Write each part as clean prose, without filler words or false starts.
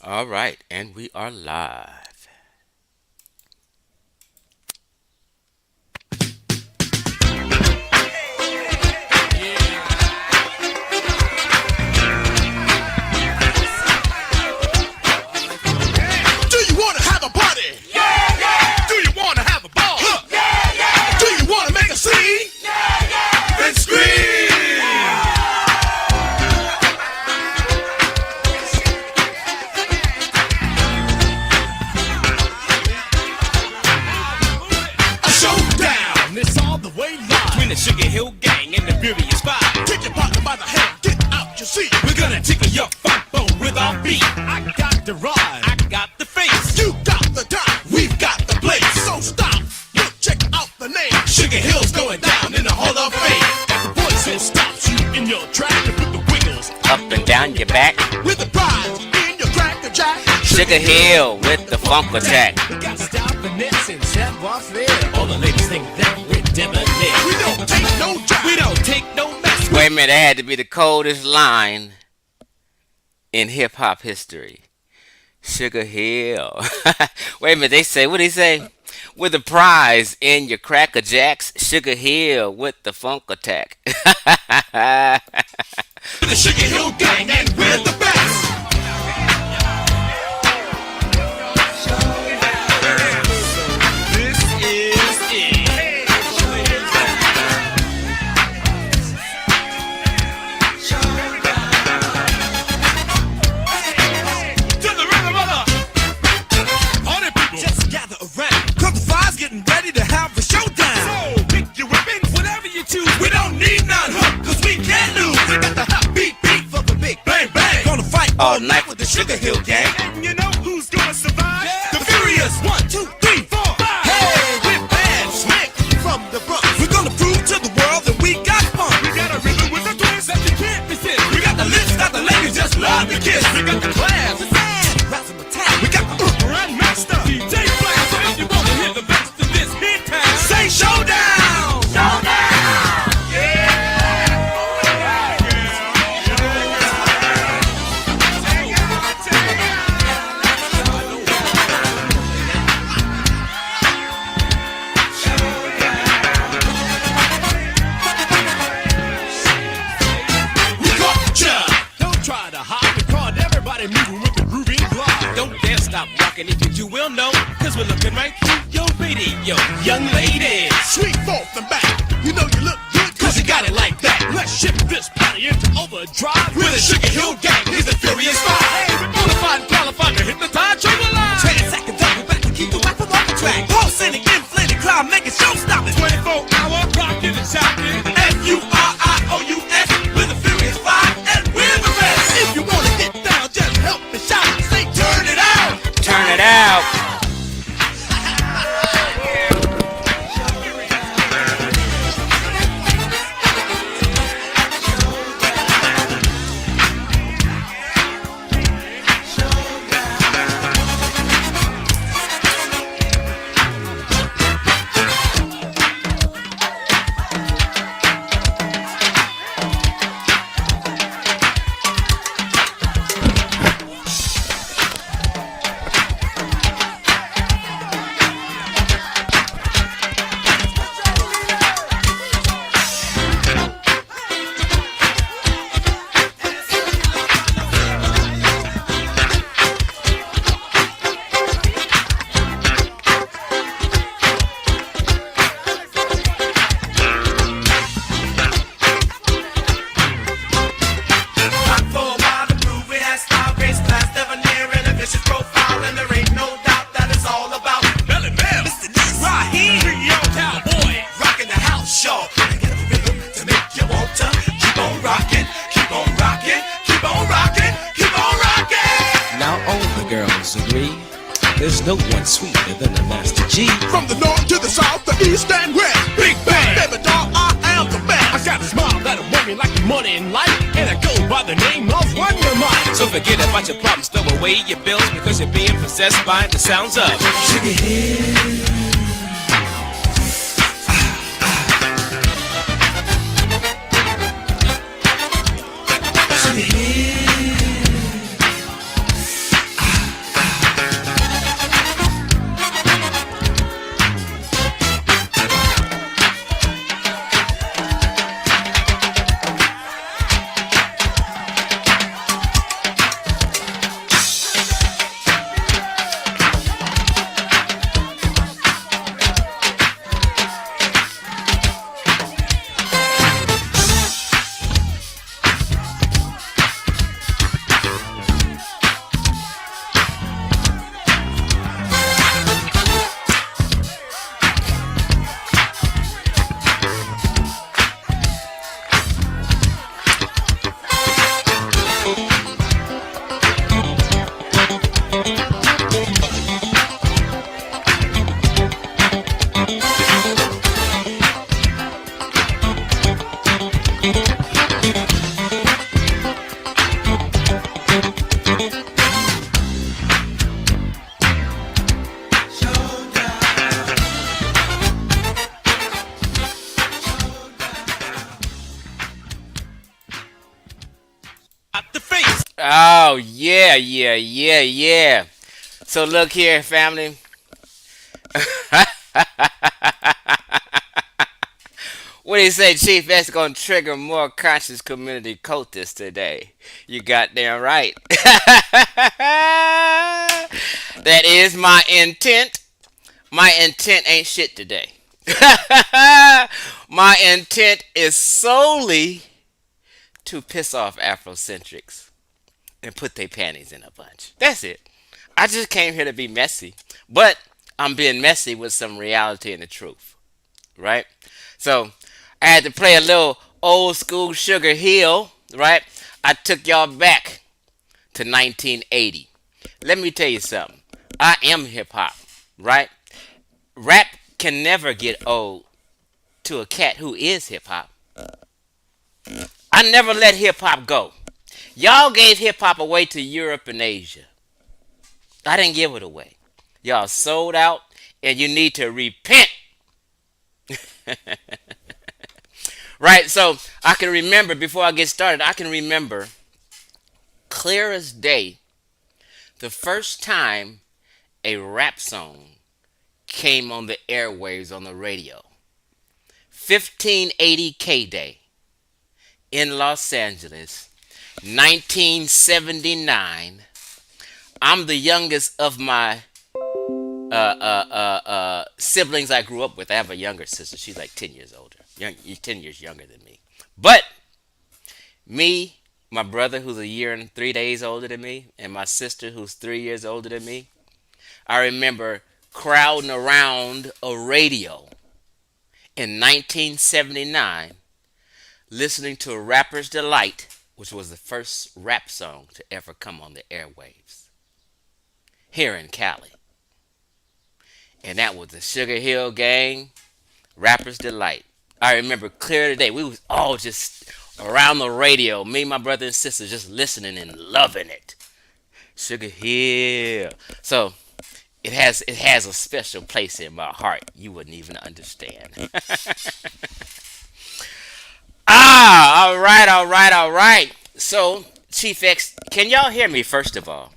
All right, and we are live. Do you want to have a party? Yeah, yeah. Do you want to have a ball? Huh. Yeah, yeah. Do you want to make a scene? Yeah, yeah. Then scream! A showdown! It's all the way live. Between the Sugar Hill Gang and the Furious Five. Take your partner by the hand, get out your seat. We're gonna tickle your funk bone with our beat. I got the rhyme. I got the face. You got the time. We've got the place. So stop. Look, check out the name. Sugar Hill's going down in the Hall of Fame. Got the voice that stops you in your track to put the wiggles Up and down your back. with the prize in your cracker jack. Sugar Hill with the funk attack. We got style, finesse, and savoir-faire. All the ladies think that we're debonair. We don't take no job. We don't take no mess. Wait a minute, that had to be the coldest line in hip hop history. Sugar Hill. Wait a minute, they say, what did he say? With the prize in your Cracker Jacks, Sugar Hill with the funk attack. The Sugar Hill Gang, and we're the best. This is it. To the rhythm of the party people. Just gather around. Cause the fire's getting ready to have a showdown. So pick your weapons. Whatever you choose, we don't need none, cause we can't lose. We got the hot beat beat For the big bang bang. gonna fight All all night night with the Sugar Hill Gang. And you know who's gonna survive? The Furious 1, 2, 3, 4, 5. Hey, we're bad, slick from the Bronx. We're gonna prove to the world that we got fun. We got a rhythm with a twist that you can't resist. We got the lips, got the ladies just love to kiss. We got the class. The sad, razzle-attack. We got the grandmaster. DJ Flash. So if you wanna hear the best of this hit time, Say showdown! We got ya. Don't try to hide the card. Everybody moving with the groovy glide. Don't dare stop rocking if you do will know. Cause we're looking right through your radio. Young ladies. Sweet forth and back. You know you look good Cause you got it like that. Let's shift this party into overdrive. With the Sugar Hill Gang, he's the Furious Five. Hey, we're qualified and qualified to hit the tide, show the line. 10 seconds up, we're back to keep the whack from off the track. Pulsating, inflated, crowd making show stopping. 24-hour rockin' and shocking. Furious with the Furious Five, and we're the best. If you wanna get down, just help me shout. Say turn it out. Turn it out. There's no one sweeter than the Master G. From the north to the south, the east and west. Big bang, baby doll, I am the best. I got a smile that'll work me like money in life, and I go by the name of Wonder Mike. So forget about your problems, throw away your bills, because you're being possessed by the sounds of Sugar Hill. Oh yeah, yeah, yeah, yeah. So look here, family. What do you say, Chief? That's gonna trigger more conscious community cultists today. You goddamn right. That is my intent. My intent ain't shit today. My intent is solely to piss off Afrocentrics and put their panties in a bunch. That's it. I just came here to be messy, but I'm being messy with some reality and the truth, right? So I had to play a little old school Sugar Hill, right? I took y'all back to 1980. Let me tell you something. I am hip hop, right? Rap can never get old to a cat who is hip hop. I never let hip hop go. Y'all gave hip hop away to Europe and Asia. I didn't give it away. Y'all sold out and you need to repent. Right? So I can remember, before I get started, I can remember clear as day the first time a rap song came on the airwaves on the radio. 1580 K Day in Los Angeles, 1979. I'm the youngest of my siblings I grew up with. I have a younger sister. She's like 10 years older. 10 years younger than me. But me, my brother who's a year and 3 days older than me, and my sister who's 3 years older than me, I remember crowding around a radio in 1979 listening to Rapper's Delight, which was the first rap song to ever come on the airwaves here in Cali. And that was the Sugar Hill Gang, Rapper's Delight. I remember clear today. We was all just around the radio, me, my brother, and sister, just listening and loving it. Sugar Hill. So it has a special place in my heart. You wouldn't even understand. All right, all right, all right. So, Chief X, can y'all hear me first of all?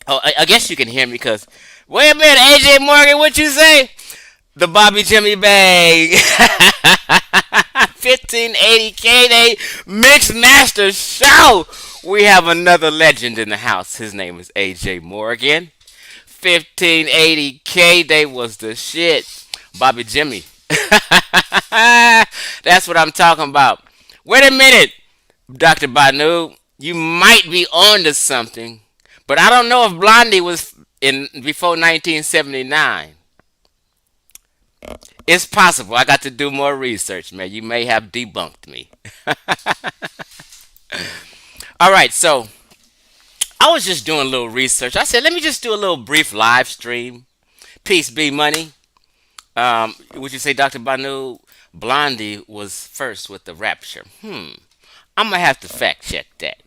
Oh, I guess you can hear me because. Wait a minute, AJ Morgan, what you say? The Bobby Jimmy Bag. 1580 K Day Mixed Master Show. We have another legend in the house. His name is AJ Morgan. 1580 K Day was the shit. Bobby Jimmy. That's what I'm talking about. Wait a minute, Dr. Banu. You might be on to something, but I don't know if Blondie was in before 1979. It's possible. I got to do more research, man. You may have debunked me. All right, so I was just doing a little research. I said, let me just do a little brief live stream. Peace be money. Would you say, Dr. Banu, Blondie was first with the rapture? I'm gonna have to fact check that.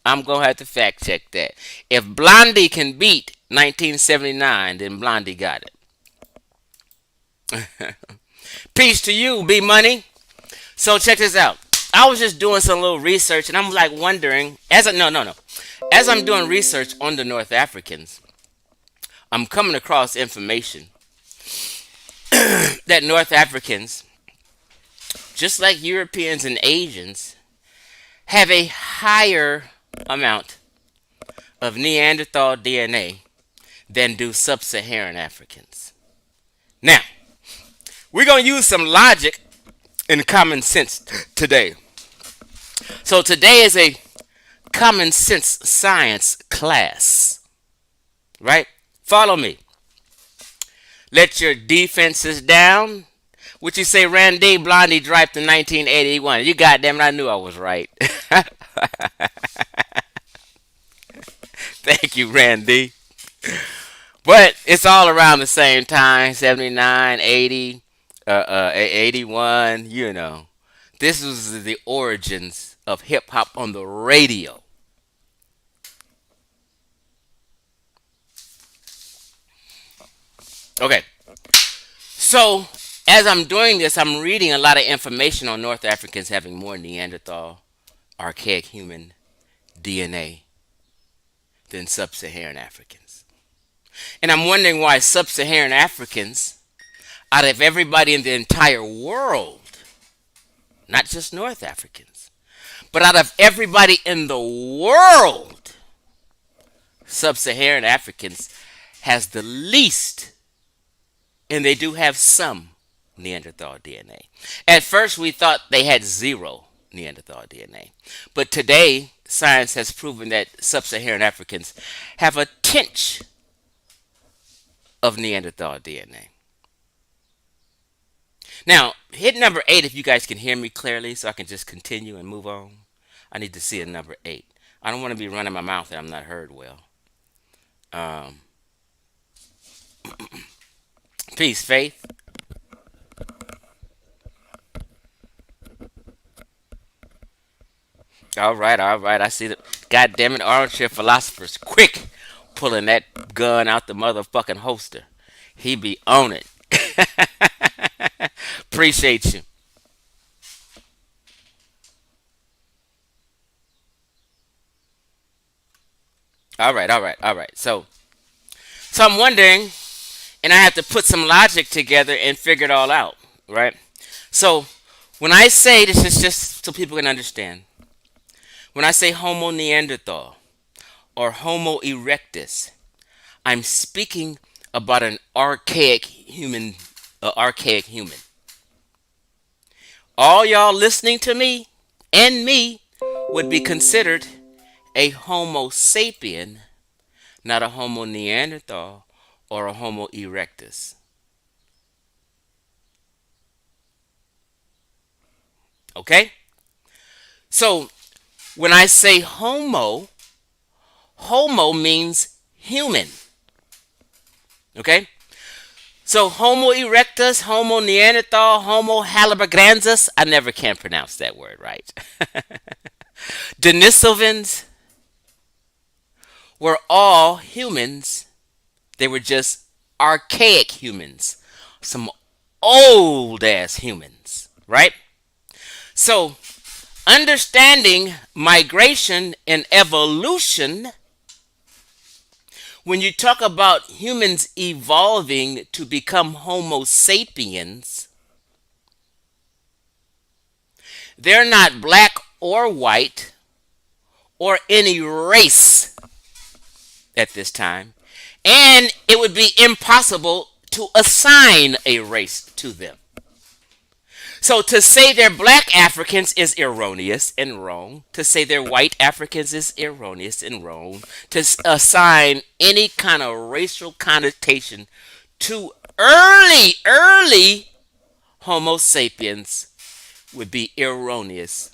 I'm gonna have to fact check that. If Blondie can beat 1979, then Blondie got it. Peace to you, B Money. So check this out. I was just doing some little research, and I'm like wondering, as I'm doing research on the North Africans, I'm coming across information that North Africans, just like Europeans and Asians, have a higher amount of Neanderthal DNA than do sub-Saharan Africans. Now, we're going to use some logic and common sense today. So today is a common sense science class, right? Follow me. Let your defenses down. What you say, Randy? Blondie dropped in 1981. You goddamn it, I knew I was right. Thank you, Randy. But it's all around the same time, 79, 80, 81, you know. This was the origins of hip hop on the radio. Okay. So, as I'm doing this, I'm reading a lot of information on North Africans having more Neanderthal, archaic human DNA than sub Saharan Africans. And I'm wondering why sub Saharan Africans, out of everybody in the entire world, not just North Africans, but out of everybody in the world, sub Saharan Africans has the least, and they do have some Neanderthal DNA. At first, we thought they had zero Neanderthal DNA. But today, science has proven that sub Saharan Africans have a tinge of Neanderthal DNA. Now, hit number 8 if you guys can hear me clearly so I can just continue and move on. I need to see a number 8. I don't want to be running my mouth and I'm not heard well. Um, Peace, Faith. All right, all right. I see the goddamn it, armchair philosophers quick pulling that gun out the motherfucking holster. He be on it. Appreciate you. All right, all right, all right. So I'm wondering, and I have to put some logic together and figure it all out, right? So when I say this is just so people can understand. When I say Homo neanderthal or Homo erectus, I'm speaking about an archaic human. All y'all listening to me and me would be considered a Homo sapien, not a Homo neanderthal or a Homo erectus. Okay? So when I say Homo, Homo means human. Okay? So Homo erectus, Homo neanderthal, Homo heidelbergensis, I never can pronounce that word right. Denisovans were all humans. They were just archaic humans. Some old ass humans, right? So understanding migration and evolution, when you talk about humans evolving to become Homo sapiens, they're not black or white or any race at this time. And it would be impossible to assign a race to them. So to say they're black Africans is erroneous and wrong. To say they're white Africans is erroneous and wrong. To assign any kind of racial connotation to early Homo sapiens would be erroneous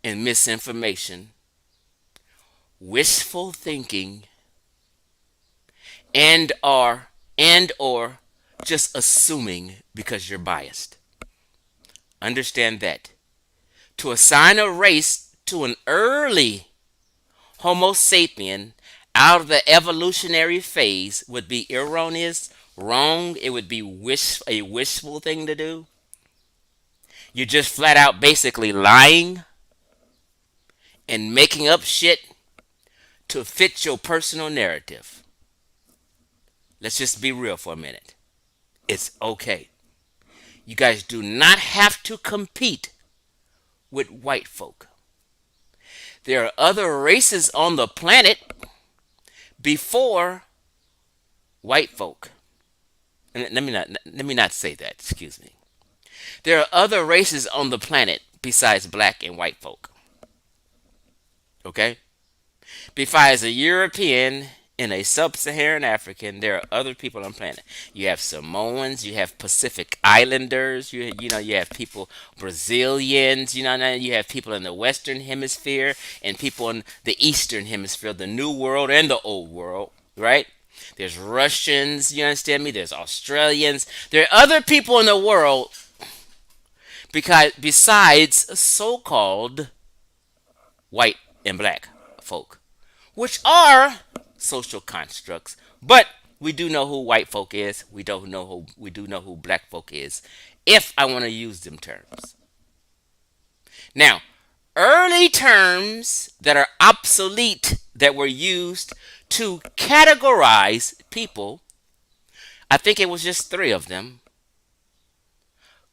and misinformation, wishful thinking, and or just assuming because you're biased. Understand that. To assign a race to an early Homo sapien out of the evolutionary phase would be erroneous, wrong. It would be a wishful thing to do. You're just flat out basically lying and making up shit to fit your personal narrative. Let's just be real for a minute. It's okay. You guys do not have to compete with white folk. There are other races on the planet before white folk. And let me not say that, excuse me. There are other races on the planet besides black and white folk. Okay? Besides a European and a sub-Saharan African, there are other people on the planet. You have Samoans, you have Pacific Islanders, you have people Brazilians, you have people in the Western Hemisphere and people in the Eastern Hemisphere, the New World and the Old World, right? There's Russians, you understand me? There's Australians. There are other people in the world because besides so-called white and black folk, which are social constructs. But we do know who white folk is. We do know who black folk is. If I want to use them terms. Now, early terms that are obsolete that were used to categorize people. I think it was just three of them: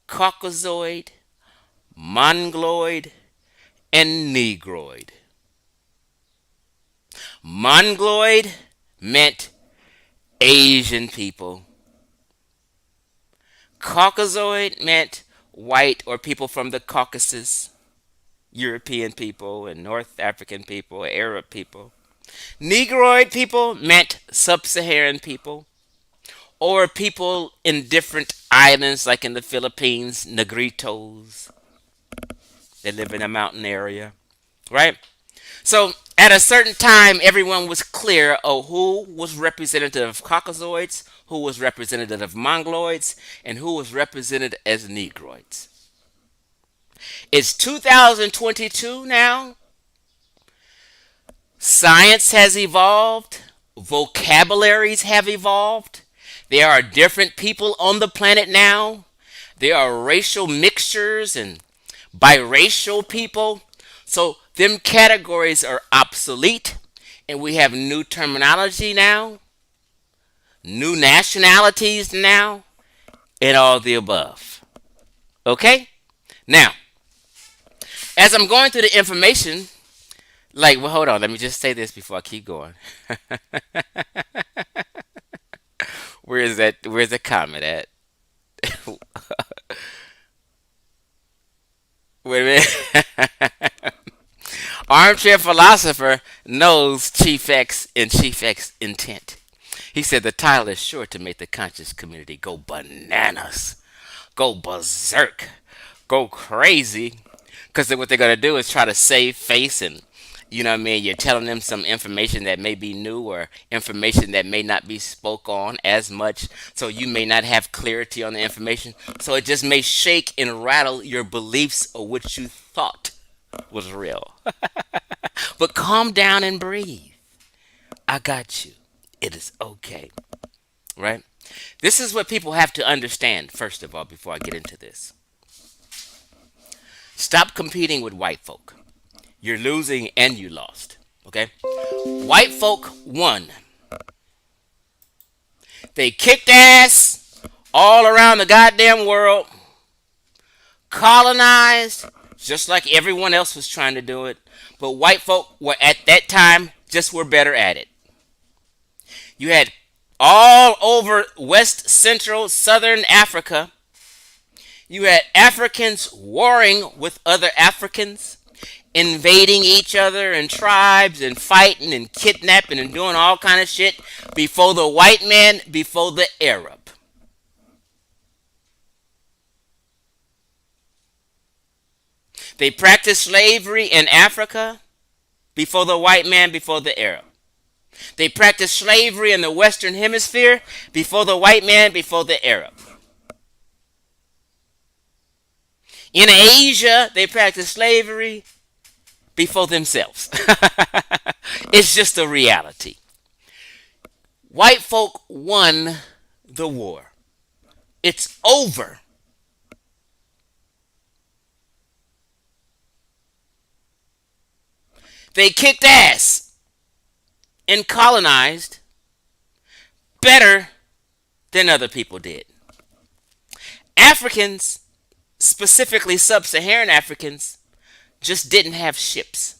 Caucasoid, Mongoloid, and Negroid. Mongoloid meant Asian people. Caucasoid meant white or people from the Caucasus, European people and North African people, Arab people. Negroid people meant sub-Saharan people or people in different islands like in the Philippines, Negritos. They live in a mountain area, right? So at a certain time, everyone was clear of who was representative of Caucasoids, who was representative of Mongoloids, and who was represented as Negroids. It's 2022 now. Science has evolved. Vocabularies have evolved. There are different people on the planet now. There are racial mixtures and biracial people. So them categories are obsolete and we have new terminology now, new nationalities now, and all the above. Okay? Now, as I'm going through the information, like, well, hold on, let me just say this before I keep going. Where is that? Where's the comment at? Wait a minute. Armchair philosopher knows Chief X and Chief X intent. He said the title is sure to make the conscious community go bananas, go berserk, go crazy. Because what they're going to do is try to save face and, you know what I mean, you're telling them some information that may be new or information that may not be spoke on as much. So you may not have clarity on the information. So it just may shake and rattle your beliefs or what you thought was real. But calm down and breathe. I got you. It is okay. Right? This is what people have to understand, first of all, before I get into this. Stop competing with white folk. You're losing and you lost. Okay? White folk won. They kicked ass all around the goddamn world, colonized, just like everyone else was trying to do it. But white folk were at that time just were better at it. You had all over West, Central, Southern Africa. You had Africans warring with other Africans, invading each other and tribes and fighting and kidnapping and doing all kind of shit before the white man, before the Arab. They practiced slavery in Africa before the white man, before the Arab. They practiced slavery in the Western Hemisphere before the white man, before the Arab. In Asia, they practiced slavery before themselves. It's just a reality. White folk won the war. It's over. They kicked ass and colonized better than other people did. Africans, specifically sub-Saharan Africans, just didn't have ships.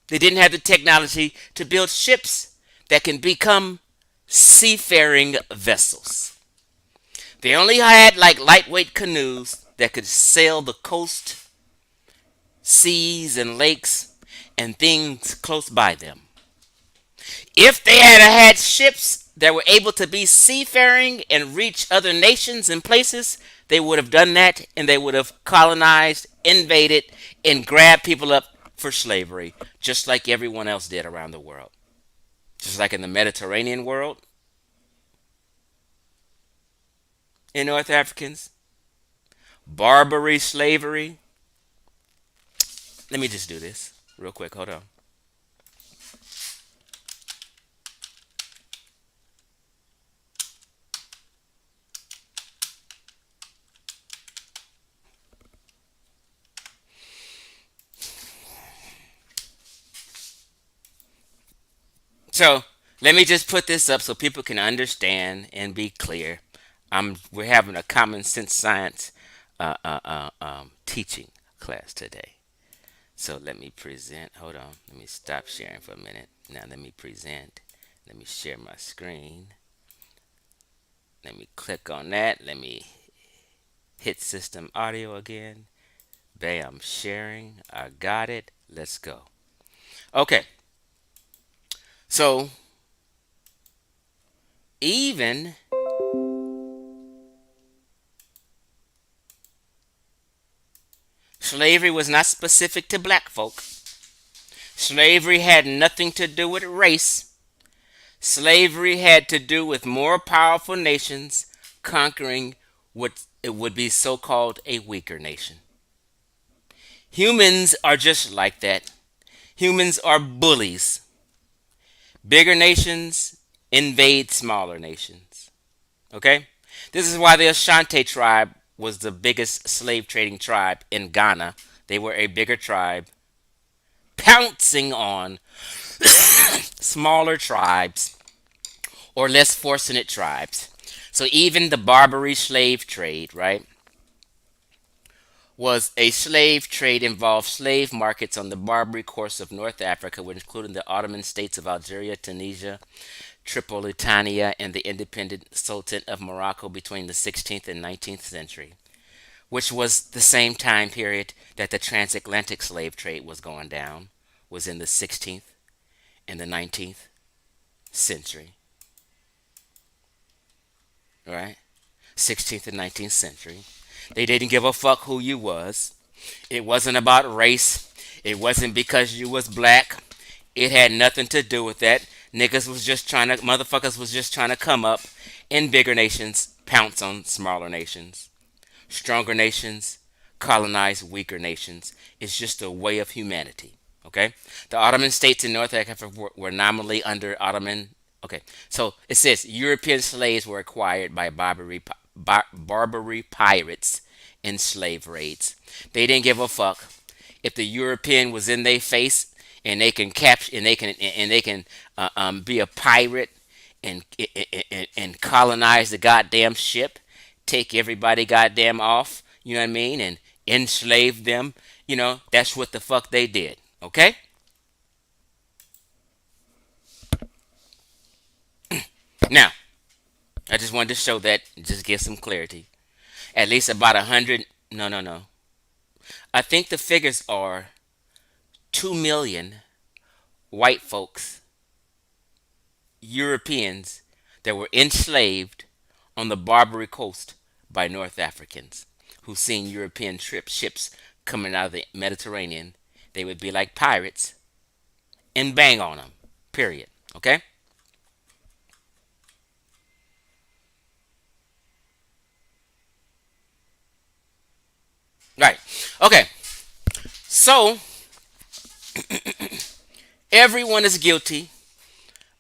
They didn't have the technology to build ships that can become seafaring vessels. They only had like lightweight canoes that could sail the coast, seas and lakes and things close by them. If they had ships that were able to be seafaring and reach other nations and places, they would have done that and they would have colonized, invaded, and grabbed people up for slavery, just like everyone else did around the world. Just like in the Mediterranean world, in North Africans, Barbary slavery. Let me just do this real quick. Hold on. So let me just put this up so people can understand and be clear. We're having a common sense science teaching class today. So let me present. Hold on. Let me stop sharing for a minute. Now let me present. Let me share my screen. Let me click on that. Let me hit system audio again. Bam, sharing. I got it. Let's go. Okay. So even slavery was not specific to black folk. Slavery had nothing to do with race. Slavery had to do with more powerful nations conquering what it would be so called a weaker nation. Humans are just like that. Humans are bullies. Bigger nations invade smaller nations. Okay? This is why the Ashanti tribe was the biggest slave trading tribe in Ghana. They were a bigger tribe, pouncing on smaller tribes or less fortunate tribes. So even the Barbary slave trade, right, was a slave trade involved slave markets on the Barbary coast of North Africa, which included the Ottoman states of Algeria, Tunisia, Tripolitania, and the independent Sultanate of Morocco between the 16th and 19th century, which was the same time period that the transatlantic slave trade was going down, was in the 16th and the 19th century, right? 16th and 19th century. They didn't give a fuck who you was. It wasn't about race. It wasn't because you was black. It had nothing to do with that. Motherfuckers was just trying to come up in bigger nations, pounce on smaller nations. Stronger nations colonize weaker nations. It's just a way of humanity. Okay? The Ottoman states in North Africa were nominally under Ottoman. Okay, so it says European slaves were acquired by Barbary pirates in slave raids. They didn't give a fuck if the European was in their face and they can capture and they can be a pirate and colonize the goddamn ship, take everybody goddamn off. You know what I mean? And enslave them. You know that's what the fuck they did. Okay. Now I just wanted to show that, just get some clarity. At least about 100. No, no, no. I think the figures are 2 million white folks, Europeans, that were enslaved on the Barbary coast by North Africans who seen European ships coming out of the Mediterranean. They would be like pirates and bang on them. Period. Okay? Right. Okay. So everyone is guilty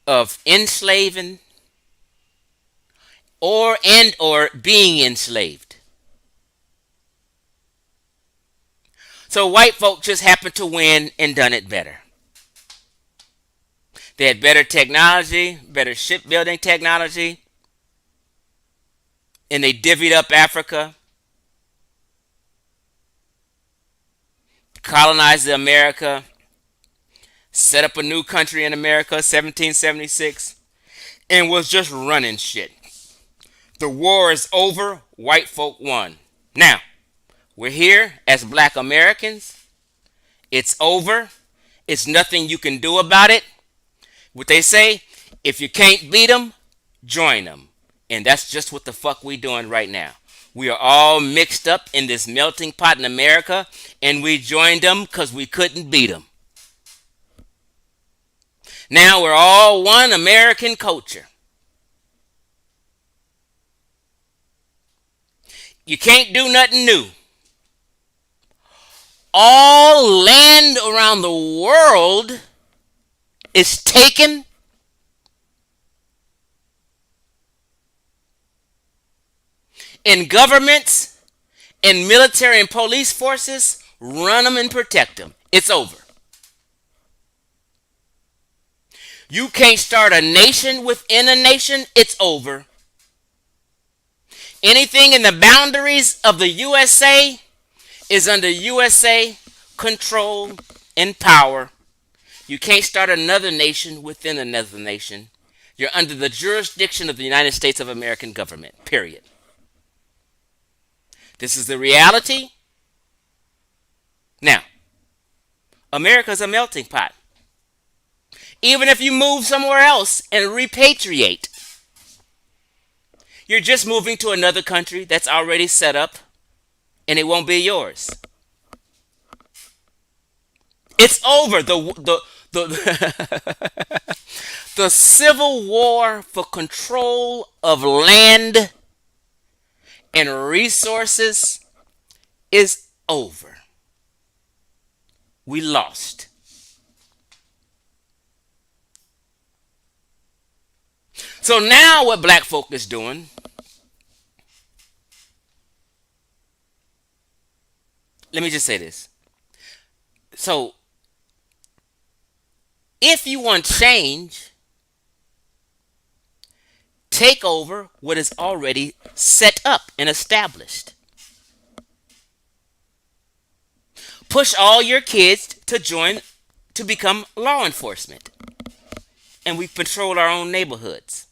of enslaving or being enslaved. So white folk just happened to win and done it better. They had better technology, better shipbuilding technology, and they divvied up Africa, colonized America, set up a new country in America, 1776, and was just running shit. The war is over. White folk won. Now, we're here as black Americans. It's over. It's nothing you can do about it. What they say, if you can't beat them, join them. And that's just what the fuck we doing right now. We are all mixed up in this melting pot in America, and we joined them because we couldn't beat them. Now we're all one American culture. You can't do nothing new. All land around the world is taken, and governments and military and police forces run them and protect them. It's over. You can't start a nation within a nation. It's over. Anything in the boundaries of the USA is under USA control and power. You can't start another nation within another nation. You're under the jurisdiction of the United States of American government, period. This is the reality. Now, America's a melting pot. Even if you move somewhere else and repatriate, you're just moving to another country that's already set up and it won't be yours. It's over. The civil war for control of land and resources is over. We lost. So now what black folk is doing, let me just say this. So if you want change, take over what is already set up and established. Push all your kids to join to become law enforcement. And we patrol our own neighborhoods.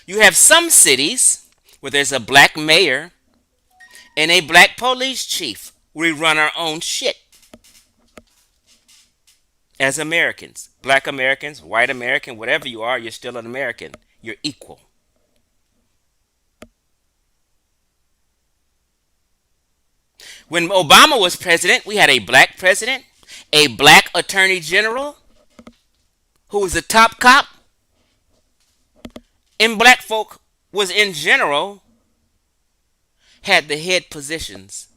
You have some cities where there's a black mayor and a black police chief. We run our own shit. As Americans, black Americans, white American, whatever you are, you're still an American. You're equal. When Obama was president, we had a black president, a black attorney general, who was the top cop, and black folk was in general had the head positions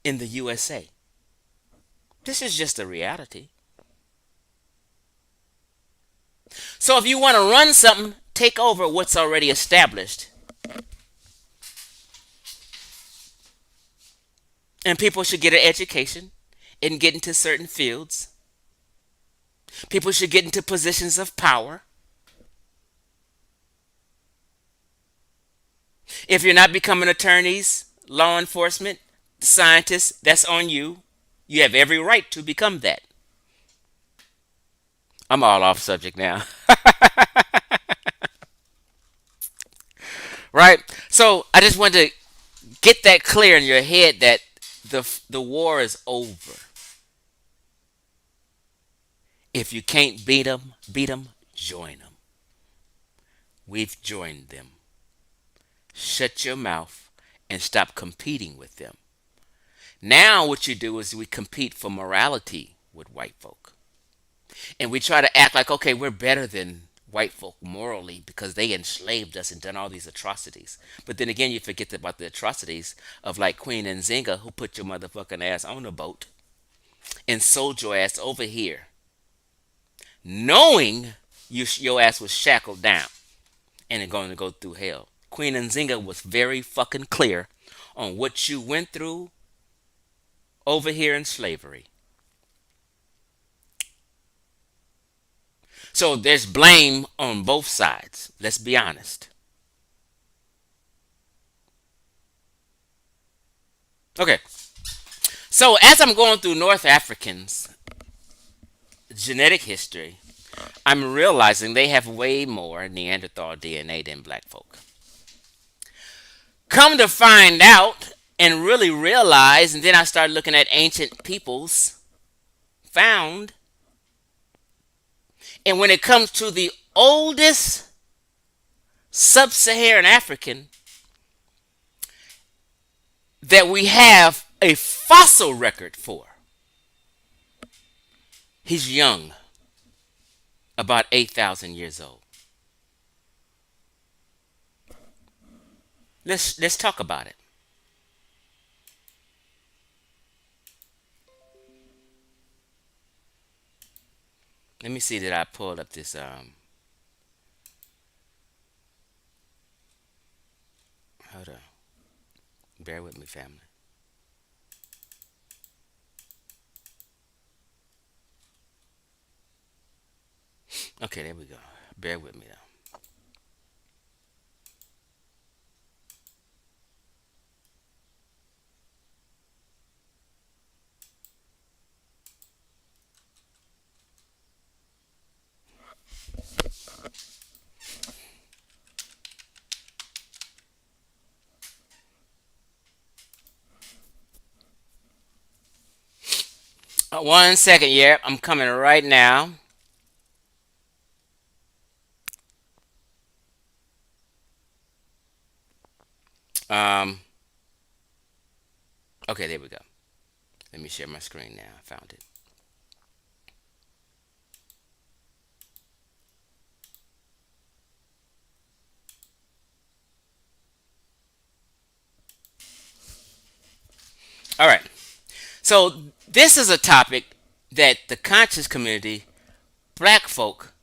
in the USA. This is just a reality. So if you want to run something, take over what's already established. And people should get an education and get into certain fields. People should get into positions of power. If you're not becoming attorneys, law enforcement, scientists, that's on you. You have every right to become that. I'm all off subject now. Right? So I just want to get that clear in your head that the war is over. If you can't beat them, join them. We've joined them. Shut your mouth and stop competing with them. Now what you do is we compete for morality with white folk. And we try to act like, okay, we're better than white folk morally because they enslaved us and done all these atrocities. But then again, you forget about the atrocities of like Queen Nzinga, who put your motherfucking ass on a boat and sold your ass over here, knowing your ass was shackled down and going to go through hell. Queen Nzinga was very fucking clear on what you went through over here in slavery. So there's blame on both sides. Let's be honest. Okay. So as I'm going through North Africans' genetic history, I'm realizing they have way more Neanderthal DNA than black folk. Come to find out and really realize, and then I started looking at ancient peoples found. And when it comes to the oldest sub-Saharan African that we have a fossil record for, he's young, about 8,000 years old. Let's talk about it. Let me see that I pulled up this hold on. Bear with me, family. Okay, there we go. Bear with me though. One second, yeah, I'm coming right now. Um, okay, there we go. Let me share my screen now. I found it. All right. So this is a topic that the conscious community, black folk,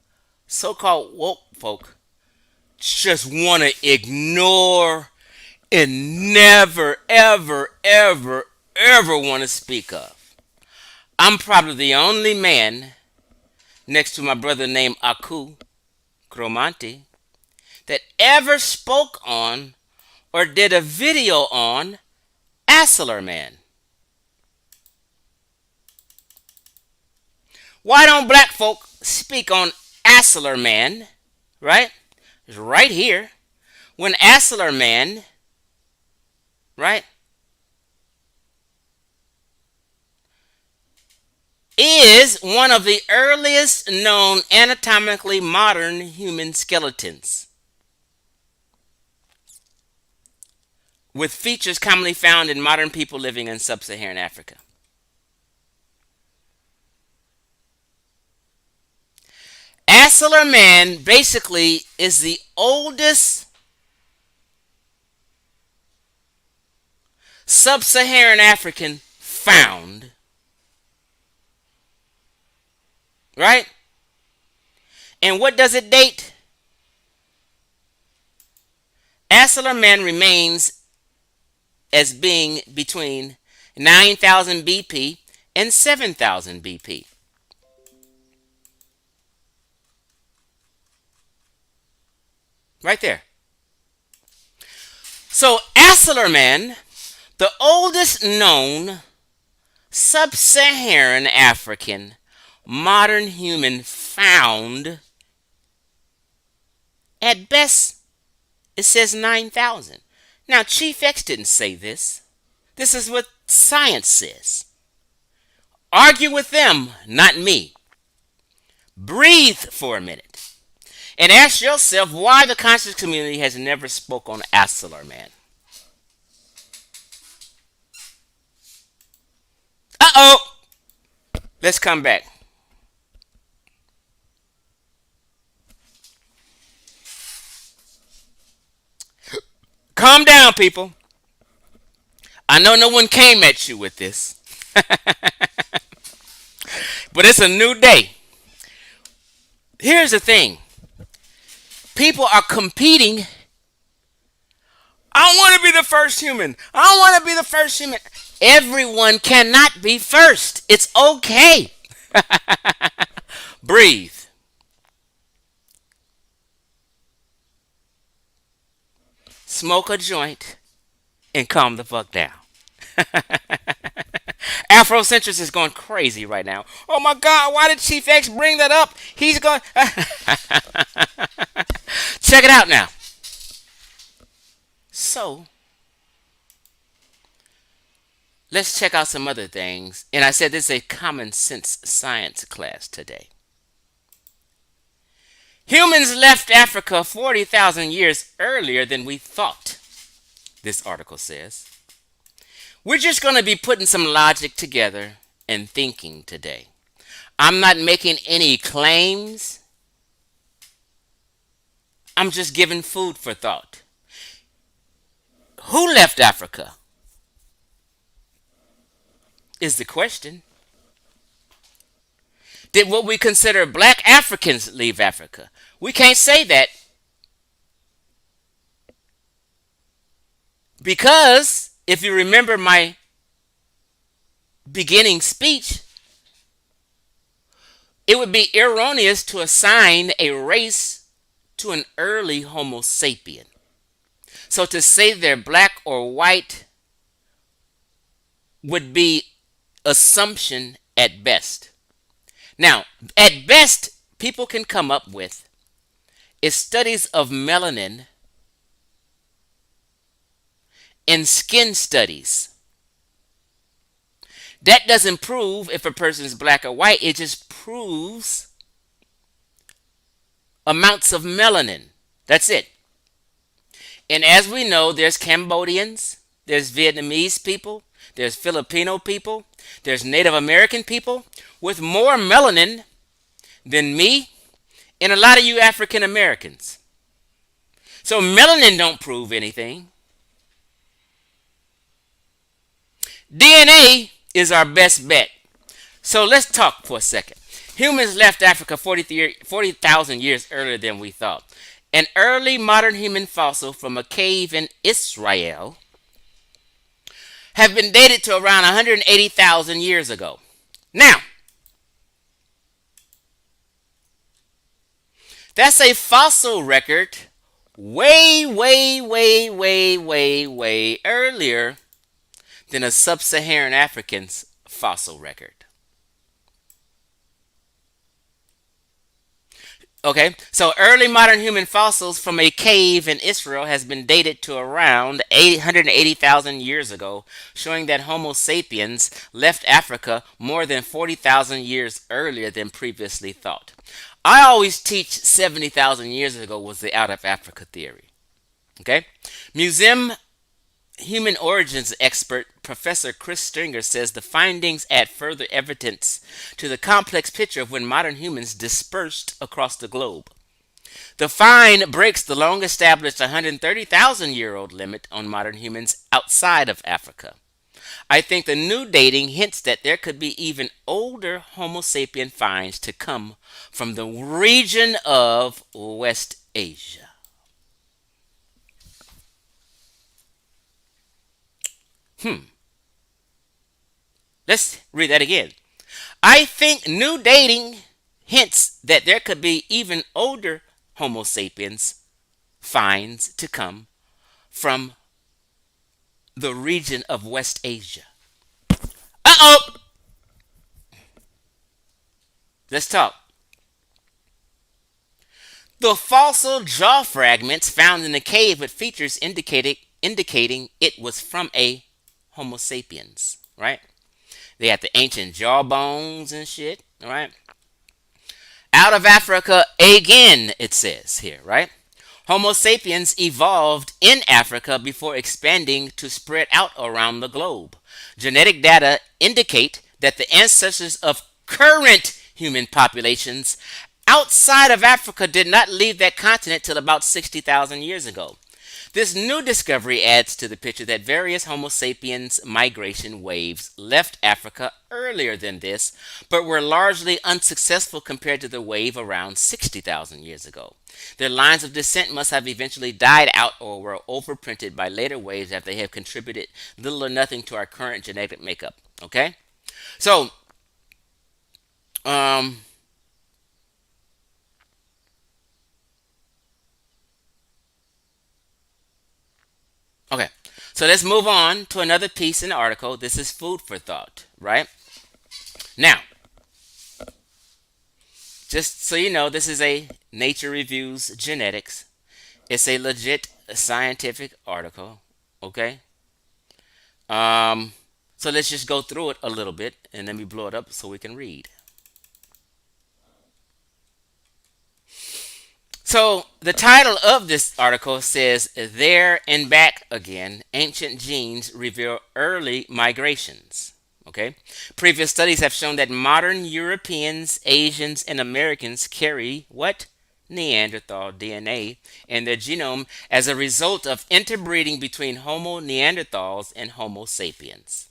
so-called woke folk, just want to ignore and never, ever, ever, ever want to speak of. I'm probably the only man next to my brother named Aku Cromanti that ever spoke on or did a video on Asler Man. Why don't black folk speak on Asler Man, right? It's right here. When Asler Man, right, is one of the earliest known anatomically modern human skeletons, with features commonly found in modern people living in sub-Saharan Africa. Asler Man basically is the oldest sub-Saharan African found, right? And what does it date? Asler Man remains as being between 9,000 BP and 7,000 BP. Right there. So Asler Man, the oldest known sub-Saharan African modern human found, at best it says 9,000. Now Chief X didn't say this. This is what science says. Argue with them, not me. Breathe for a minute and ask yourself why the conscious community has never spoke on Asler Man. Uh-oh. Let's come back. Calm down, people. I know no one came at you with this, but it's a new day. Here's the thing. People are competing. I want to be the first human. I want to be the first human. Everyone cannot be first. It's okay. Breathe. Smoke a joint and calm the fuck down. Afrocentrist is going crazy right now. Oh my God, why did Chief X bring that up? He's going. Check it out now. So, let's check out some other things. And I said this is a common sense science class today. Humans left Africa 40,000 years earlier than we thought, this article says. We're just going to be putting some logic together and thinking today. I'm not making any claims. I'm just giving food for thought. Who left Africa? Is the question. Did what we consider black Africans leave Africa? We can't say that because if you remember my beginning speech, it would be erroneous to assign a race to an early Homo sapien. So to say they're black or white would be assumption at best. Now, at best, people can come up with is studies of melanin in skin studies. That doesn't prove if a person is black or white, it just proves amounts of melanin. That's it. And as we know, there's Cambodians, there's Vietnamese people, there's Filipino people, there's Native American people with more melanin than me and a lot of you African Americans. So melanin don't prove anything. DNA is our best bet. So let's talk for a second. Humans left Africa 40,000 years earlier than we thought. An early modern human fossil from a cave in Israel have been dated to around 180,000 years ago. Now, that's a fossil record way, way, way, way, way, way earlier than a sub-Saharan African's fossil record. Okay, so early modern human fossils from a cave in Israel has been dated to around 880,000 years ago, showing that Homo sapiens left Africa more than 40,000 years earlier than previously thought. I always teach 70,000 years ago was the out of Africa theory. Okay? Museum human origins expert Professor Chris Stringer says the findings add further evidence to the complex picture of when modern humans dispersed across the globe. The find breaks the long established 130,000-year-old limit on modern humans outside of Africa. I think the new dating hints that there could be even older Homo sapien finds to come from the region of West Asia. Let's read that again. I think new dating hints that there could be even older Homo sapiens finds to come from the region of West Asia. Uh-oh! Let's talk. The fossil jaw fragments found in the cave with features indicating it was from a Homo sapiens, right? They had the ancient jawbones and shit, right? Out of Africa again, it says here, right? Homo sapiens evolved in Africa before expanding to spread out around the globe. Genetic data indicate that the ancestors of current human populations outside of Africa did not leave that continent till about 60,000 years ago. This new discovery adds to the picture that various Homo sapiens migration waves left Africa earlier than this, but were largely unsuccessful compared to the wave around 60,000 years ago. Their lines of descent must have eventually died out or were overprinted by later waves after they have contributed little or nothing to our current genetic makeup. Okay? So, okay, so let's move on to another piece in the article. This is food for thought, right? Now, just so you know, this is a Nature Reviews Genetics. It's a legit scientific article, okay? So let's just go through it a little bit and let me blow it up so we can read. So the title of this article says, There and Back Again, Ancient Genes Reveal Early Migrations. Okay. Previous studies have shown that modern Europeans, Asians, and Americans carry what? Neanderthal DNA in their genome as a result of interbreeding between Homo neanderthals and Homo sapiens.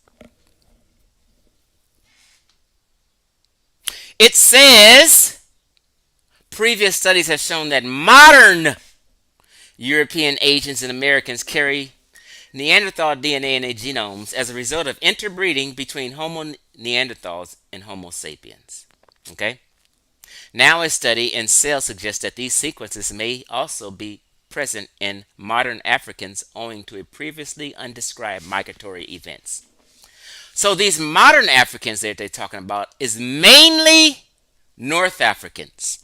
It says previous studies have shown that modern European, Asians, and Americans carry Neanderthal DNA in their genomes as a result of interbreeding between Homo neanderthals and Homo sapiens. Okay? Now, a study in cells suggests that these sequences may also be present in modern Africans owing to a previously undescribed migratory events. So these modern Africans that they're talking about is mainly North Africans.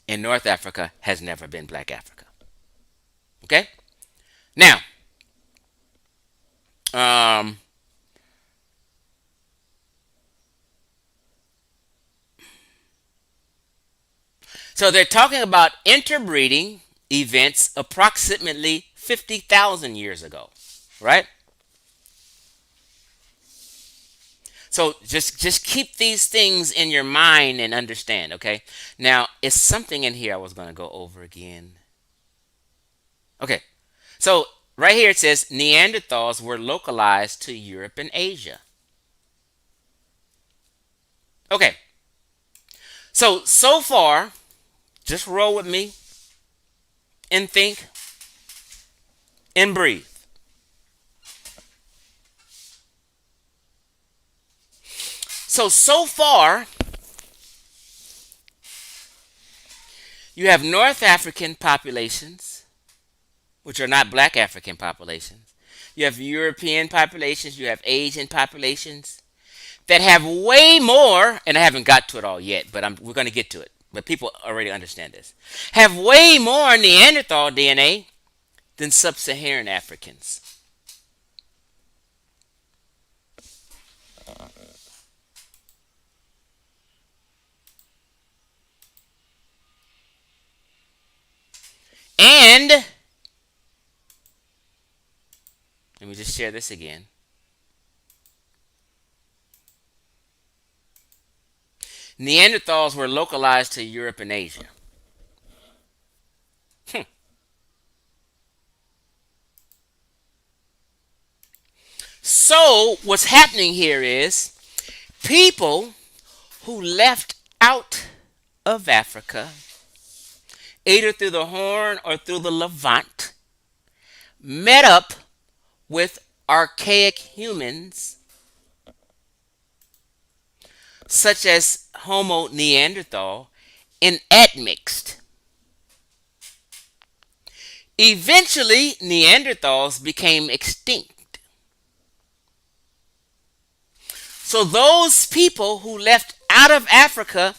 And North Africa has never been black Africa. Okay? Now, um, so they're talking about interbreeding events approximately 50,000 years ago, right? So just keep these things in your mind and understand, okay? Now, it's something in here I was going to go over again. Okay. So, right here it says Neanderthals were localized to Europe and Asia. Okay. So far, just roll with me and think and breathe. So far, you have North African populations, which are not black African populations. You have European populations, you have Asian populations that have way more, and I haven't got to it all yet, but we're going to get to it. But people already understand this. Have way more Neanderthal DNA than sub-Saharan Africans. And let me just share this again. Neanderthals were localized to Europe and Asia. Hmm. So, what's happening here is people who left out of Africa, either through the Horn or through the Levant, met up with archaic humans such as Homo neanderthal and admixed. Eventually, Neanderthals became extinct. So those people who left out of Africa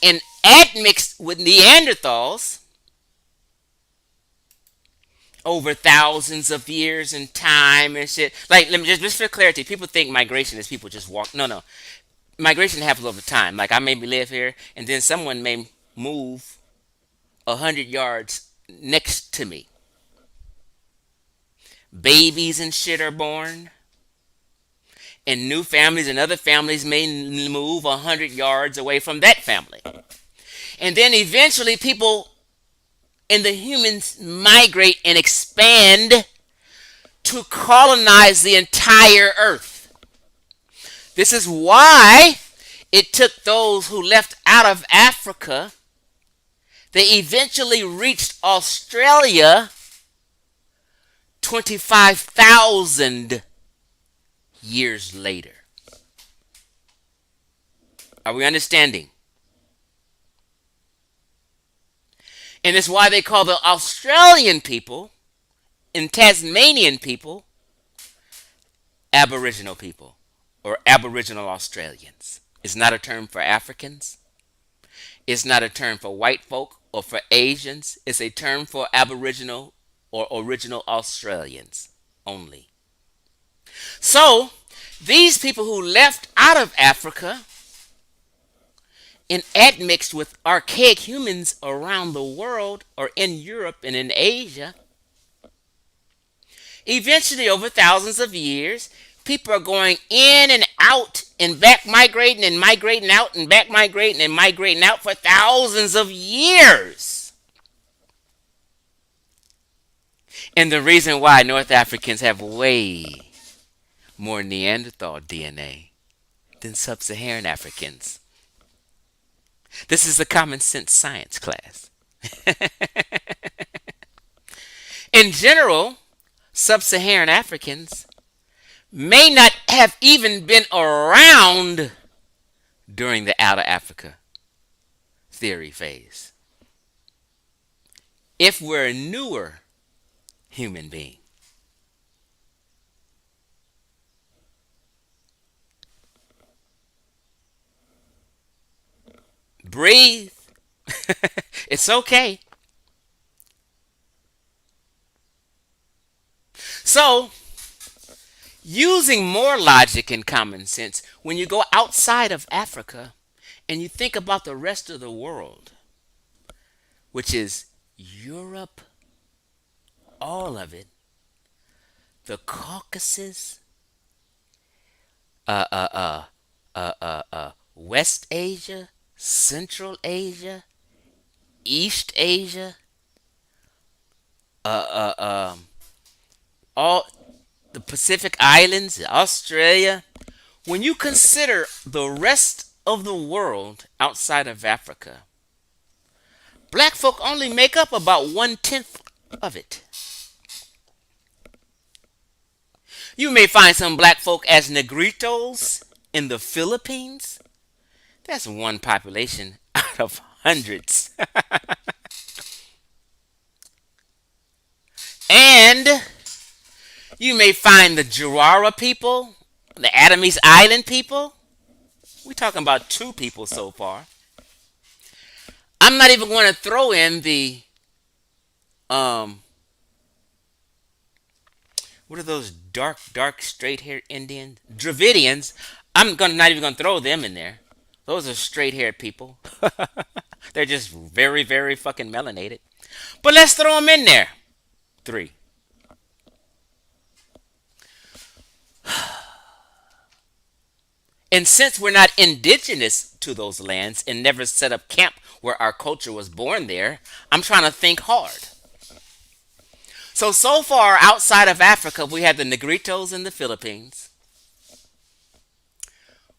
and admixed with Neanderthals over thousands of years in time and shit. Like, let me just for clarity, people think migration is people just walk. No, no. Migration happens over time. Like, I maybe live here, and then someone may move 100 yards next to me. Babies and shit are born, and new families and other families may move 100 yards away from that family. And then eventually people and the humans migrate and expand to colonize the entire earth. This is why it took those who left out of Africa. They eventually reached Australia 25,000 years later. Are we understanding? And it's why they call the Australian people and Tasmanian people Aboriginal people or Aboriginal Australians. It's not a term for Africans. It's not a term for white folk or for Asians. It's a term for Aboriginal or original Australians only. So, these people who left out of Africa and admixed with archaic humans around the world or in Europe and in Asia, eventually over thousands of years, people are going in and out and back migrating and migrating out and back migrating and migrating out for thousands of years. And the reason why North Africans have way more Neanderthal DNA than sub-Saharan Africans. This is a common sense science class. In general, sub-Saharan Africans may not have even been around during the Outer Africa theory phase. If we're a newer human being, breathe. It's okay. So, using more logic and common sense, when you go outside of Africa and you think about the rest of the world, which is Europe, all of it, the Caucasus, uh, uh, uh, West Asia, Central Asia, East Asia, uh, uh, um, all the Pacific Islands, Australia. When you consider the rest of the world outside of Africa, black folk only make up about 1/10 of it. You may find some black folk as negritos in the Philippines. That's one population out of hundreds. And you may find the Jurara people, the Adamese Island people. We're talking about two people so far. I'm not even going to throw in the um what are those dark straight haired Indians? Dravidians. Not even gonna throw them in there. Those are straight haired people. They're just very fucking melanated. But let's throw them in there. Three. And since we're not indigenous to those lands and never set up camp where our culture was born there, I'm trying to think hard. So far outside of Africa, we have the Negritos in the Philippines.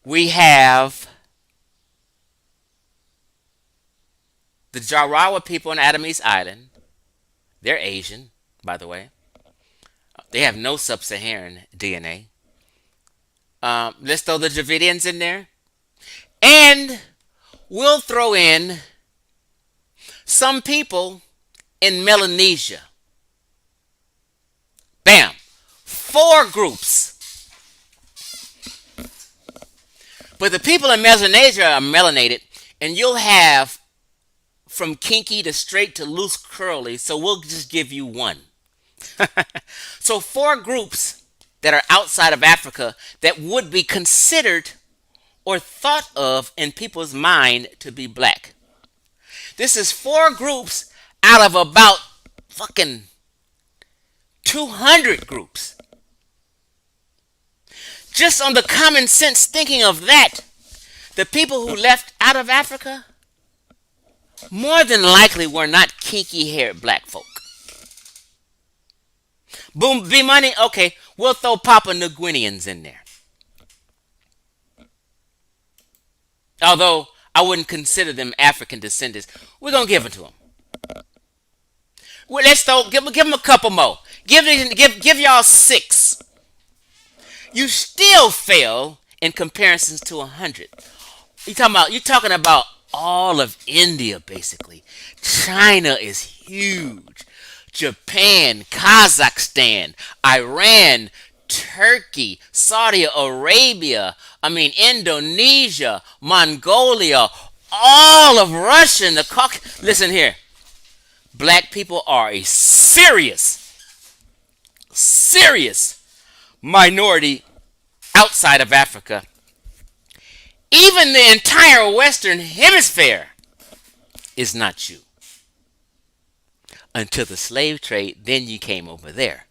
We have the Jarawa people on Adamese Island. They're Asian, by the way. They have no sub-Saharan DNA. Let's throw the Dravidians in there. And we'll throw in some people in Melanesia. Bam! 4 groups. But the people in Melanesia are melanated, and you'll have from kinky to straight to loose curly, so we'll just give you one. So 4 groups that are outside of Africa that would be considered or thought of in people's mind to be black. This is 4 groups out of about fucking 200 groups. Just on the common sense thinking of that, the people who left out of Africa more than likely were not kinky haired black folk. Boom, B Money, okay, we'll throw Papua New Guineans in there. Although I wouldn't consider them African descendants. We're going to give it to them. Well, give them a couple more. Give y'all 6. You still fail in comparisons to 100. You're talking about all of India, basically. China is huge. Japan, Kazakhstan, Iran, Turkey, Saudi Arabia, Indonesia, Mongolia, all of Russia, and the Caucasus. Listen here. Black people are a serious minority outside of Africa. Even the entire Western Hemisphere is not you. Until the slave trade, then you came over there.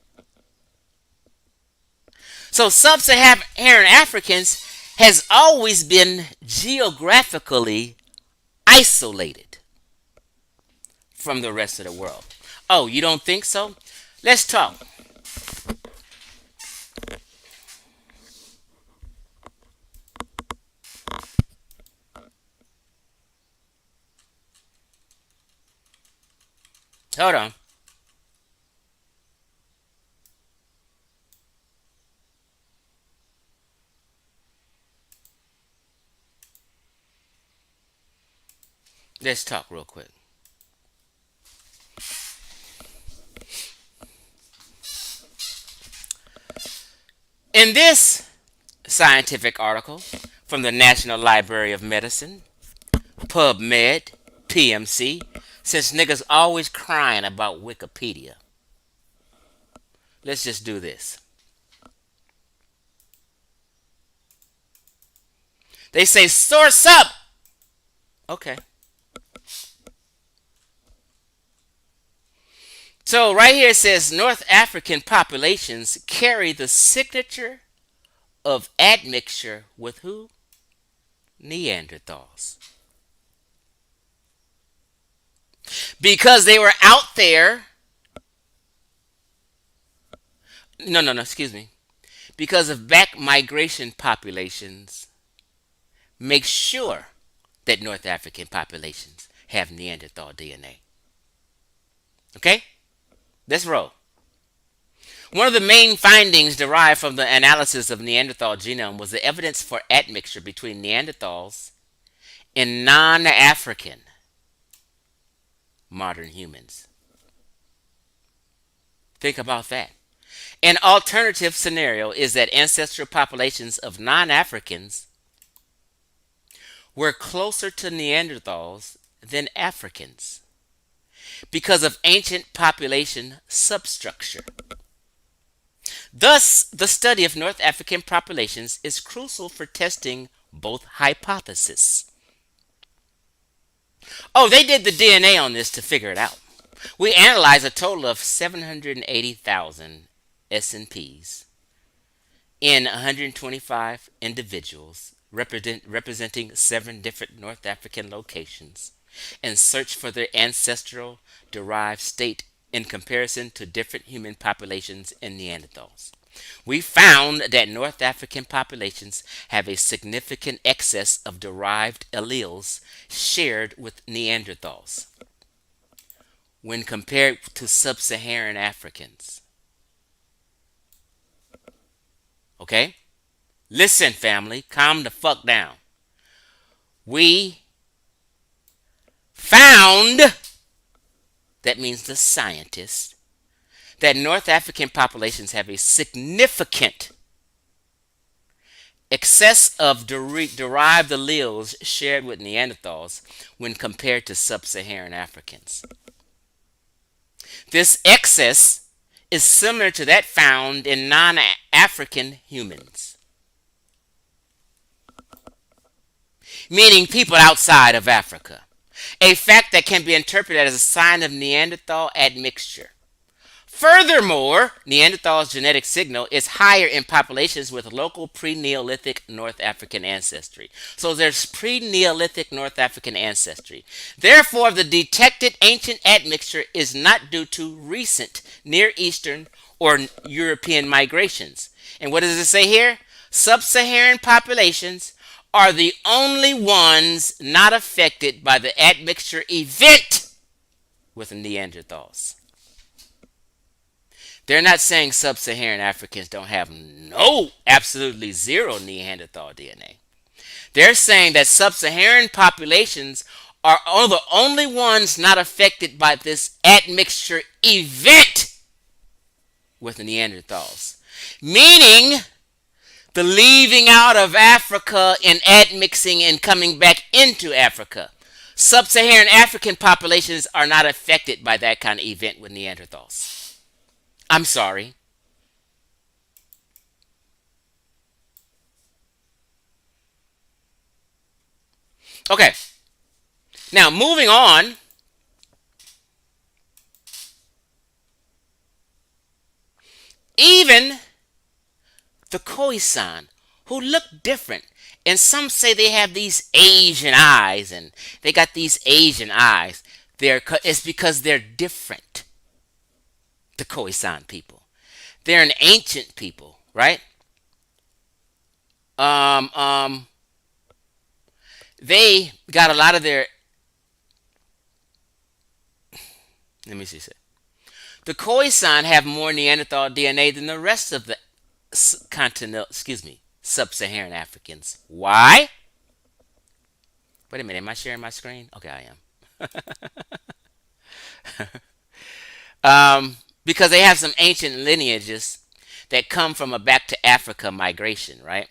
So sub-Saharan Africans has always been geographically isolated from the rest of the world. Oh, you don't think so? Let's talk. Hold on. Let's talk real quick. In this scientific article from the National Library of Medicine, PubMed, PMC, since niggas always crying about Wikipedia, let's just do this. They say source up. Okay. So right here it says North African populations carry the signature of admixture with who? Neanderthals. Because they were out there. No, excuse me. Because of back migration populations, make sure that North African populations have Neanderthal DNA. Okay? Let's roll. One of the main findings derived from the analysis of Neanderthal genome was the evidence for admixture between Neanderthals and non-African modern humans. Think about that. An alternative scenario is that ancestral populations of non-Africans were closer to Neanderthals than Africans because of ancient population substructure. Thus, the study of North African populations is crucial for testing both hypotheses. Oh, they did the DNA on this to figure it out. We analyzed a total of 780,000 SNPs in 125 individuals representing 7 different North African locations and searched for their ancestral derived state in comparison to different human populations and Neanderthals. We found that North African populations have a significant excess of derived alleles shared with Neanderthals when compared to sub-Saharan Africans. Okay? Listen, family, calm the fuck down. We found, that means the scientists, that North African populations have a significant excess of derived alleles shared with Neanderthals when compared to sub-Saharan Africans. This excess is similar to that found in non-African humans, meaning people outside of Africa, a fact that can be interpreted as a sign of Neanderthal admixture. Furthermore, Neanderthal's genetic signal is higher in populations with local pre-Neolithic North African ancestry. So there's pre-Neolithic North African ancestry. Therefore, the detected ancient admixture is not due to recent Near Eastern or European migrations. And what does it say here? Sub-Saharan populations are the only ones not affected by the admixture event with Neanderthals. They're not saying sub-Saharan Africans don't have no, absolutely zero Neanderthal DNA. They're saying that sub-Saharan populations are the only ones not affected by this admixture event with the Neanderthals. Meaning, the leaving out of Africa and admixing and coming back into Africa. Sub-Saharan African populations are not affected by that kind of event with Neanderthals. I'm sorry. Okay. Now, moving on. Even the Khoisan, who look different, and some say they have these Asian eyes, and they got these Asian eyes. It's because they're different. The Khoisan people. They're an ancient people, right? They got a lot of their. Let me see. The Khoisan have more Neanderthal DNA than the rest of the continental. Sub-Saharan Africans. Why? Wait a minute. Am I sharing my screen? Okay, I am. Because they have some ancient lineages that come from a back to Africa migration, right?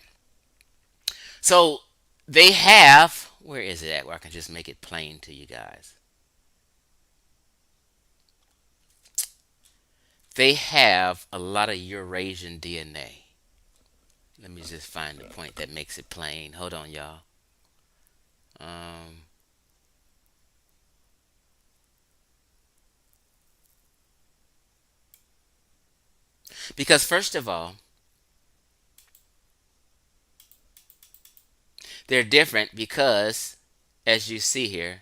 So they have, where is it at where I can just make it plain to you guys? They have a lot of Eurasian DNA. Let me just find the point that makes it plain. Hold on, y'all. Um, because, first of all, they're different because, as you see here,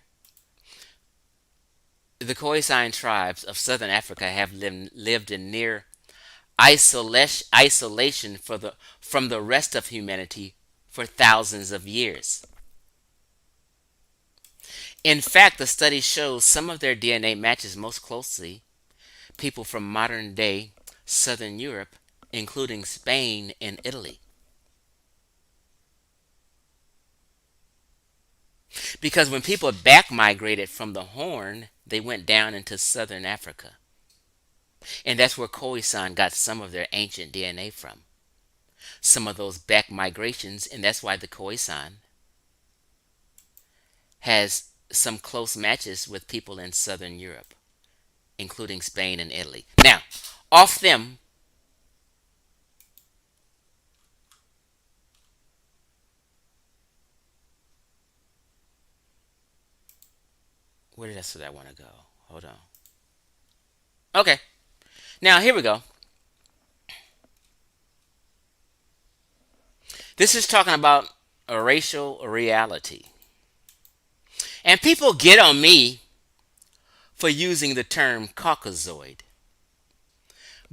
the Khoisan tribes of southern Africa have lived in near isolation from the rest of humanity for thousands of years. In fact, the study shows some of their DNA matches most closely people from modern day southern Europe, including Spain and Italy. Because when people back migrated from the Horn, they went down into southern Africa. And that's where Khoisan got some of their ancient DNA from. Some of those back migrations, and that's why the Khoisan has some close matches with people in southern Europe, including Spain and Italy. Now, off them, where did I want to go? Hold on. Okay, now here we go. This is talking about a racial reality. And people get on me for using the term Caucasoid.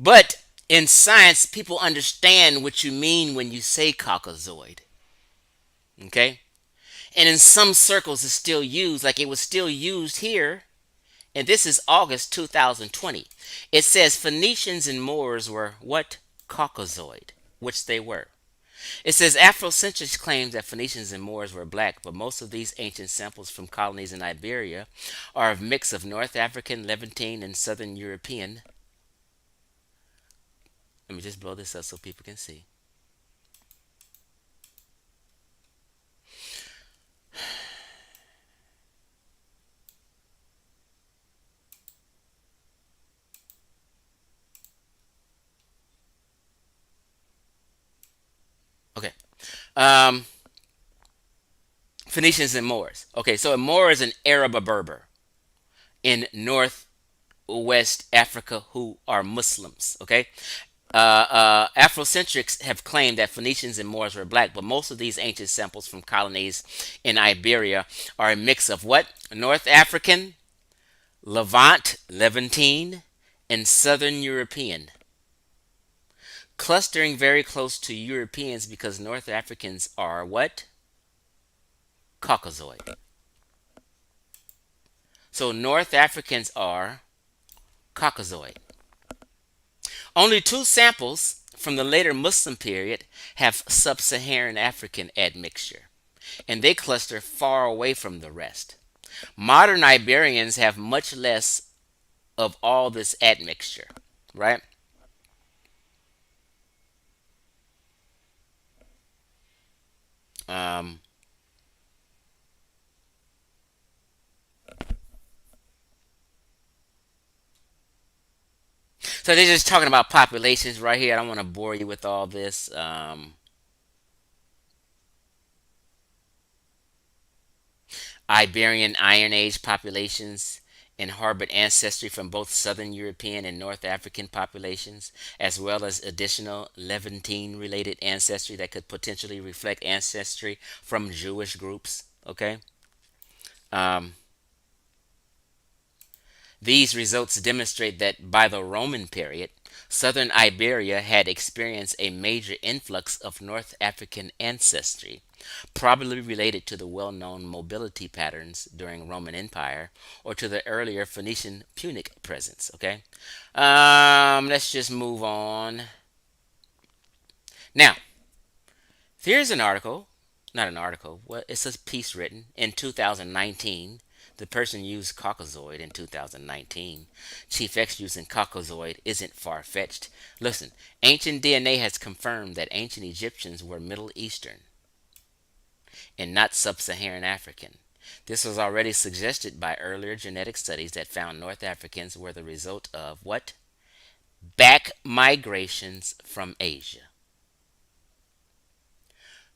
But in science, people understand what you mean when you say Caucasoid. Okay? And in some circles, it's still used, like it was still used here. And this is August 2020. It says Phoenicians and Moors were what? Caucasoid, which they were. It says Afrocentrics claims that Phoenicians and Moors were black, but most of these ancient samples from colonies in Iberia are a mix of North African, Levantine, and Southern European. Let me just blow this up so people can see. Okay. Um, Phoenicians and Moors. Okay, so a Moor is an Arab or Berber in northwest Africa who are Muslims. Okay. Afrocentrics have claimed that Phoenicians and Moors were black, but most of these ancient samples from colonies in Iberia are a mix of what? North African, Levantine, and Southern European, clustering very close to Europeans because North Africans are what? Caucasoid. So North Africans are Caucasoid. Only two samples from the later Muslim period have sub Saharan African admixture, and they cluster far away from the rest. Modern Iberians have much less of all this admixture, right? Um, so they're just talking about populations right here. I don't want to bore you with all this. Iberian Iron Age populations and harbored ancestry from both Southern European and North African populations, as well as additional Levantine related ancestry that could potentially reflect ancestry from Jewish groups. Okay. Um, these results demonstrate that by the Roman period, southern Iberia had experienced a major influx of North African ancestry, probably related to the well known mobility patterns during Roman Empire or to the earlier Phoenician Punic presence. Okay, let's just move on. Now, here's an article, not an article, well, it's a piece written in 2019. The person used Caucasoid in 2019. Chief X using Caucasoid isn't far fetched. Listen, ancient DNA has confirmed that ancient Egyptians were Middle Eastern and not sub Saharan African. This was already suggested by earlier genetic studies that found North Africans were the result of what? Back migrations from Asia.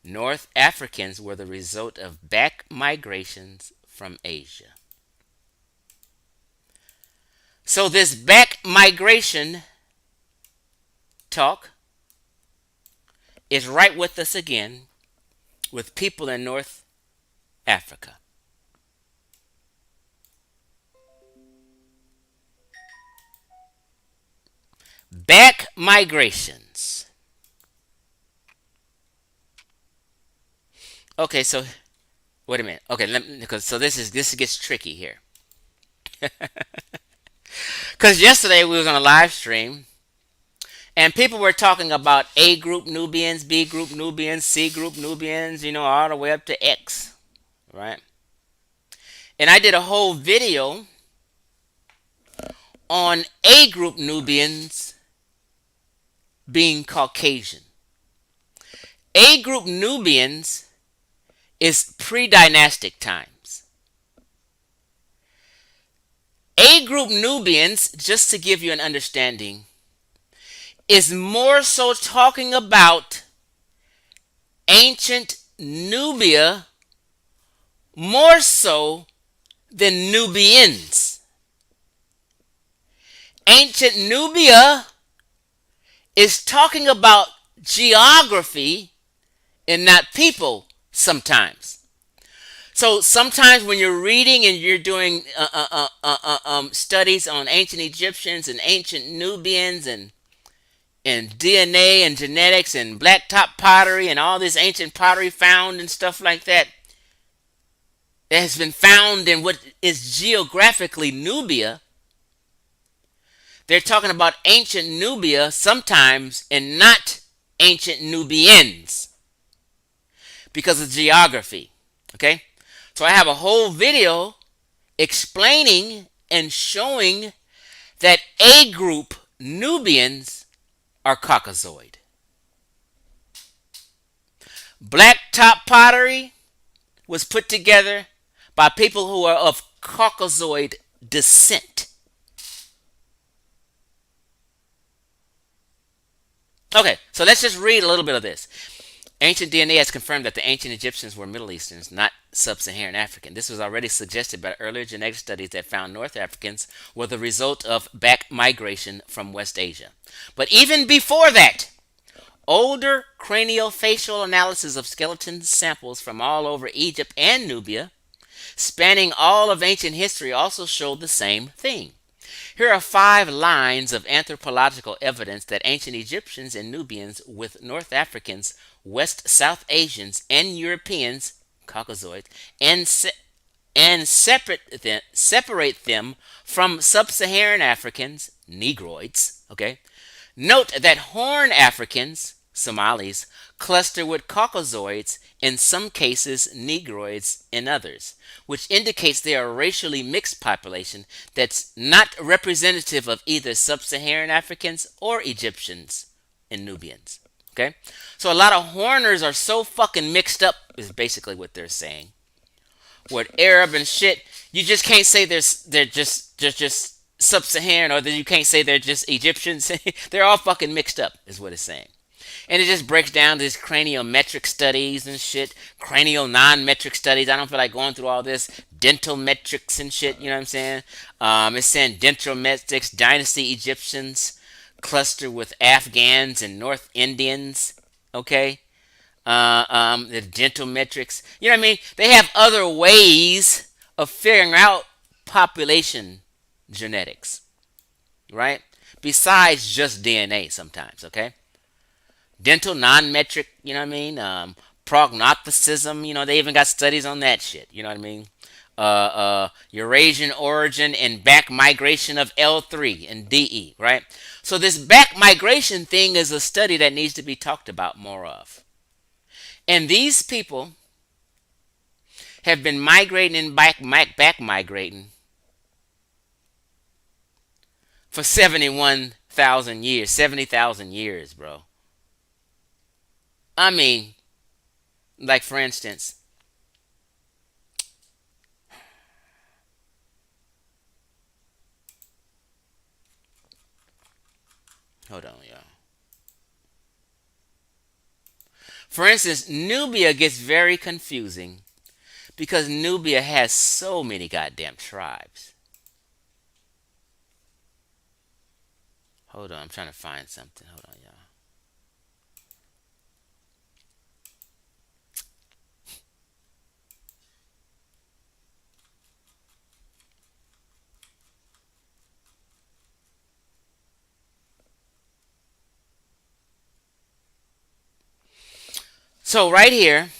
North Africans were the result of back migrations from Asia. So, this back migration talk is right with us again with people in North Africa. Back migrations. Okay, so wait a minute. Okay, because so this gets tricky here. Because yesterday we was on a live stream and people were talking about A group Nubians, B group Nubians, C group Nubians, all the way up to X, right? And I did a whole video on A group Nubians being Caucasian. A group Nubians is pre-dynastic times. A group Nubians, just to give you an understanding, is more so talking about ancient Nubia more so than Nubians. Ancient Nubia is talking about geography and not people sometimes. So sometimes when you're reading and you're doing studies on ancient Egyptians and ancient Nubians and DNA and genetics and blacktop pottery and all this ancient pottery found and stuff like that has been found in what is geographically Nubia, they're talking about ancient Nubia sometimes and not ancient Nubians because of geography. Okay? So I have a whole video explaining and showing that A group Nubians are Caucasoid. Blacktop pottery was put together by people who are of Caucasoid descent. Okay, so let's just read a little bit of this. Ancient DNA has confirmed that the ancient Egyptians were Middle Easterns, not sub-Saharan African. This was already suggested by earlier genetic studies that found North Africans were the result of back migration from West Asia. But even before that, older craniofacial analysis of skeleton samples from all over Egypt and Nubia, spanning all of ancient history, also showed the same thing. Here are 5 lines of anthropological evidence that ancient Egyptians and Nubians with North Africans, West South Asians, and Europeans, Caucasoids, and separate them from sub-Saharan Africans, Negroids. Okay, note that Horn Africans, Somalis, cluster with Caucasoids, in some cases Negroids in others, which indicates they are a racially mixed population that's not representative of either sub-Saharan Africans or Egyptians and Nubians. Okay, so a lot of Horners are so fucking mixed up is basically what they're saying. With Arab and shit, you just can't say they're just sub-Saharan, or that you can't say they're just Egyptians. They're all fucking mixed up is what it's saying. And it just breaks down to these craniometric studies and shit, cranial non-metric studies. I don't feel like going through all this. Dental metrics and shit, you know what I'm saying? It's saying dental metrics, dynasty Egyptians cluster with Afghans and North Indians, okay? The dental metrics. You know what I mean? They have other ways of figuring out population genetics, right? Besides just DNA sometimes, okay? Dental non-metric, you know what I mean? Prognosticism, they even got studies on that shit, you know what I mean? Eurasian origin and back migration of L3 and DE, right? So this back migration thing is a study that needs to be talked about more of. And these people have been migrating and back migrating for 71,000 years, 70,000 years, bro. I mean, like for instance, hold on, y'all. For instance, Nubia gets very confusing because Nubia has so many goddamn tribes. Hold on, I'm trying to find something. Hold on, y'all. So right here,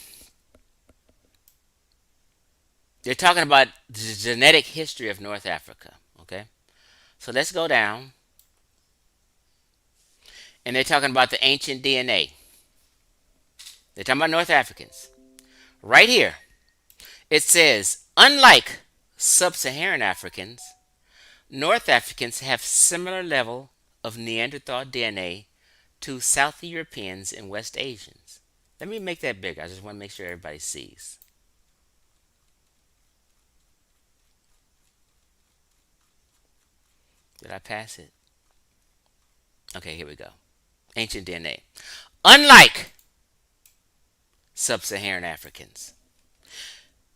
they're talking about the genetic history of North Africa. Okay, so let's go down, and they're talking about the ancient DNA. They're talking about North Africans. Right here, it says, unlike sub-Saharan Africans, North Africans have similar level of Neanderthal DNA to South Europeans and West Asians. Let me make that bigger. I just want to make sure everybody sees. Did I pass it? Okay, here we go. Ancient DNA. Unlike sub-Saharan Africans,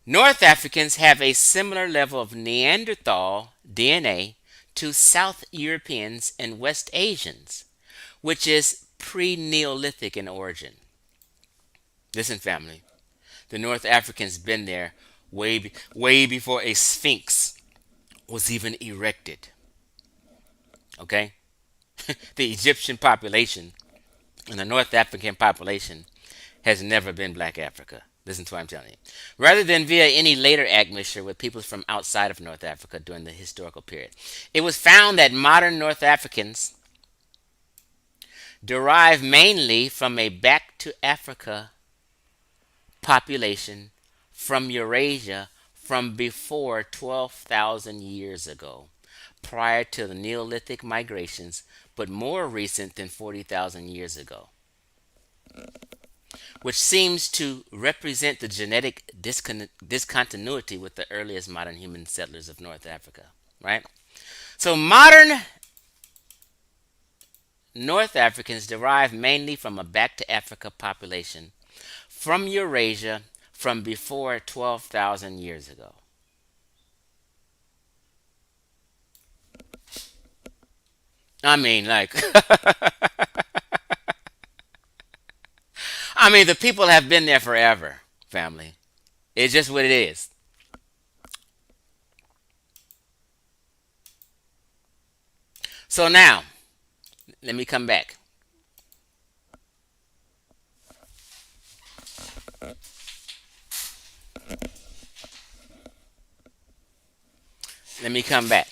North Africans have a similar level of Neanderthal DNA to South Europeans and West Asians, which is pre-Neolithic in origin. Listen, family, the North Africans been there way before a sphinx was even erected. Okay, the Egyptian population and the North African population has never been black Africa. Listen to what I'm telling you. Rather than via any later admixture with peoples from outside of North Africa during the historical period, it was found that modern North Africans derive mainly from a back to Africa population from Eurasia from before 12,000 years ago, prior to the Neolithic migrations, but more recent than 40,000 years ago, which seems to represent the genetic discontinuity with the earliest modern human settlers of North Africa, right? So modern North Africans derive mainly from a back to Africa population from Eurasia from before 12,000 years ago. I mean, like, I mean, the people have been there forever, family. It's just what it is. So now, let me come back. Let me come back.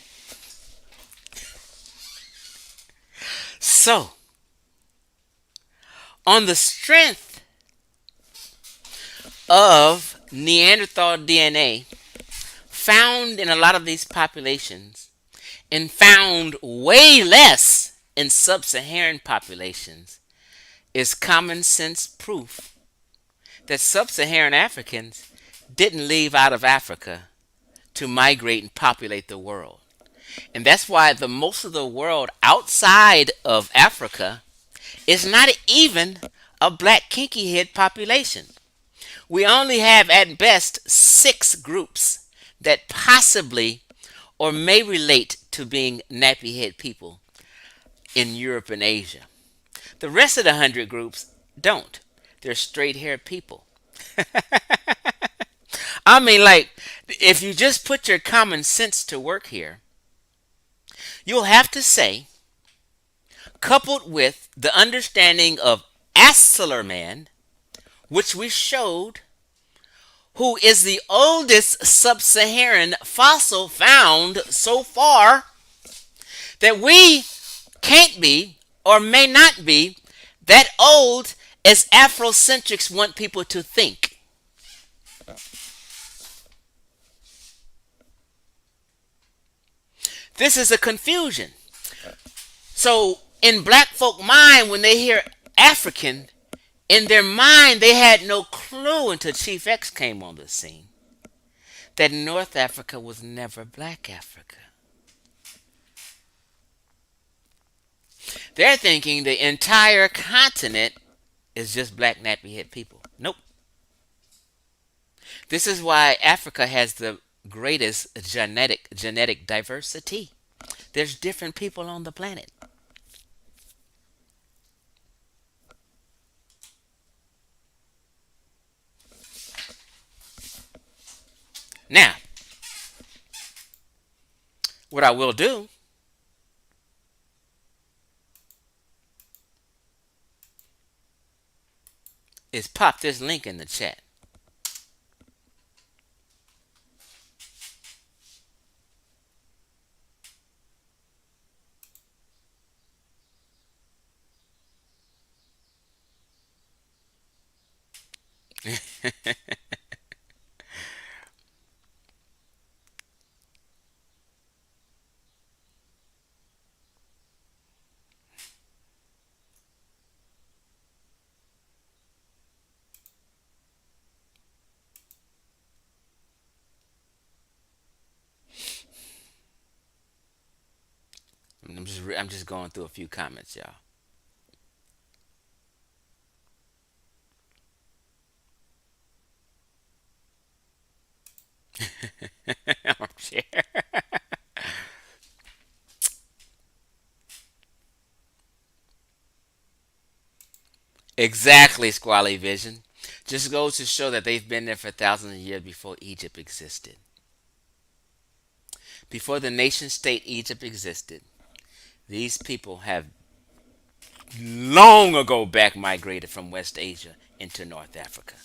So, on the strength of Neanderthal DNA found in a lot of these populations and found way less in sub-Saharan populations, is common sense proof that sub-Saharan Africans didn't leave out of Africa to migrate and populate the world. And that's why the most of the world outside of Africa is not even a black kinky head population. We only have at best 6 groups that possibly or may relate to being nappy head people in Europe and Asia. The rest of the 100 groups don't. They're straight haired people. I mean, like, if you just put your common sense to work here, you'll have to say, coupled with the understanding of Asseler Man, which we showed, who is the oldest sub-Saharan fossil found so far, that we can't be or may not be that old as Afrocentrics want people to think. This is a confusion. So in black folk mind, when they hear African, in their mind they had no clue until Chief X came on the scene that North Africa was never black Africa. They're thinking the entire continent is just black nappy head people. Nope. This is why Africa has the greatest genetic diversity. There's different people on the planet. Now, what I will do is pop this link in the chat. I'm just going through a few comments, y'all. Share. Exactly, Squally Vision. Just goes to show that they've been there for thousands of years before Egypt existed. Before the nation state Egypt existed, these people have long ago back migrated from West Asia into North Africa.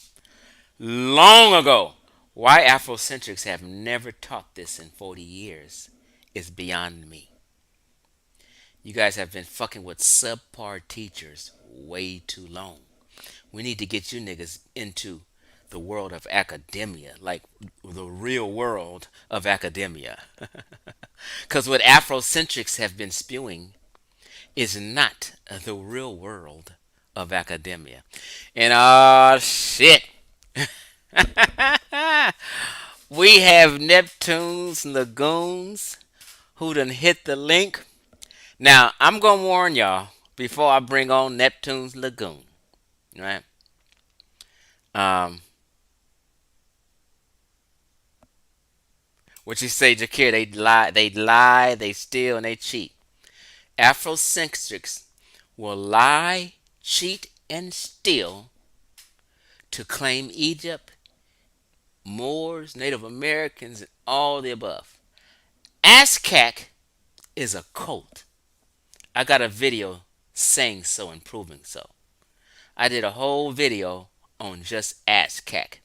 Long ago. Why Afrocentrics have never taught this in 40 years is beyond me. You guys have been fucking with subpar teachers way too long. We need to get you niggas into the world of academia, like the real world of academia. Because what Afrocentrics have been spewing is not the real world of academia. And shit. We have Neptune's Lagoons who done hit the link. Now, I'm going to warn y'all before I bring on Neptune's Lagoon. Right? Um, what you say, Jakir? They lie, they steal, and they cheat. Afrocentrics will lie, cheat, and steal to claim Egypt, Moors, Native Americans, and all the above. ASCAC is a cult. I got a video saying so and proving so. I did a whole video on just ASCAC.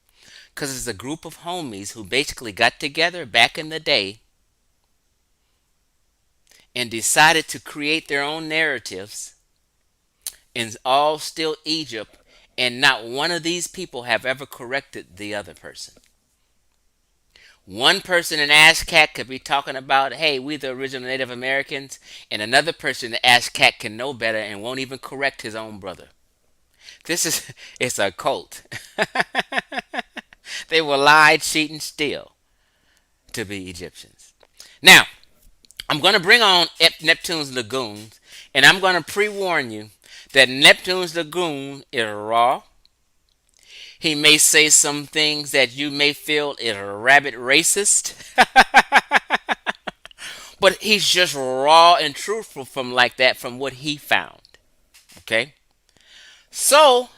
Because it's a group of homies who basically got together back in the day and decided to create their own narratives and all still Egypt, and not one of these people have ever corrected the other person. One person in ASCAC could be talking about, hey, we the original Native Americans, and another person in ASCAC can know better and won't even correct his own brother. This is, it's a cult. They will lie, cheat, and steal to be Egyptians. Now, I'm going to bring on Neptune's Lagoons, and I'm going to pre-warn you that Neptune's Lagoon is raw. He may say some things that you may feel is rabbit racist, but he's just raw and truthful from like that from what he found. Okay? So,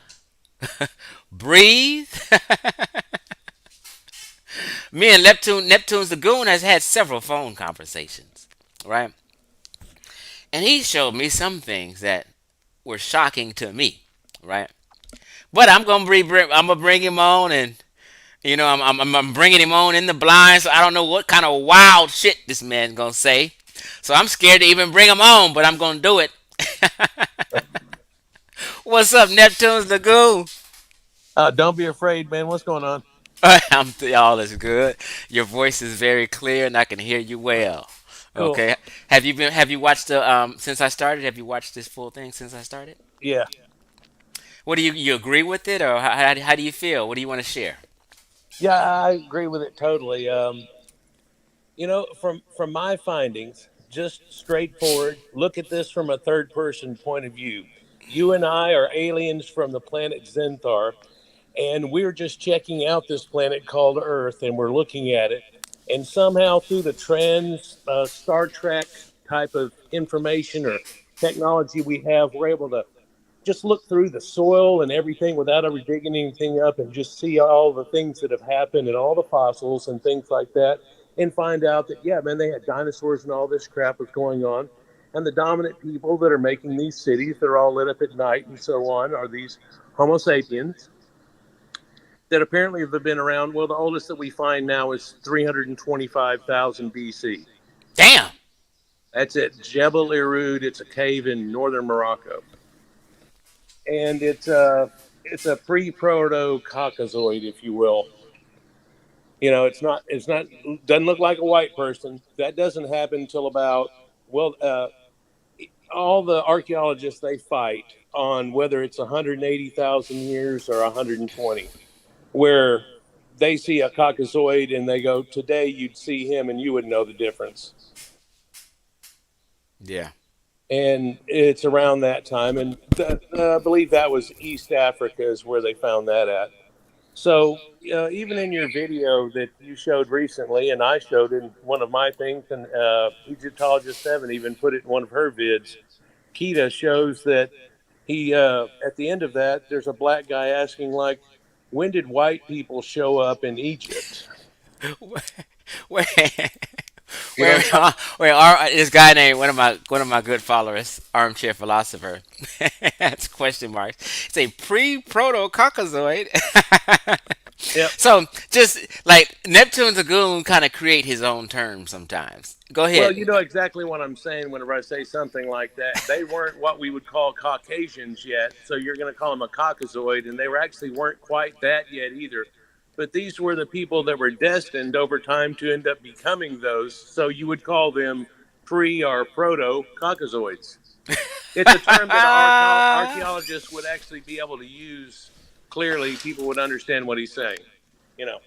breathe. Me and Neptune's Lagoon has had several phone conversations, right? And he showed me some things that were shocking to me, right? But I'm gonna bring him on, and I'm bringing him on in the blind, so I don't know what kind of wild shit this man's gonna say. So I'm scared to even bring him on, but I'm gonna do it. What's up, Neptune's Lagoon? Don't be afraid, man. What's going on? All is good. Your voice is very clear, and I can hear you well. Cool. Okay. Have you watched the since I started? Have you watched this full thing since I started? Yeah. What do you agree with it, or how do you feel? What do you want to share? Yeah, I agree with it totally. From my findings, just straightforward, look at this from a third person point of view. You and I are aliens from the planet Zenthar, and we're just checking out this planet called Earth, and we're looking at it. And somehow, through the Star Trek type of information or technology we have, we're able to just look through the soil and everything without ever digging anything up and just see all the things that have happened and all the fossils and things like that and find out that yeah man, they had dinosaurs and all this crap was going on, and the dominant people that are making these cities that are all lit up at night and so on are these homo sapiens that apparently have been around. Well, the oldest that we find now is 325,000 BC. Damn. That's at Jebel Irud. It's a cave in northern Morocco, and it's a pre-proto Caucasoid, if you will. It's not doesn't look like a white person. That doesn't happen until about well, all the archaeologists they fight on whether it's 180,000 years or 120, where they see a Caucasoid and they go, today you'd see him and you would know the difference. Yeah. And it's around that time, and I believe that was East Africa is where they found that at. So even in your video that you showed recently, and I showed in one of my things, and Egyptologist Seven even put it in one of her vids. Kita shows that he at the end of that, there's a black guy asking like, "When did white people show up in Egypt?" Wait, You know, this guy named one of my good followers, armchair philosopher. That's question marks. It's a pre-proto Caucasoid. yep. So just like Neptune's a goon, kind of create his own terms sometimes. Go Well, ahead. you know exactly what I'm saying whenever I say something like that. They weren't what we would call Caucasians yet, so you're going to call them a Caucasoid, and they were actually weren't quite that yet either. But these were the people that were destined over time to end up becoming those, so you would call them pre or proto Caucasoids. It's a term that archaeologists would actually be able to use clearly. People would understand what he's saying. You know.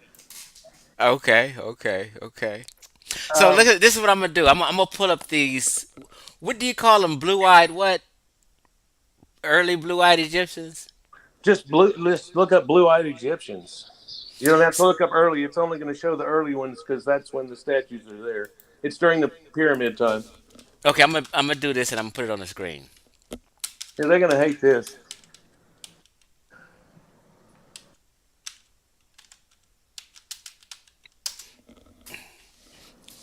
Okay, okay, okay. So Um, look at this is what I'm gonna do. I'm gonna pull up these. What do you call them? Blue-eyed what? Early blue-eyed Egyptians. just blue. Let's look up blue-eyed Egyptians. You don't have to look up early. It's only going to show the early ones because that's when the statues are there. It's during the pyramid time. Okay, I'm gonna do this and I'm gonna put it on the screen. Yeah, they're going to hate this.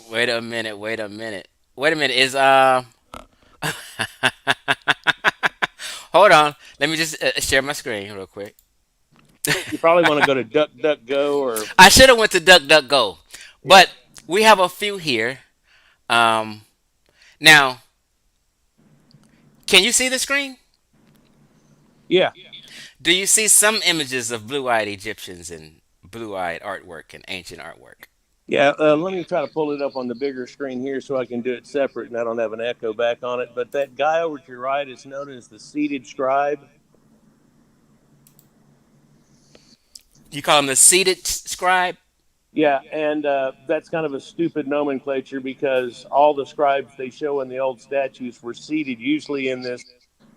Wait a minute. Wait a minute. Wait a minute. Is hold on. Let me just share my screen real quick. You probably want to go to DuckDuckGo or I should have went to DuckDuckGo, yeah, but we have a few here. Um, now, can you see the screen? yeah, Do you see some images of blue-eyed Egyptians and blue-eyed artwork and ancient artwork? yeah. Let me try to pull it up on the bigger screen here so I can do it separate and I don't have an echo back on it. But that guy over to your right is known as the seated scribe. You call him the seated scribe? Yeah, and that's kind of a stupid nomenclature because all the scribes they show in the old statues were seated usually in this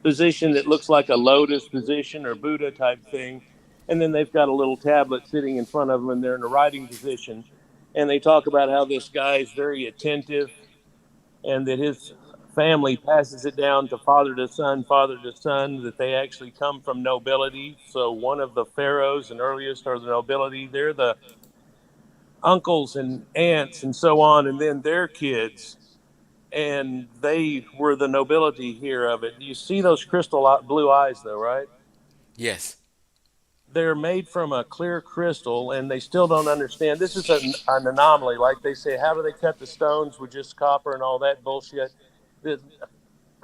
position that looks like a lotus position or Buddha type thing. And then they've got a little tablet sitting in front of them and they're in a writing position. And they talk about how this guy is very attentive and that his family passes it down to father to son, that they actually come from nobility. So one of the pharaohs and earliest are the nobility. They're the uncles and aunts and so on, and then their kids, and they were the nobility here of it. You see those crystal blue eyes, though, right? Yes. They're made from a clear crystal, and they still don't understand. This is an anomaly. Like they say, how do they cut the stones with just copper and all that bullshit? The,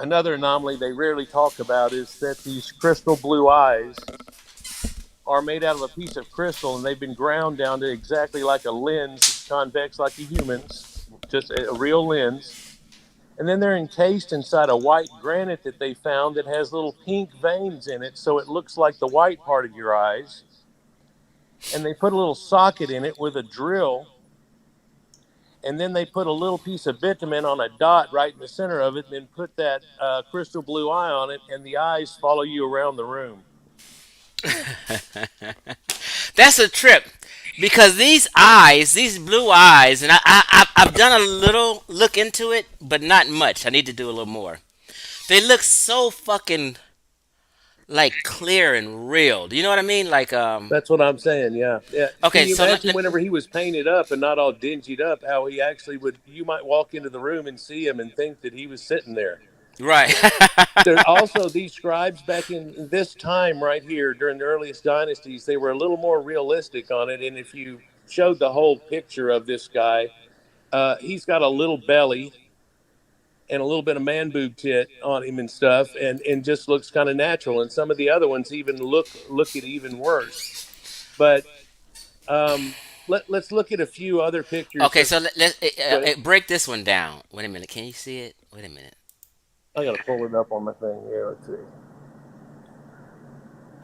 Another anomaly they rarely talk about is that these crystal blue eyes are made out of a piece of crystal and they've been ground down to exactly like a lens. It's convex like a human's, just a real lens. And then they're encased inside a white granite that they found that has little pink veins in it, so it looks like the white part of your eyes. And they put a little socket in it with a drill, and then they put a little piece of bitumen on a dot right in the center of it, and then put that crystal blue eye on it, and the eyes follow you around the room. That's a trip because these eyes, these blue eyes, and I've done a little look into it, but not much. I need to do a little more. They look so fucking like clear and real. Do you know what I mean? Like That's what I'm saying. Yeah, yeah. Can okay, you so imagine whenever he was painted up and not all dingied up, how he actually would? You might walk into the room and see him and think that he was sitting there. right. There also these scribes back in this time right here during the earliest dynasties, they were a little more realistic on it. And if you showed the whole picture of this guy, he's got a little belly and a little bit of man boob tit on him and stuff, and just looks kind of natural. And some of the other ones even look at even worse. But let's look at a few other pictures. Okay, so let's Go ahead. break this one down. Wait a minute. Can you see it? Wait a minute. I gotta pull it up on my thing here. Let's see.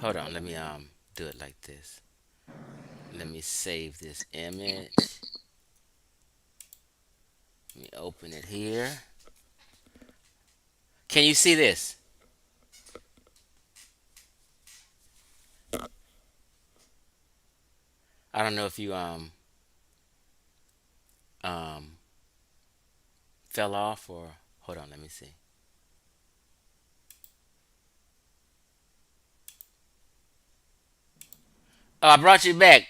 Hold on. Let me do it like this. Let me save this image. Let me open it here. Can you see this? I don't know if you um fell off or hold on, let me see. Oh, I brought you back.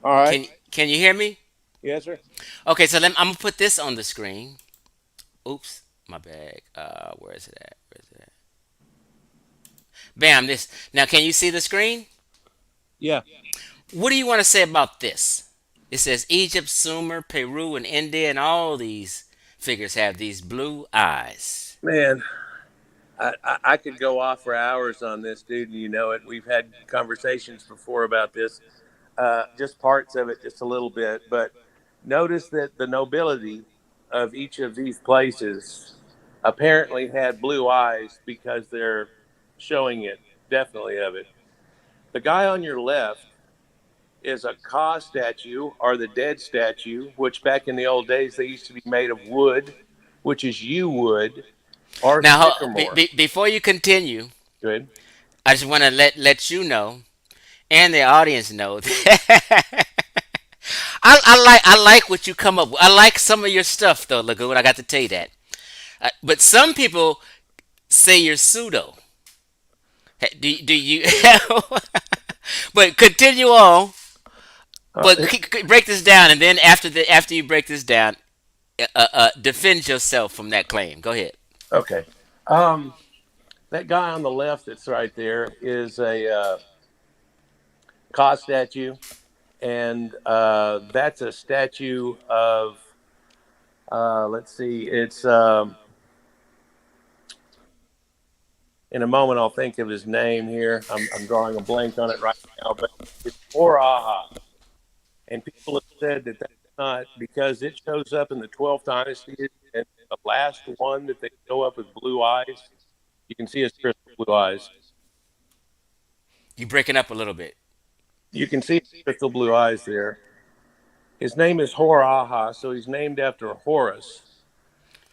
All right. Can you hear me? Yes, sir. Okay, so I'm gonna put this on the screen. Oops, my bag. Where is it at? Where is it at? Bam! This now. Can you see the screen? Yeah. What do you want to say about this? It says Egypt, Sumer, Peru, and India, and all these figures have these blue eyes. Man, I could go off for hours on this, dude. And you know it. We've had conversations before about this, just parts of it, just a little bit. But notice that the nobility of each of these places apparently had blue eyes because they're showing it, definitely of it. The guy on your left is a Ka statue or the dead statue, which back in the old days they used to be made of wood, which is yew wood or Now, sycamore. before you continue, Good. I just want to let you know and the audience know that I like what you come up with. I like some of your stuff though, Lagoon. I got to tell you that. But some people say you're pseudo. Do you? But continue on. Uh, But break this down, and then after you break this down, defend yourself from that claim. Go ahead. okay. That guy on the left that's right there is a Ka statue, and that's a statue of, let's see, it's, in a moment I'll think of his name here. I'm drawing a blank on it right now, but it's Oraha. And people have said that that's not because it shows up in the 12th dynasty, and the last one that they show up with blue eyes. You can see his crystal blue eyes. You breaking up a little bit. You can see his crystal blue eyes there. His name is Horaha, so he's named after Horus.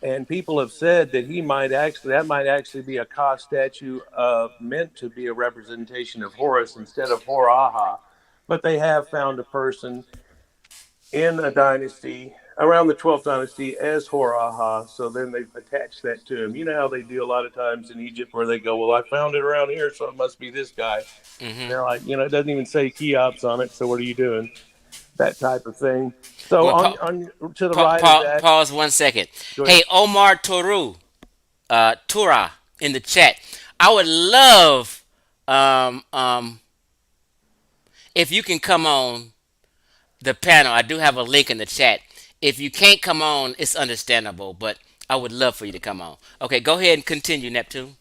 And people have said that that might actually be a Ka statue meant to be a representation of Horus instead of Horaha. But they have found a person in a dynasty around the 12th dynasty as Horaha. So then they've attached that to him. You know how they do a lot of times in Egypt where they go, well, I found it around here, so it must be this guy. Hmm. They're like, it doesn't even say Cheops on it. So what are you doing? That type of thing. So Well, on to the right of that, pause 1 second. go ahead. Hey, Omar Toru, Tura in the chat. I would love if you can come on the panel. I do have a link in the chat. If you can't come on, it's understandable, but I would love for you to come on. Okay, go ahead and continue, Neptune.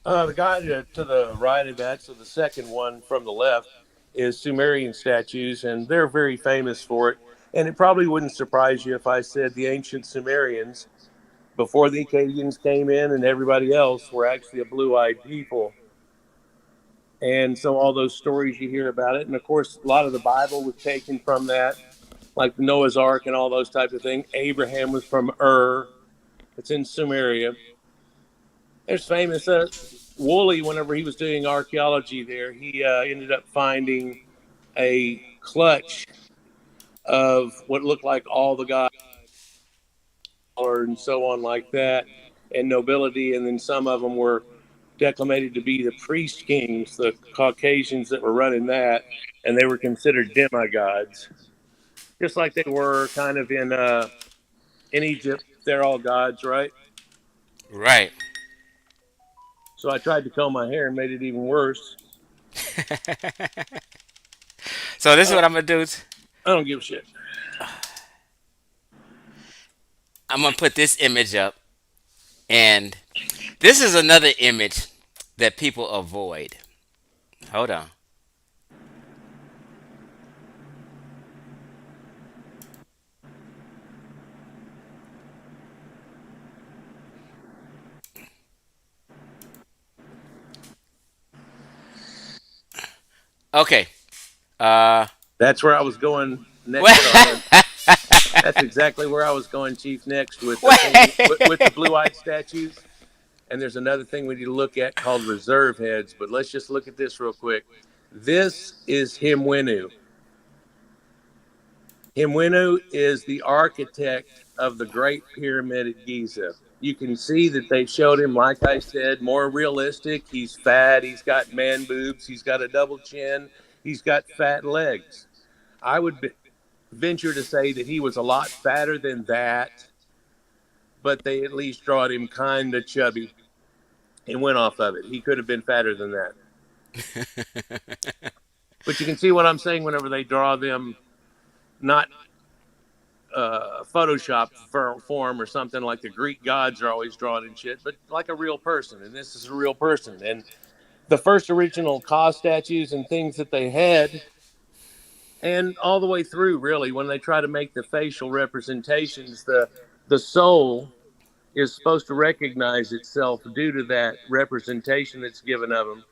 The guy to the right of that, so the second one from the left, is Sumerian statues, and they're very famous for it. And it probably wouldn't surprise you if I said the ancient Sumerians, before the Akkadians came in and everybody else, were actually a blue eyed people. And so all those stories you hear about it, and of course, a lot of the Bible was taken from that, like Noah's Ark and all those types of things. Abraham was from Ur, it's in Sumeria. There's famous Woolley, whenever he was doing archaeology there, he ended up finding a clutch of what looked like all the gods and so on like that, and nobility, and then some of them were declamated to be the priest kings, the Caucasians that were running that, and they were considered demigods, just like they were kind of in Egypt. They're all gods, right? Right. So I tried to comb my hair and made it even worse. So this is Uh, what I'm gonna do. I don't give a shit. I'm gonna put this image up, and this is another image that people avoid. Hold on. Okay. Uh. That's where I was going next on. Wait. That's exactly where I was going, Chief. Next with the thing with the Wait. blue-eyed statues. And there's another thing we need to look at called reserve heads. But let's just look at this real quick. This is Himwenu. Himwenu is the architect of the Great Pyramid at Giza. You can see that they showed him, like I said, more realistic. He's fat. He's got man boobs. He's got a double chin. He's got fat legs. I would venture to say that he was a lot fatter than that, but they at least drawed him kind of chubby and went off of it. He could have been fatter than that. But you can see what I'm saying whenever they draw them not Photoshop form or something like the Greek gods are always drawn and shit, but like a real person. And this is a real person. And the first original Ka statues and things that they had, and all the way through, really, when they try to make the facial representations, the soul is supposed to recognize itself due to that representation that's given of them.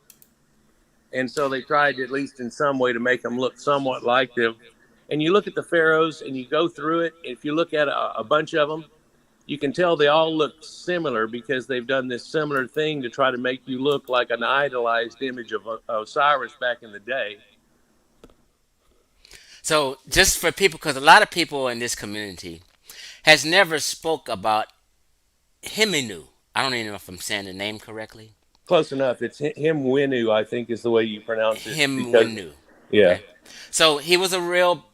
And so they tried, at least in some way, to make them look somewhat like them. And you look at the pharaohs and you go through it. If you look at a bunch of them, you can tell they all look similar because they've done this similar thing to try to make you look like an idolized image of Osiris back in the day. So just for people, because a lot of people in this community has never spoke about Himinu. I don't even know if I'm saying the name correctly. Close enough. It's Himwenu, I think, is the way you pronounce it. Because, Himwinu. yeah. Okay. So he was a real,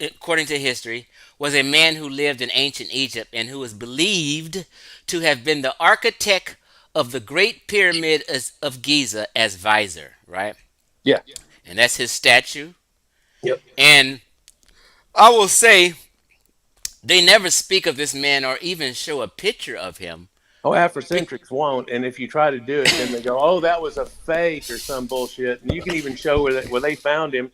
according to history, was a man who lived in ancient Egypt and who is believed to have been the architect of the Great Pyramid of Giza as Visor, right? Yeah. And that's his statue. Yep. And I will say they never speak of this man or even show a picture of him. Oh, Afrocentrics won't. And if you try to do it, then they go, oh, that was a fake or some bullshit. And you can even show where they found him.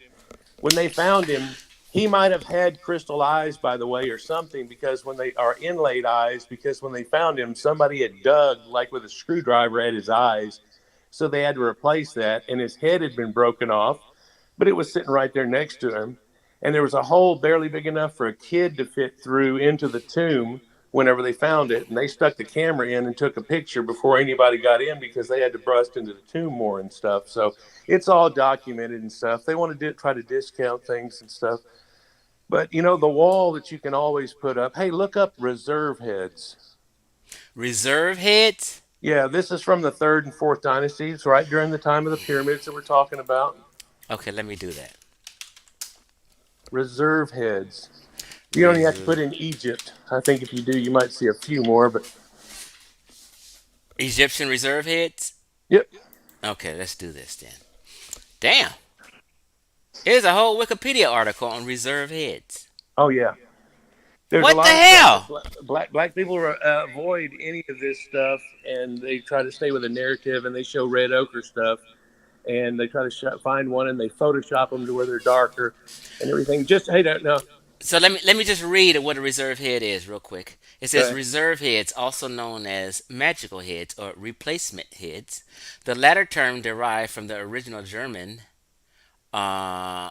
When they found him, he might have had crystal eyes, by the way, or something, because when they are inlaid eyes, because when they found him, somebody had dug like with a screwdriver at his eyes. So they had to replace that. And his head had been broken off, but it was sitting right there next to him. And there was a hole barely big enough for a kid to fit through into the tomb whenever they found it. And they stuck the camera in and took a picture before anybody got in because they had to bust into the tomb more and stuff. So it's all documented and stuff. They want to try to discount things and stuff. But, you know, the wall that you can always put up, hey, look up reserve heads. Reserve heads? Yeah, this is from the third and fourth dynasties, right during the time of the pyramids that we're talking about. Okay, let me do that. Reserve heads. You don't even have to put Reserve. in Egypt. I think if you do, you might see a few more. But Egyptian reserve heads? yep. Okay, let's do this then. Damn. Here's a whole Wikipedia article on reserve heads. Oh yeah. There's a What the lot of stuff that hell? black people avoid any of this stuff, and they try to stay with a narrative, and they show red ochre stuff, and they try to find one, and they Photoshop them to where they're darker, and everything. Just hey, now So let me just read what a reserve head is real quick. It says Okay. reserve heads, also known as magical heads or replacement heads. The latter term derived from the original German. Uh,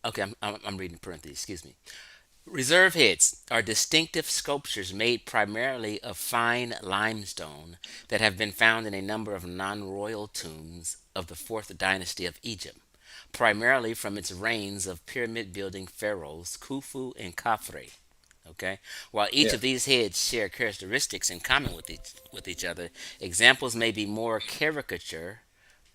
okay, I'm reading parentheses. Excuse me. Reserve heads are distinctive sculptures made primarily of fine limestone that have been found in a number of non royal tombs of the fourth dynasty of Egypt, primarily from its reigns of pyramid building pharaohs Khufu and Khafre. Okay, while each Yeah. of these heads share characteristics in common with each other, examples may be more caricature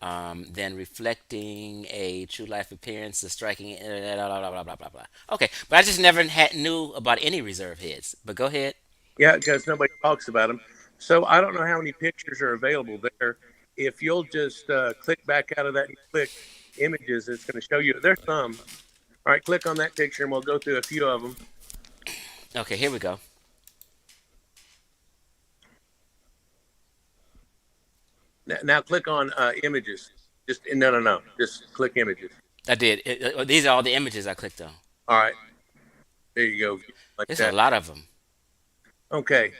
than reflecting a true life appearance, the striking, blah, blah, blah, blah, blah, blah. Okay, but I just never knew about any reserve heads. But go ahead. Yeah, because nobody talks about them. So I don't know how many pictures are available there. If you'll just click back out of that and click images, it's going to show you. There's some. All right, click on that picture and we'll go through a few of them. Okay, here we go. Now click on images. Just no, no, no. Just click images. I did. These are all the images I clicked on. All right, there you go. Like There's a that. lot of them. Okay.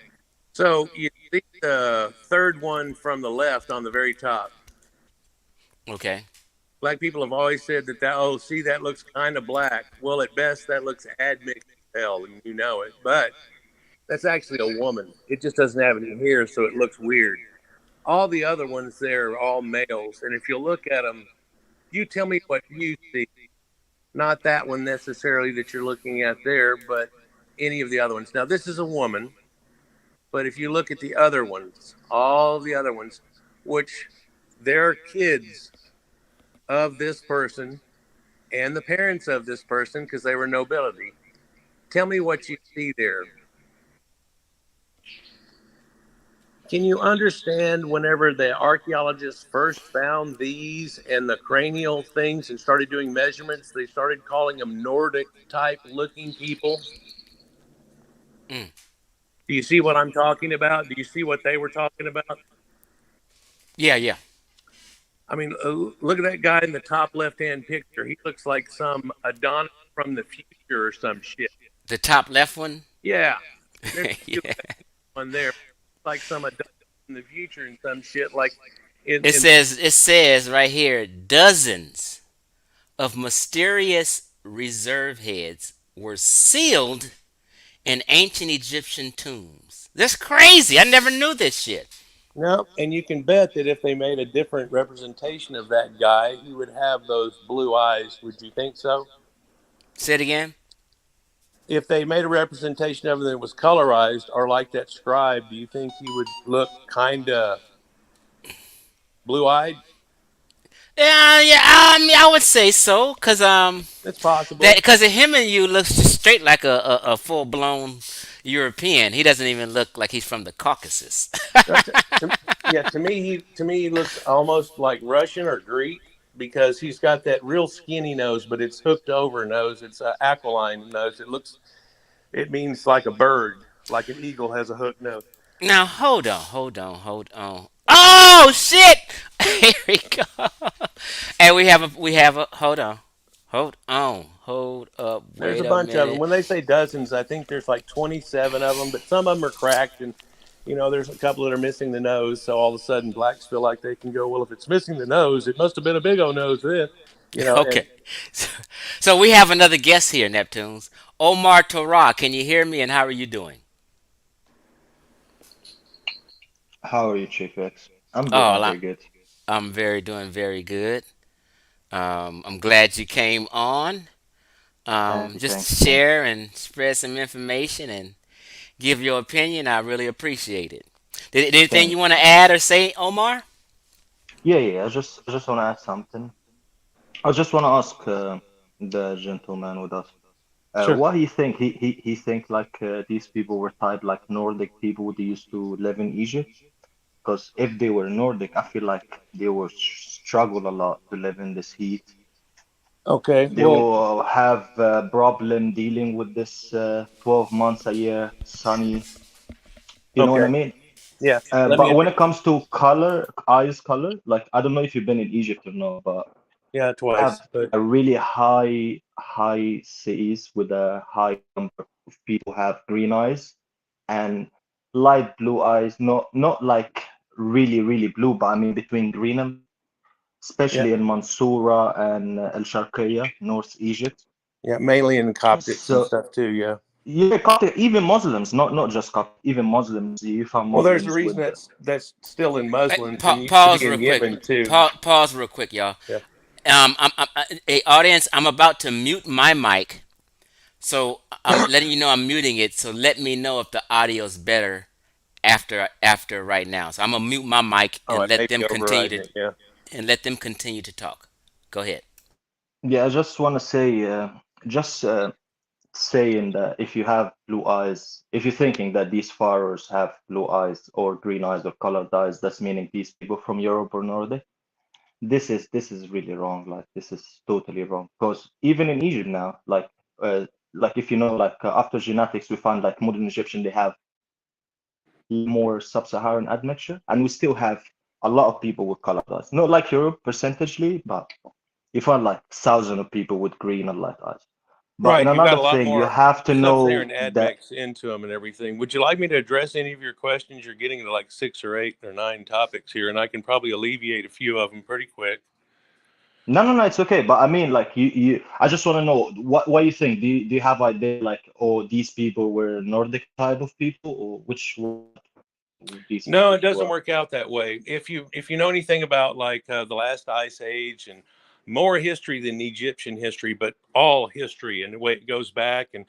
So you see the third one from the left on the very top. Okay. Black people have always said that oh, see, that looks kind of black. Well, at best, that looks admixed as hell, and you know it. But that's actually a woman. It just doesn't have any hair, so it looks weird. All the other ones there are all males, and if you look at them, you tell me what you see. Not that one necessarily that you're looking at there, but any of the other ones. Now, this is a woman, but if you look at the other ones, all the other ones, which they're kids of this person and the parents of this person because they were nobility. Tell me what you see there. Can you understand whenever the archaeologists first found these and the cranial things and started doing measurements, they started calling them Nordic type looking people? Mm. Do you see what I'm talking about? Do you see what they were talking about? Yeah, yeah. I mean, look at that guy in the top left hand picture. He looks like some Adonis from the future or some shit. The top left one. Yeah. There's Yeah. one there. Like some Adonis in the future and some shit. Like It in says right here dozens of mysterious reserve heads were sealed in ancient Egyptian tombs. That's crazy. I never knew this shit. no, and you can bet that if they made a different representation of that guy, he would have those blue eyes. Would you think so? Say it again. If they made a representation of him that was colorized or like that scribe, do you think he would look kind of blue eyed? Yeah, yeah. I would say so, It's possible. that because him and you looks just straight like a full blown European. He doesn't even look like he's from the Caucasus. No, yeah, to me he looks almost like Russian or Greek because he's got that real skinny nose, but it's hooked over nose. It's an aquiline nose. It means like a bird, like an eagle has a hooked nose. Now hold on. Oh shit! Here we go. And we have a hold up. There's Wait a a bunch of them. minute. When they say dozens, I think there's like 27 of them, but some of them are cracked, and there's a couple that are missing the nose. So all of a sudden, blacks feel like they can go, well, if it's missing the nose, it must have been a big old nose then, and Okay. So, so we have another guest here, Neptunes. Omar Torah, can you hear me? And how are you doing? How are you, Chief X? I'm Oh, good. I'm I- very good. I'm doing very good. I'm glad you came on. Thank you, Just thank you, to thank you. share and spread some information and give your opinion. I really appreciate it. Anything you Thank want you. to add or say, Omar? Yeah, yeah. I just want to add something. I just want to ask the gentleman with us, sure. what he think. He think like these people were type like Nordic people they used to live in Egypt. Because if they were Nordic, I feel like they would struggle a lot to live in this heat. Okay. They Well, will have problem dealing with this 12 months a year sunny. You know what okay. I mean? Yeah. Let me But when address. it comes to color, eyes color, like I don't know if you've been in Egypt or not, but Yeah, Have twice. But a really high cities with a high number of people have green eyes and light blue eyes, not like really blue, but I mean between green and blue, yeah, especially in Mansoura and El Sharqiya, North Egypt. yeah, mainly in Coptics and So stuff too. Yeah. yeah, Coptic, even Muslims, not just Coptic, even Muslims, you found Well, there's a Muslims reason with that's still in Hey, Muslims and used to pause be real in quick. Yemen too. Pause real quick, y'all. Yeah. Audience, I'm about to mute my mic, so I'm letting you know I'm muting it. So let me know if the audio's better after right now. So I'm gonna mute my mic Oh, I may be overriding it. Yeah. and let them continue to talk. Go ahead. yeah, I just want to say, just saying that if you have blue eyes, if you're thinking that these foreigners have blue eyes or green eyes or colored eyes, that's meaning these people from Europe or Nordic. This is really wrong. Like this is totally wrong. Because even in Egypt now, like if you know, like after genetics, we find like modern Egyptian they have more sub-Saharan admixture, and we still have a lot of people with colored eyes. Not like Europe percentagely, but you find like thousands of people with green and light eyes. But in Right. You've got another a lot thing, you more have to sub-Saharan know that admix into them and everything. Would you like me to address any of your questions? You're getting to like 6 or 8 or 9 topics here, and I can probably alleviate a few of them pretty quick. no, it's okay. But I mean, like I just want to know what you think. Do you have idea like, oh, these people were Nordic type of people, or which these No, people it doesn't were? work out that way. If you know anything about like the last ice age and more history than Egyptian history, but all history and the way it goes back and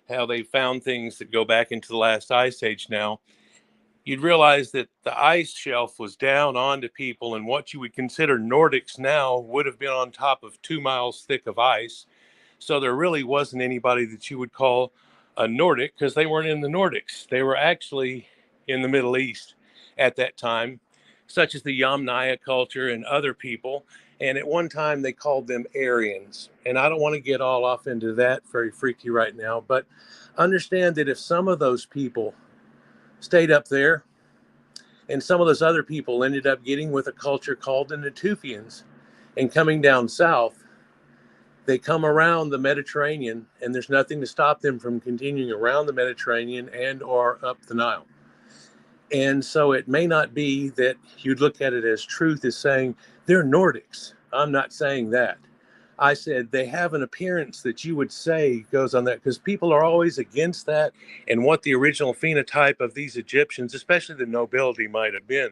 how they found things that go back into the last ice age now, you'd realize that the ice shelf was down onto people, and what you would consider Nordics now would have been on top of 2 miles thick of ice. So there really wasn't anybody that you would call a Nordic because they weren't in the Nordics. They were actually in the Middle East at that time, such as the Yamnaya culture and other people. And at one time they called them Aryans. And I don't want to get all off into that very freaky right now, but understand that if some of those people stayed up there and some of those other people ended up getting with a culture called the Natufians and coming down south, they come around the Mediterranean, and there's nothing to stop them from continuing around the Mediterranean and or up the Nile. And so it may not be that you'd look at it as truth as saying they're Nordics. I'm not saying that. I said they have an appearance that you would say goes on that because people are always against that and what the original phenotype of these Egyptians, especially the nobility, might have been.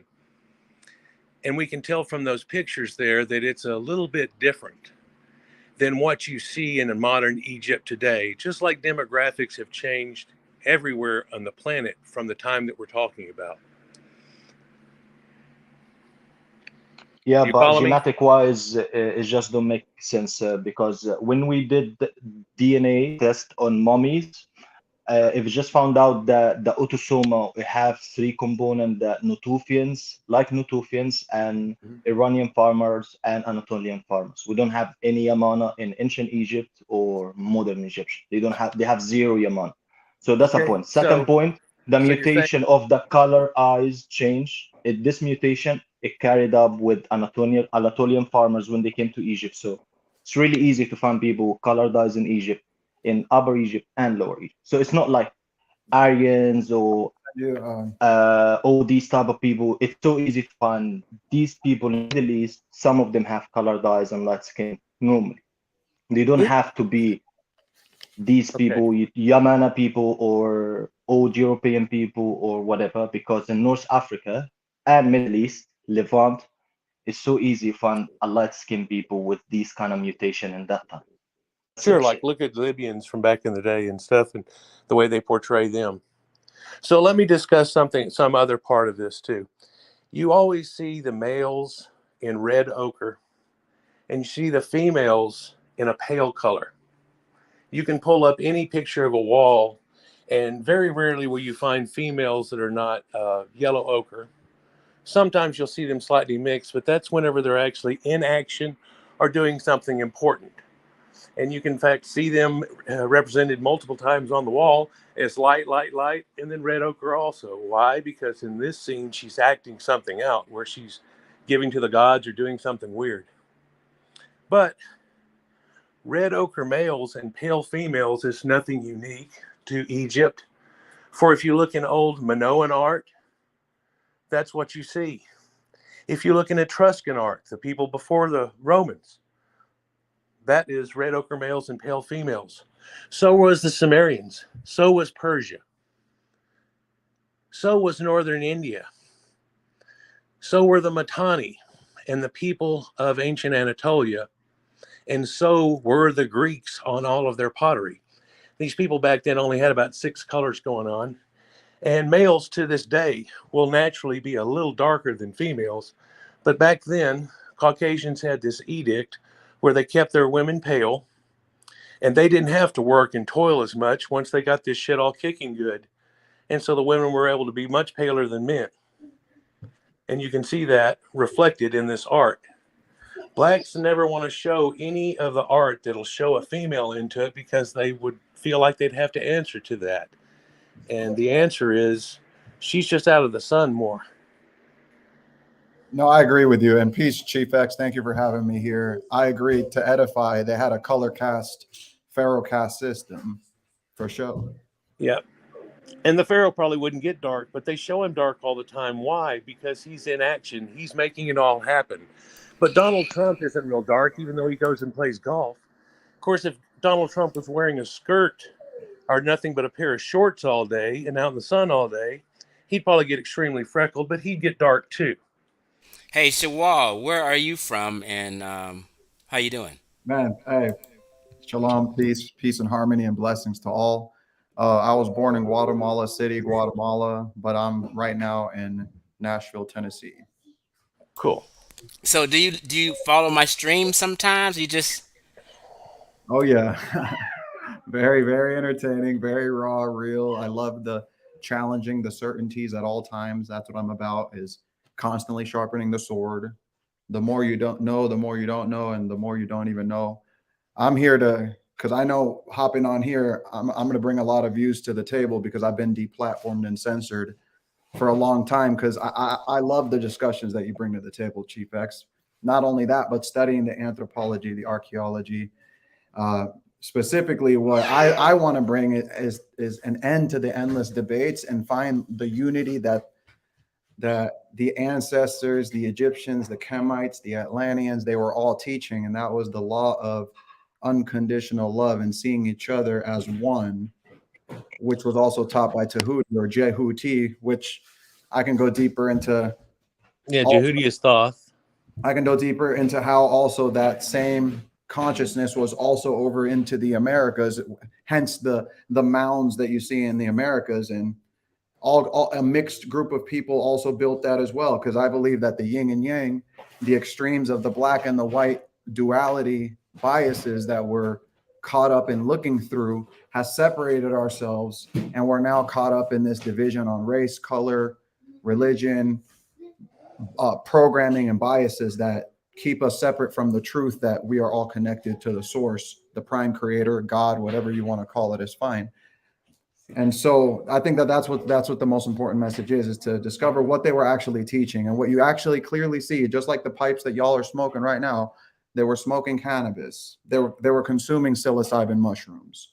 And we can tell from those pictures there that it's a little bit different than what you see in a modern Egypt today, just like demographics have changed everywhere on the planet from the time that we're talking about. Yeah, Do you but follow me? genetic wise, it just don't make sense because when we did the DNA test on mummies, if you just found out that the autosoma have three components, that Natufians, like Natufians, and Iranian farmers and Anatolian farmers. We don't have any Yamana in ancient Egypt or modern Egyptian. They have zero Yamana. So that's a Okay, point. Second point, the so you're saying mutation of the color eyes change. This mutation, it carried up with Anatolian farmers when they came to Egypt. So it's really easy to find people with colored eyes in Egypt, in Upper Egypt and Lower Egypt. So it's not like Aryans or Yeah, all these type of people. It's so easy to find these people in the Middle East. Some of them have colored eyes and light skin normally. They don't it? have to be these Okay, people, Yamana people or old European people or whatever, because in North Africa and Middle East, Levant, it's so easy to find a light skinned people with these kind of mutation in that time. That's sure. it. Like look at Libyans from back in the day and stuff, and the way they portray them. So let me discuss some other part of this too. You always see the males in red ochre, and you see the females in a pale color. You can pull up any picture of a wall, and very rarely will you find females that are not yellow ochre. Sometimes you'll see them slightly mixed, but that's whenever they're actually in action or doing something important. And you can, in fact, see them represented multiple times on the wall as light, light, light, and then red ochre also. Why? Because in this scene, she's acting something out where she's giving to the gods or doing something weird. But red ochre males and pale females is nothing unique to Egypt. For if you look in old Minoan art, that's what you see. If you look in Etruscan art, the people before the Romans, that is red ochre males and pale females. So was the Sumerians. So was Persia. So was northern India. So were the Mitanni and the people of ancient Anatolia. And so were the Greeks on all of their pottery. These people back then only had about 6 colors going on. And males to this day will naturally be a little darker than females. But back then, Caucasians had this edict where they kept their women pale, and they didn't have to work and toil as much once they got this shit all kicking good. And so the women were able to be much paler than men. And you can see that reflected in this art. Blacks never want to show any of the art that'll show a female into it because they would feel like they'd have to answer to that. And the answer is she's just out of the sun more. No, I agree with you. And peace, Chief X. Thank you for having me here. I agree. To edify, they had a color cast, pharaoh cast system for sure. Yeah. And the Pharaoh probably wouldn't get dark, but they show him dark all the time. Why? Because he's in action. He's making it all happen. But Donald Trump isn't real dark, even though he goes and plays golf. Of course, if Donald Trump was wearing a skirt or nothing but a pair of shorts all day and out in the sun all day, he'd probably get extremely freckled, but he'd get dark too. Hey, Shawal, where are you from, and how you doing? Man, hey, shalom, peace and harmony and blessings to all. I was born in Guatemala City, Guatemala, but I'm right now in Nashville, Tennessee. Cool. So do you follow my stream sometimes? You just Oh yeah, very very entertaining, very raw, real. I love the challenging the certainties at all times. That's what I'm about. Is constantly sharpening the sword. The more you don't know, the more you don't know, and the more you don't even know. I'm here to because I know hopping on here, I'm going to bring a lot of views to the table because I've been deplatformed and censored for a long time. Because I love the discussions that you bring to the table, Chief X. Not only that, but studying the anthropology, the archaeology. Uh, Specifically, what I want to bring is an end to the endless debates and find the unity that the ancestors, the Egyptians, the Kemites, the Atlanteans, they were all teaching, and that was the law of unconditional love and seeing each other as one, which was also taught by Tahuti or Jehuti, which I can go deeper into. Yeah, all, Jehudi is Thoth. I can go deeper into how also that same consciousness was also over into the Americas, hence the mounds that you see in the Americas, and all a mixed group of people also built that as well, because I believe that the yin and yang, the extremes of the black and the white duality biases that we're caught up in looking through has separated ourselves, and we're now caught up in this division on race, color, religion, programming, and biases that keep us separate from the truth that we are all connected to the source, the prime creator, God, whatever you want to call it is fine. And so I think that that's what the most important message is to discover what they were actually teaching, and what you actually clearly see, just like the pipes that y'all are smoking right now. They were smoking cannabis. They were consuming psilocybin mushrooms.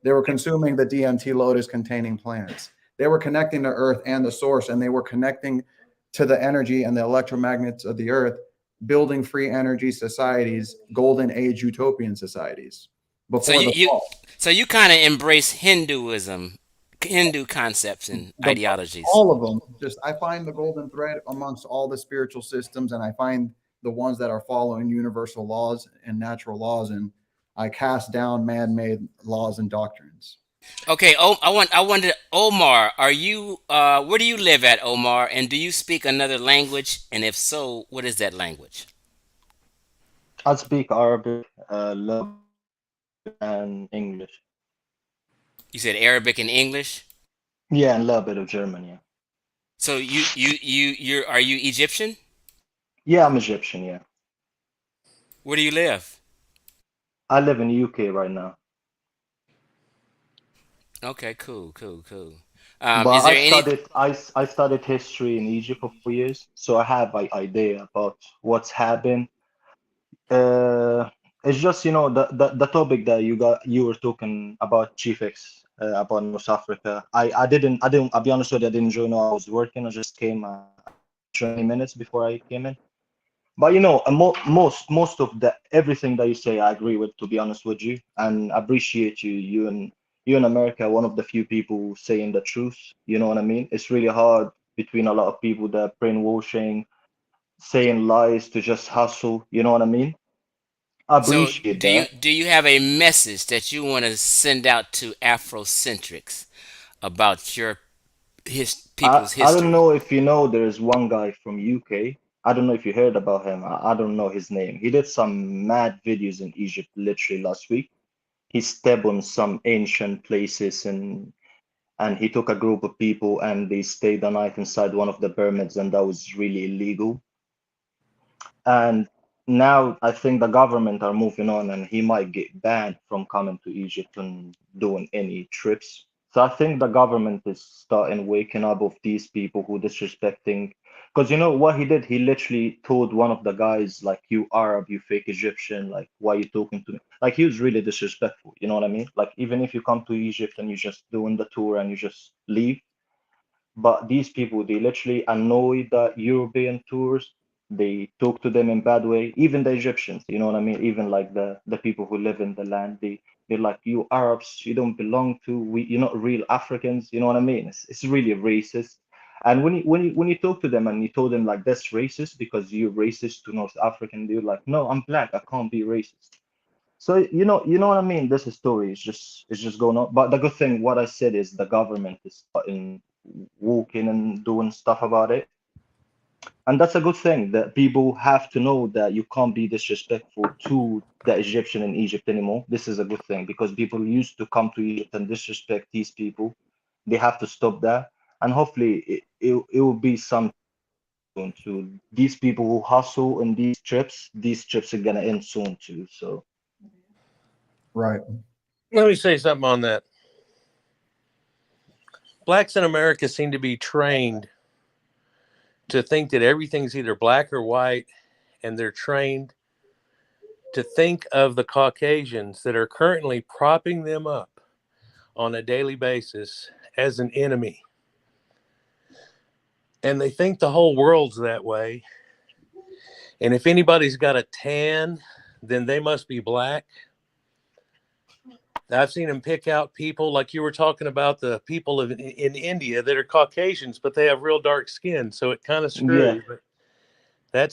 They were consuming the DMT lotus containing plants. They were connecting to earth and the source, and they were connecting to the energy and the electromagnets of the earth, building free energy societies, golden age utopian societies so before you the you fall. so you kind of embrace Hinduism, Hindu concepts and The, ideologies. all of them. Just I find the golden thread amongst all the spiritual systems, and I find the ones that are following universal laws and natural laws, and I cast down man-made laws and doctrines. Okay, oh, I wonder, Omar, are you where do you live at, Omar? And do you speak another language? And if so, what is that language? I speak Arabic, a little bit of German and English. You said Arabic and English. Yeah, and a little bit of German, yeah. So you're are you Egyptian? Yeah, I'm Egyptian, yeah. Where do you live? I live in the UK right now. Okay, cool. But Is there any? I studied history in Egypt for 4 years, so I have an idea about what's happened. Uh, It's just, the topic that you were talking about Chief X, about North Africa. I'll be honest with you, I didn't join. I was working. I just came like 20 minutes before I came in. But most of the everything that you say, I agree with. To be honest with you, and I appreciate you. You in America, one of the few people saying the truth. You know what I mean? It's really hard between a lot of people that are brainwashing, saying lies to just hustle. You know what I mean? I So, appreciate do you that. do you have a message that you want to send out to Afrocentrics about your people's I don't history? know if you know, there's one guy from UK. I don't know if you heard about him. I don't know his name. He did some mad videos in Egypt literally last week. He stepped on some ancient places, and he took a group of people and they stayed the night inside one of the pyramids, and that was really illegal. And now I think the government are moving on, and he might get banned from coming to Egypt and doing any trips. So I think the government is starting waking up of these people who disrespecting. Because you know what he did? He literally told one of the guys, like, you Arab, you fake Egyptian, like, why you talking to me? Like, he was really disrespectful. You know what I mean? Like, even if you come to Egypt and you just doing the tour and you just leave, but these people, they literally annoy the European tourists. They talk to them in bad way. Even the Egyptians, you know what I mean? Even like the people who live in the land, they're like, you Arabs, you don't belong to. You're not real Africans. You know what I mean? It's really racist. And when you talk to them and you told them like that's racist because you're racist to North African, they're like, no, I'm black. I can't be racist. So you know what I mean. This story is just going on. But the good thing, what I said is the government is starting walking and doing stuff about it, and that's a good thing. That people have to know that you can't be disrespectful to the Egyptian in Egypt anymore. This is a good thing because people used to come to Egypt and disrespect these people. They have to stop that, and hopefully it will be some soon to these people who hustle in these trips. These trips are gonna end soon too. So Right. Let me say something on that. Blacks in America seem to be trained to think that everything's either black or white, and they're trained to think of the Caucasians that are currently propping them up on a daily basis as an enemy. And they think the whole world's that way. And if anybody's got a tan, then they must be black. I've seen them pick out people like you were talking about the people in India that are Caucasians, but they have real dark skin. So it kind of yeah. screws. But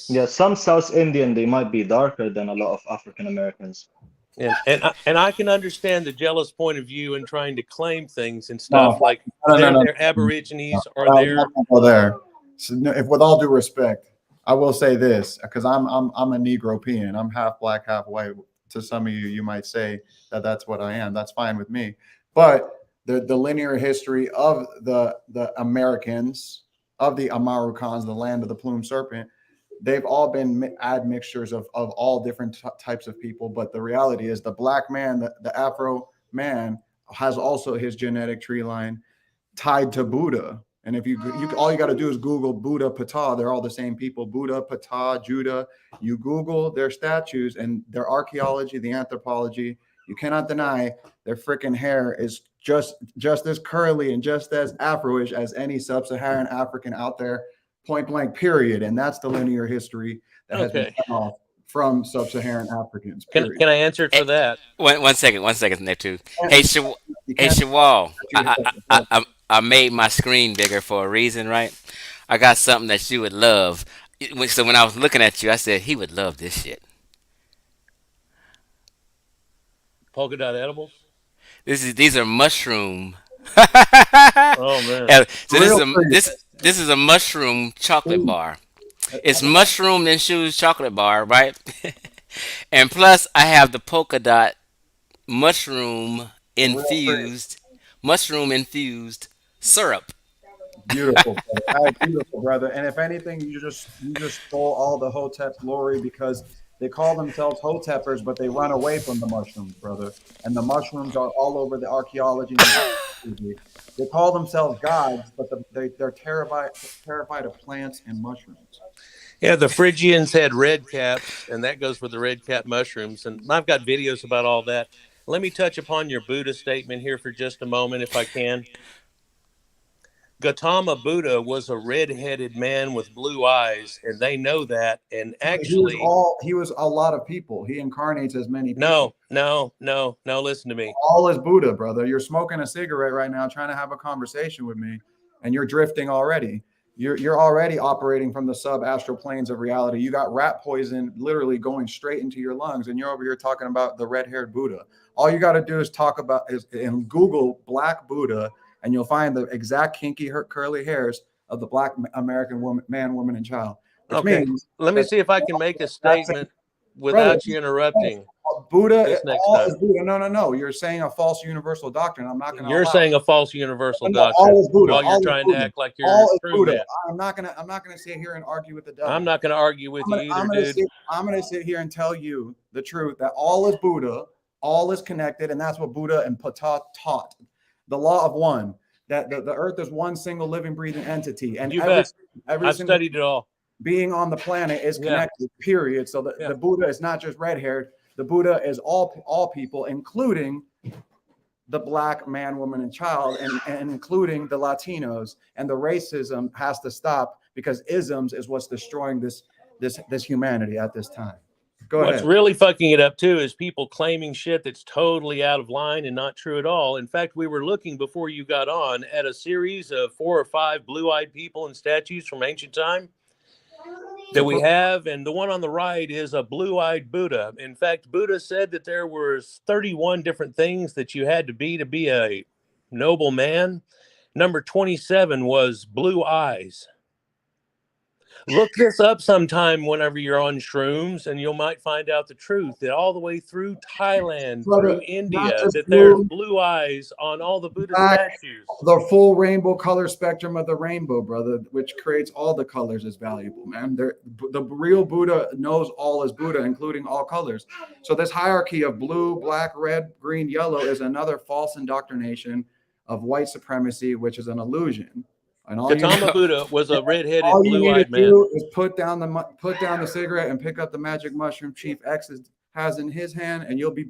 Yeah, that's some South Indian they might be darker than a lot of African Americans. and I can understand the jealous point of view in trying to claim things and No, stuff like no, no, no, no. they're Aborigines or We're not they're gonna go there. So, if, with all due respect, I will say this because I'm a Negropean. I'm half black, half white. To some of you, you might say that that's what I am. That's fine with me. But the linear history of the Americans of the Amaru the land of the plumed serpent, they've all been admixtures of all different types of people. But the reality is, the black man, the Afro man, has also his genetic tree line tied to Buddha. And if you all you got to do is Google Buddha, Ptah. They're all the same people. Buddha, Ptah, Judah. You Google their statues and their archaeology, the anthropology. You cannot deny their freaking hair is just as curly and just as Afroish as any sub-Saharan African out there. Point blank. Period. And that's the linear history that has been okay. cut off from sub-Saharan Africans. Can Period. I answer it Eh, for that? one second there too. You Hey, can't, you Hey, can't Shawal, touch I made my screen bigger for a reason, right? I got something that you would love. So when I was looking at you, I said he would love this shit. Polka dot edibles. These are mushroom. Oh man. So real free. this is a mushroom chocolate bar. It's mushroom infused chocolate bar, right? And plus, I have the polka dot mushroom Real free. mushroom infused syrup. Beautiful, brother. Hey, beautiful, brother. And if anything, you just stole all the Hotep glory because they call themselves Hotepers, but they run away from the mushrooms, brother. And the mushrooms are all over the archaeology and the history. They call themselves gods, but they're terrified of plants and mushrooms. Yeah, the Phrygians had red caps, and that goes with the red cap mushrooms. And I've got videos about all that. Let me touch upon your Buddha statement here for just a moment, if I can. Gautama Buddha was a red-headed man with blue eyes, and they know that. And actually, He was a lot of people. He incarnates as many people. no, no, no, no. Listen to me. All is Buddha, brother. You're smoking a cigarette right now, trying to have a conversation with me, and you're drifting already. You're already operating from the sub-astral planes of reality. You got rat poison literally going straight into your lungs, and you're over here talking about the red-haired Buddha. All you got to do is talk about is and Google Black Buddha, and you'll find the exact kinky curly hairs of the Black American woman, man, woman, and child, which Okay, means let me that see if I can make a that's statement brother. without you interrupting Buddha, this next all time. is Buddha. No, no, no. You're saying a false universal doctrine. I'm not going to You're allow. saying a false universal No, all doctrine is Buddha. while you're All is trying to Buddha. act like you're All is true Buddha. man. I'm not gonna sit here and argue with the I'm devil. not going to argue with you either, dude. I'm gonna sit here and tell you the truth that all is Buddha, all is connected, and that's what Buddha and Ptah taught. The law of one, that the earth is one single living, breathing entity, and You bet. every I've single studied it all. being on the planet is Yeah, connected, period. So yeah. the Buddha is not just red haired, the Buddha is all people, including the black man, woman, and child, and including the Latinos. And the racism has to stop because isms is what's destroying this humanity at this time. Go What's ahead. really fucking it up too is people claiming shit that's totally out of line and not true at all. In fact, we were looking before you got on at a series of 4 or 5 blue-eyed people and statues from ancient time that we have, and the one on the right is a blue-eyed Buddha. In fact, Buddha said that there was 31 different things that you had to be a noble man. Number 27 was blue eyes. Look this up sometime whenever you're on shrooms, and you might find out the truth that all the way through Thailand, through Brother, not India, just that there's blue, blue eyes on all the Buddha black, statues. the full rainbow color spectrum of the rainbow, brother, which creates all the colors is valuable, man. The real Buddha knows all is Buddha, including all colors. So this hierarchy of blue, black, red, green, yellow is another false indoctrination of white supremacy, which is an illusion. And Gautama Buddha was a red-headed, all you need to blue-eyed man. do is put down the cigarette and pick up the magic mushroom Chief X has in his hand, and you'll be a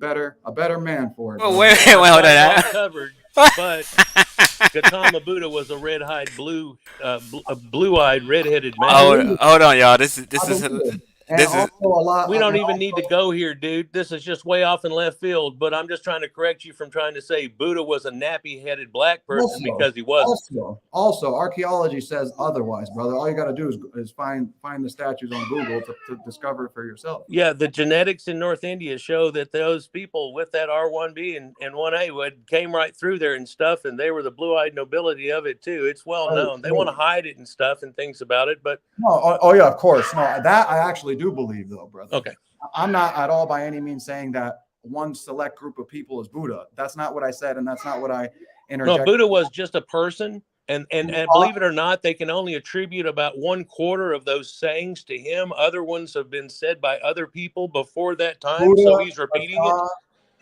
better man for it. Well, Brother. wait, wait, I've hold got it all on. covered, but Gautama Buddha was a red-eyed, blue-eyed, red-headed I man. hold, believe it. hold on, y'all. I believe it. And This is also a lot. We don't And even need to go here, dude. This is just way off in left field, but I'm just trying to correct you from trying to say Buddha was a nappy-headed black person also, because he wasn't. archaeology says otherwise, brother. All you got to do is find the statues on Google to discover it for yourself. Yeah, the genetics in North India show that those people with that R1B and 1A would came right through there and stuff, and they were the blue-eyed nobility of it too. It's well known. They want to hide it and stuff and things about it, but No, oh yeah, of course. No, that I actually do believe, though, brother. okay. I'm not at all by any means saying that one select group of people is Buddha. That's not what I said, and that's not what I No, interjected. Buddha was just a person, and believe it or not, they can only attribute about 1/4 of those sayings to him. Other ones have been said by other people before that time, so Buddha, he's repeating it.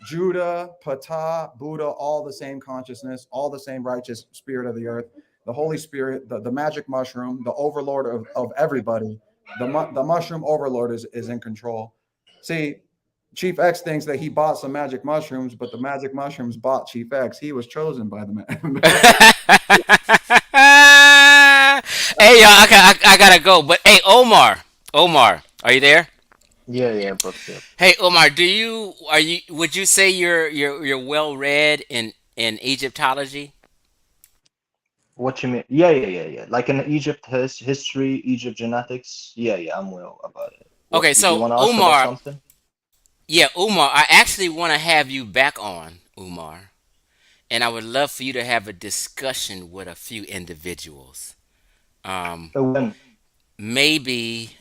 Judah, Ptah, Buddha, all the same consciousness, all the same righteous spirit of the earth, the Holy Spirit, the magic mushroom, the overlord of everybody. The mushroom overlord is in control. See, Chief X thinks that he bought some magic mushrooms, but the magic mushrooms bought Chief X. He was chosen by the man. hey, y'all. I gotta go. But hey, Omar, are you there? Yeah, yeah, bro. Yeah. Hey, Omar, are you? Would you say you're well read in Egyptology? What you mean? Yeah, yeah, yeah, yeah. Like in Egypt history, Egypt genetics. Yeah, yeah, I'm well about it. What Okay, you so want to ask about Omar, something? yeah, Umar, I actually want to have you back on, Umar, and I would love for you to have a discussion with a few individuals. Um, When? maybe,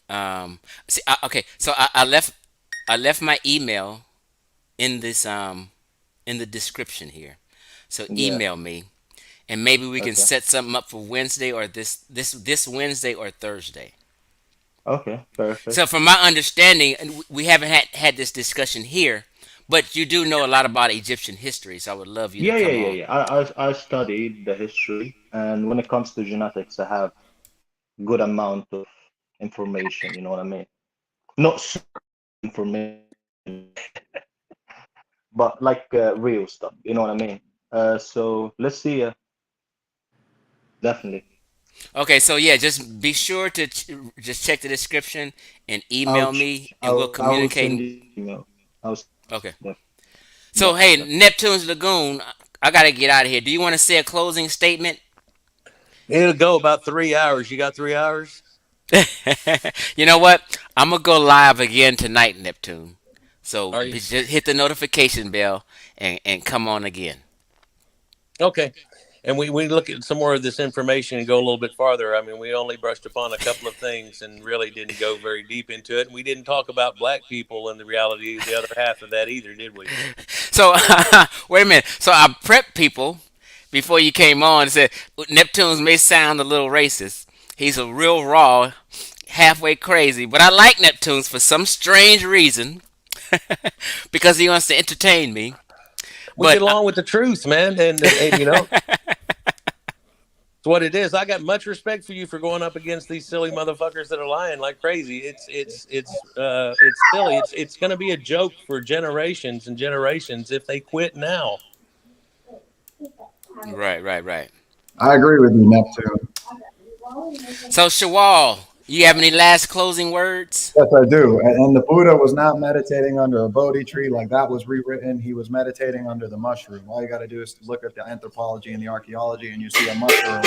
see, okay, so I left my email in this in the description here. So Yeah. email me, and maybe we can Okay. set something up for Wednesday or this Wednesday or Thursday. Okay. So, Perfect. from my understanding, and we haven't had this discussion here, but you do know a lot about Egyptian history, so I would love you to Yeah, yeah, come yeah, on. yeah. I studied the history, and when it comes to genetics, I have good amount of information. You know what I mean? Not information, but like real stuff. You know what I mean? So let's see. Definitely. Okay, so yeah, just be sure to just check the description and email me, and we'll I will communicate. send you email. Okay. Def- So hey, definitely. Neptune's Lagoon, I gotta get out of here. Do you want to say a closing statement? It'll go about 3 hours. You got 3 hours? You know what? I'm gonna go live again tonight, Neptune. So Are you? just hit the notification bell and come on again. Okay. And we look at some more of this information and go a little bit farther. I mean, we only brushed upon a couple of things and really didn't go very deep into it. And we didn't talk about black people and the reality of the other half of that either, did we? So wait a minute. So I prepped people before you came on and said Neptune's may sound a little racist. He's a real raw, halfway crazy, but I like Neptune's for some strange reason because he wants to entertain me. We But get along with the truth, man. And you know, it's what it is. I got much respect for you for going up against these silly motherfuckers that are lying like crazy. It's silly. It's going to be a joke for generations and generations if they quit now. right. I agree with you, Neptune. So Shawal, you have any last closing words? Yes, I do. And the Buddha was not meditating under a Bodhi tree like that was rewritten. He was meditating under the mushroom. All you got to do is look at the anthropology and the archaeology, and you see a mushroom.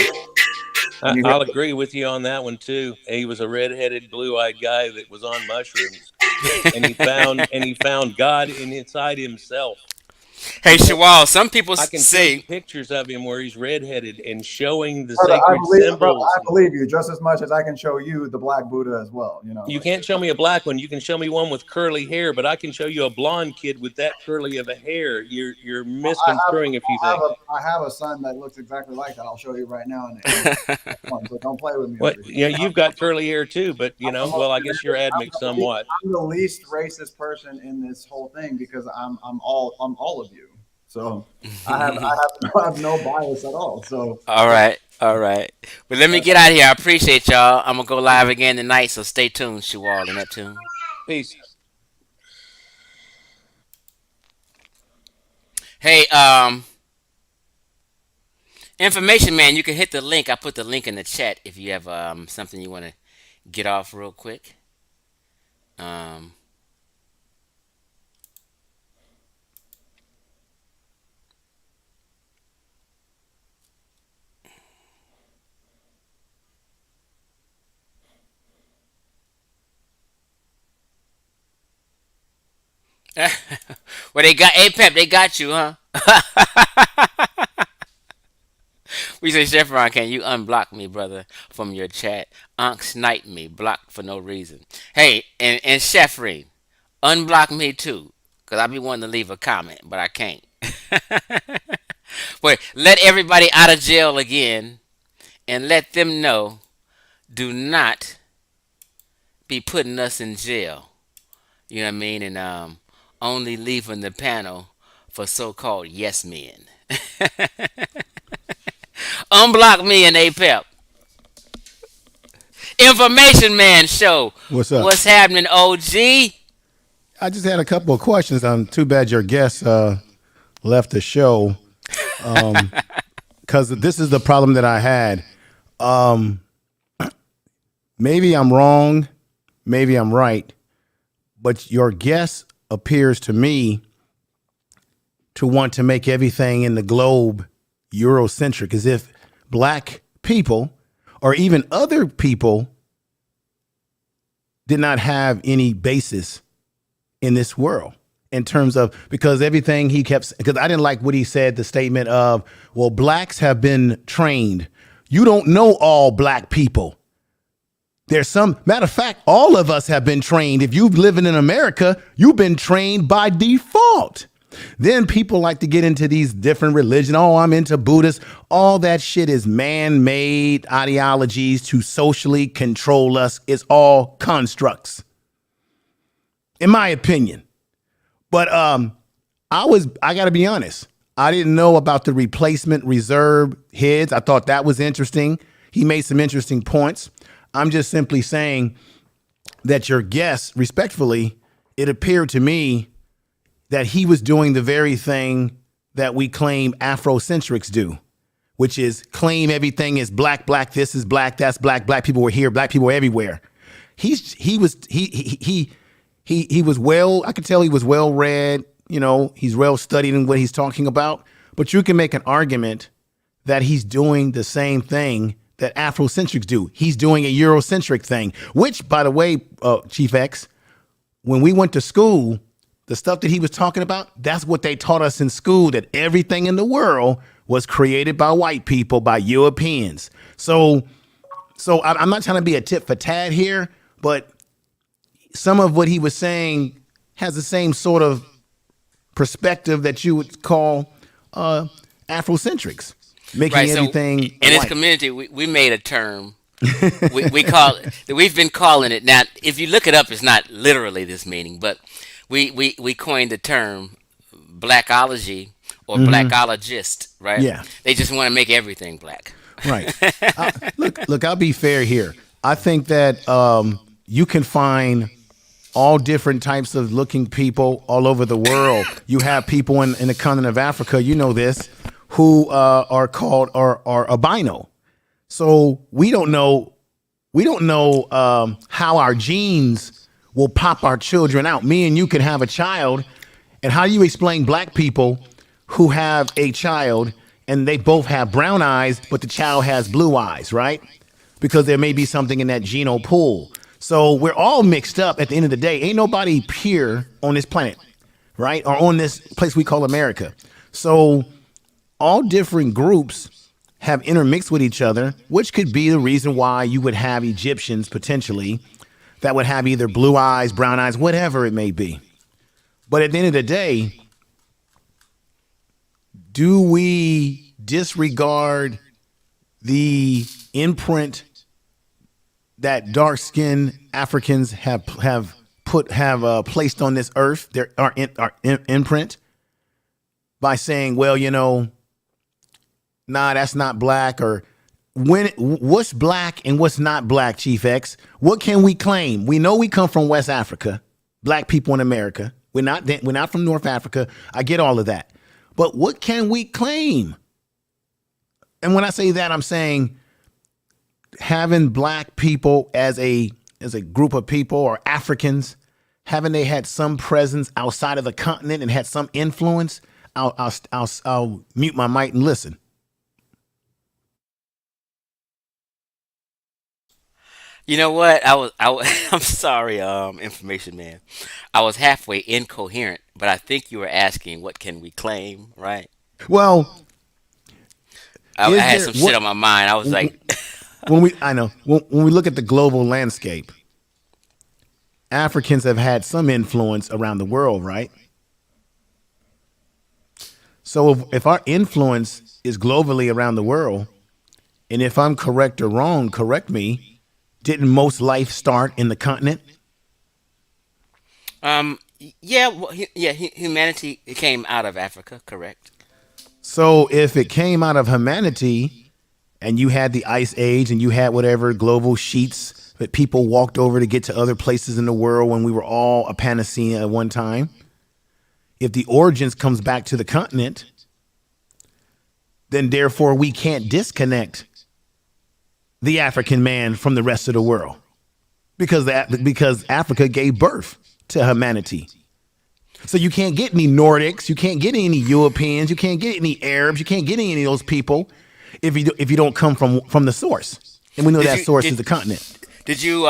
And you I'll get, agree with you on that one too. He was a redheaded, blue-eyed guy that was on mushrooms, and he found God inside himself. Hey Shawal, some people I can show you say pictures of him where he's redheaded and showing the brother, sacred symbols. I believe you just as much as I can show you the Black Buddha as well. You know, You can't show me a black one. You can show me one with curly hair, but I can show you a blonde kid with that curly of a hair. You're misconstruing a few things. I have a son that looks exactly like that. I'll show you right now. So don't play with me. What? Over Yeah, here. you've got curly hair too, but you know, well, I guess you're admixed somewhat. I'm the least racist person in this whole thing because I'm all of you. So I have no bias at all. So all right. But let me get out of here. I appreciate y'all. I'm gonna go live again tonight, so stay tuned, Shawal and Neptune. Peace. Hey, information man, you can hit the link. I put the link in the chat if you have something you want to get off real quick. Um, well, they got APEP. They got you, huh? We say, Chevron, can you unblock me, brother, from your chat? Unc snipe me, blocked for no reason. Hey, and Chefreen, unblock me too, because I be wanting to leave a comment, but I can't. But let everybody out of jail again and let them know do not be putting us in jail. You know what I mean? And only leaving the panel for so called yes men. Unblock me and APEP. Information Man Show. What's up? What's happening, OG? I just had a couple of questions. Too bad your guest left the show because this is the problem that I had. Maybe I'm wrong, maybe I'm right, but your guest appears to me to want to make everything in the globe Eurocentric, as if black people or even other people did not have any basis in this world in terms of, because everything he kept, because I didn't like what he said, the statement of, well, blacks have been trained. You don't know all black people. There's some, matter of fact, all of us have been trained. If you've living in America, you've been trained by default. Then people like to get into these different religions. Oh, I'm into Buddhist. All that shit is man-made ideologies to socially control us. It's all constructs, in my opinion. But I got to be honest. I didn't know about the replacement reserve heads. I thought that was interesting. He made some interesting points. I'm just simply saying that your guess, respectfully, it appeared to me that he was doing the very thing that we claim Afrocentrics do, which is claim everything is black, black, this is black, that's black, black people were here, black people were everywhere. He was well, I could tell he was well read, he's well studied in what he's talking about, but you can make an argument that he's doing the same thing that Afrocentrics do. He's doing a Eurocentric thing, which, by the way, Chief X, when we went to school, the stuff that he was talking about, that's what they taught us in school, that everything in the world was created by white people, by Europeans. So I'm not trying to be a tit for tat here, but some of what he was saying has the same sort of perspective that you would call Afrocentrics, making Right. So everything in this white. community, we made a term. We call it. We've been calling it now. If you look it up, it's not literally this meaning, but we coined the term blackology or blackologist. Right. Yeah. They just want to make everything black. Right. Look, I'll be fair here. I think that you can find all different types of looking people all over the world. You have people in the continent of Africa, you know this, who are called are albino. So we don't know how our genes will pop our children out. Me and you can have a child, and how do you explain black people who have a child and they both have brown eyes, but the child has blue eyes, right? Because there may be something in that genome pool. So we're all mixed up at the end of the day. Ain't nobody pure on this planet, right? Or on this place we call America. So all different groups have intermixed with each other, which could be the reason why you would have Egyptians potentially that would have either blue eyes, brown eyes, whatever it may be. But at the end of the day, do we disregard the imprint that dark-skinned Africans have placed on this earth, our imprint, by saying, well, nah, that's not black, or what's black and what's not black, Chief X? What can we claim? We know we come from West Africa, black people in America. We're not from North Africa. I get all of that. But what can we claim? And when I say that, I'm saying having black people as a group of people, or Africans, haven't they had some presence outside of the continent and had some influence? I'll mute my mic and listen. You know what? I'm sorry, information man. I was halfway incoherent, but I think you were asking what can we claim, right? Well, I is had there some shit on my mind. I was like, when we look at the global landscape, Africans have had some influence around the world, right? So if our influence is globally around the world, and if I'm correct or wrong, correct me, didn't most life start in the continent? yeah, humanity came out of Africa, correct? So if it came out of humanity and you had the ice age and you had whatever global sheets that people walked over to get to other places in the world when we were all a panacea at one time, if the origins comes back to the continent, then therefore we can't disconnect the African man from the rest of the world because Africa gave birth to humanity. So you can't get any Nordics, you can't get any Europeans, you can't get any Arabs, you can't get any of those people if you don't come from the source. And we know that source is the continent. Did you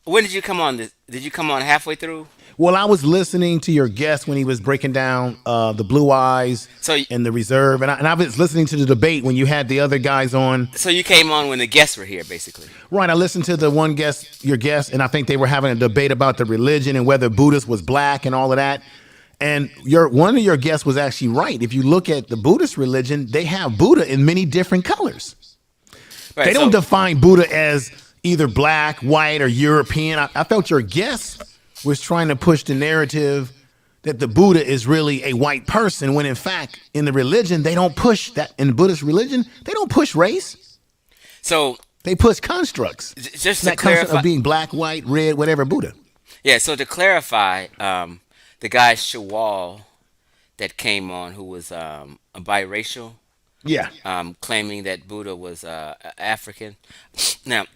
when did you come on this? Did you come on halfway through? Well, I was listening to your guest when he was breaking down the blue eyes and the reserve, and I was listening to the debate when you had the other guys on. So you came on when the guests were here, basically. Right. I listened to the one guest, your guest, and I think they were having a debate about the religion and whether Buddhist was black and all of that. And one of your guests was actually right. If you look at the Buddhist religion, they have Buddha in many different colors. Right, They don't define Buddha as either black, white, or European. I felt your guest was trying to push the narrative that the Buddha is really a white person, when in fact, in the religion, they don't push that. In the Buddhist religion, they don't push race. So They push constructs. Just to That concept clarify, of being black, white, red, whatever Buddha. yeah. So to clarify, the guy Shawwal that came on, who was a biracial, Yeah. claiming that Buddha was African. Now,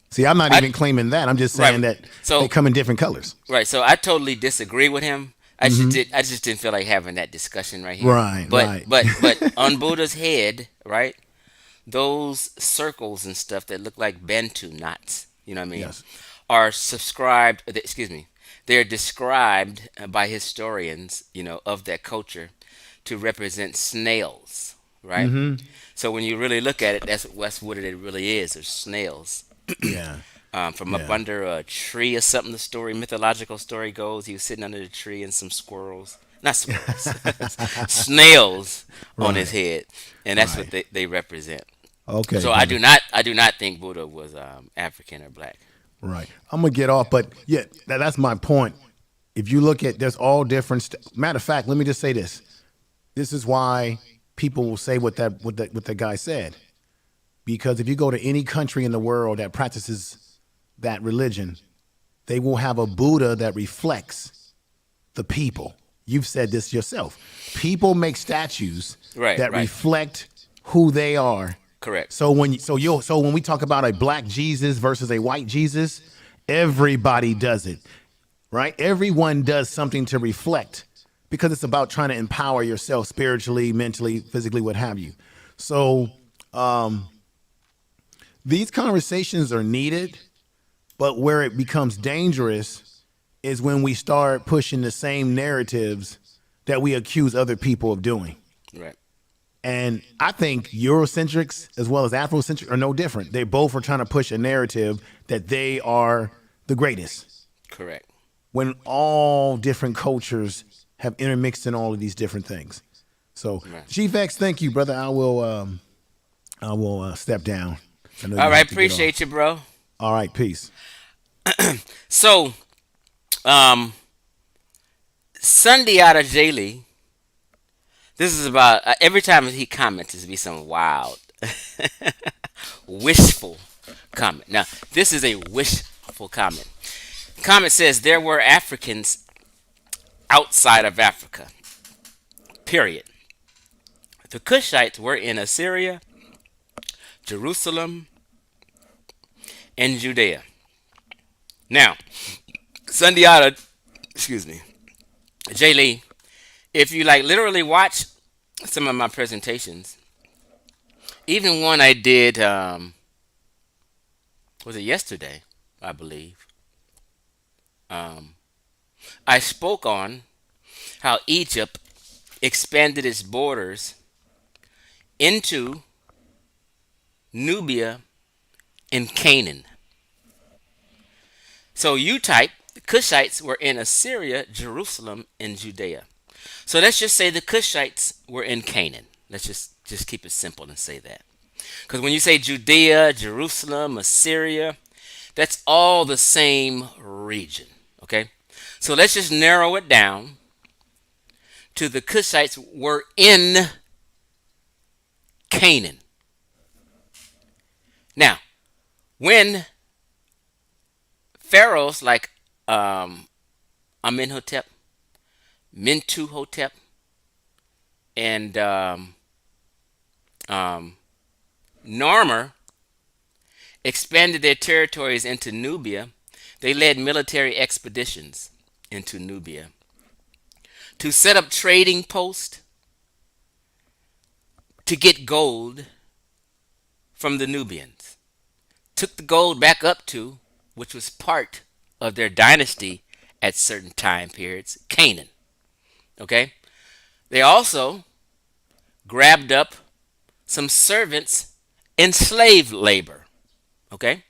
See, I'm not I even claiming that. I'm just right. saying that they So come in different colors. right. So I totally disagree with him. I just didn't feel like having that discussion right here. Right, But right. on Buddha's head, right? Those circles and stuff that look like Bantu knots, you know what I mean, Yes. are subscribed. Excuse me, they're described by historians, of that culture, to represent snails, right? So when you really look at it, that's what it really is. They're snails. Yeah. From up Yeah. under a tree or something. The mythological story goes, he was sitting under the tree and some squirrels, not squirrels, snails on his Right. head, and that's what Right. they represent. Okay, So brother. I do not think Buddha was African or black. Right. I'm gonna get off, but yeah, that's my point. If you look at, there's all different. Matter of fact, let me just say this. This is why people will say what that guy said. Because if you go to any country in the world that practices that religion, they will have a Buddha that reflects the people. You've said this yourself. People make statues Right, that right. reflect who they are. Correct. So when we talk about a black Jesus versus a white Jesus, everybody does it, right? Everyone does something to reflect because it's about trying to empower yourself spiritually, mentally, physically, what have you. So these conversations are needed, but where it becomes dangerous is when we start pushing the same narratives that we accuse other people of doing. Right. And I think Eurocentrics as well as Afrocentrics are no different. They both are trying to push a narrative that they are the greatest Correct. when all different cultures have intermixed in all of these different things. So, Right. Chief X, thank you, brother. I will step down. I know All you right. have to get off. Appreciate you, bro. All right, peace. So, um, Sunday out of Jaylee. This is about every time he comments, it's be some wild, wishful comment. Now, this is a wishful comment. Comment says there were Africans outside of Africa. Period. The Cushites were in Assyria, Jerusalem, and Judea. Now, Sundiata, excuse me, Jay Lee, if you like literally watch some of my presentations, even one I did, was it yesterday, I believe, I spoke on how Egypt expanded its borders into Nubia and Canaan. So you type, the Cushites were in Assyria, Jerusalem, and Judea. So let's just say the Cushites were in Canaan. Let's just keep it simple and say that. Because when you say Judea, Jerusalem, Assyria, that's all the same region. Okay? So let's just narrow it down to the Cushites were in Canaan. Now, when pharaohs like Amenhotep, Mentuhotep, and Narmer expanded their territories into Nubia, they led military expeditions into Nubia to set up trading posts to get gold from the Nubians. Took the gold back up to, which was part of their dynasty at certain time periods, Canaan. Okay? They also grabbed up some servants in slave labor. Okay?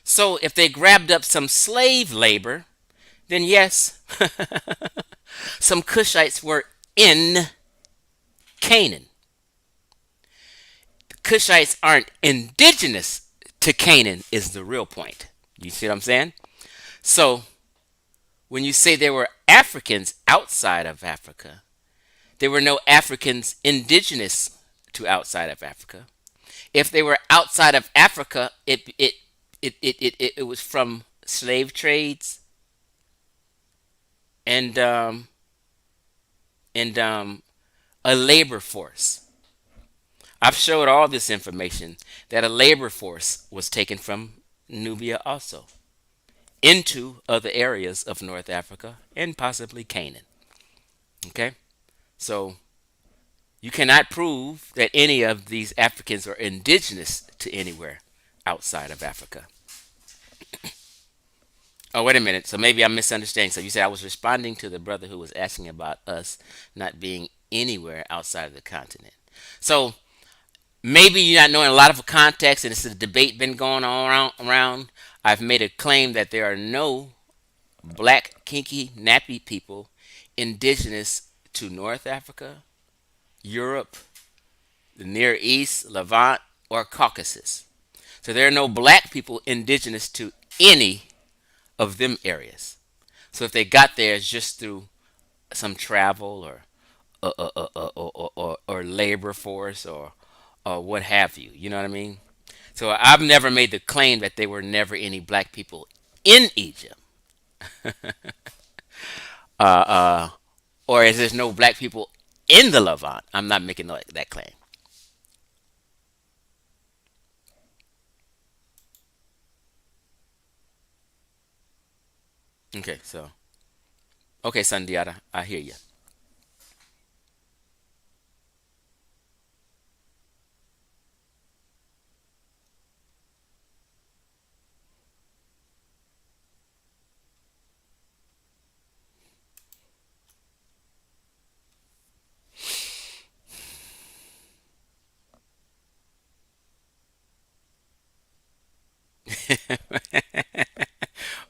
So if they grabbed up some slave labor, then yes, some Cushites were in Canaan. The Cushites aren't indigenous to Canaan, is the real point. You see what I'm saying? So when you say there were Africans outside of Africa, there were no Africans indigenous to outside of Africa. If they were outside of Africa, it was from slave trades and a labor force. I've showed all this information that a labor force was taken from Nubia also into other areas of North Africa and possibly Canaan. Okay? So you cannot prove that any of these Africans are indigenous to anywhere outside of Africa. Oh, wait a minute. So maybe I'm misunderstanding. So you said I was responding to the brother who was asking about us not being anywhere outside of the continent. So maybe you're not knowing a lot of context, and it's a debate been going on around. I've made a claim that there are no black, kinky, nappy people indigenous to North Africa, Europe, the Near East, Levant, or Caucasus. So there are no black people indigenous to any of them areas. So if they got there, it's just through some travel or labor force or what have you. You know what I mean? So I've never made the claim that there were never any black people in Egypt, or is there's no black people in the Levant. I'm not making that claim. Okay, so okay, Sandiata, I hear you.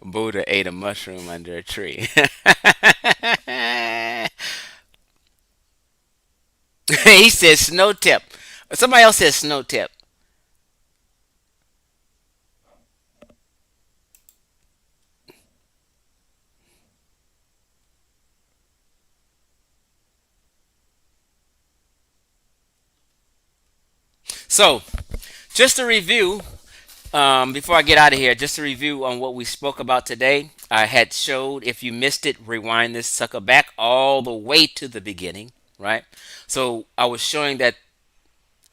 Buddha ate a mushroom under a tree. He said snow tip. Somebody else said snow tip. So, just a review before I get out of here, just a review on what we spoke about today. I had showed, if you missed it, rewind this sucker back all the way to the beginning, right? So I was showing that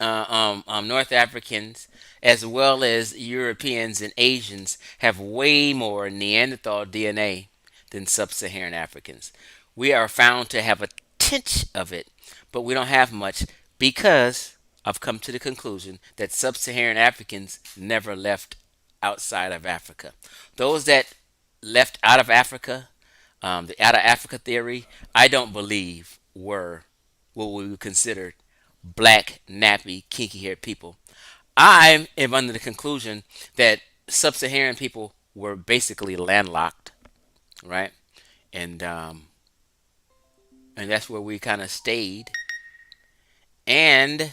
North Africans as well as Europeans and Asians have way more Neanderthal DNA than sub-Saharan Africans. We are found to have a tinge of it, but we don't have much because I've come to the conclusion that sub-Saharan Africans never left outside of Africa. Those that left out of Africa, the out of Africa theory, I don't believe were what we would consider black, nappy, kinky haired people. I am under the conclusion that sub Saharan people were basically landlocked, right? And and that's where we kind of stayed. And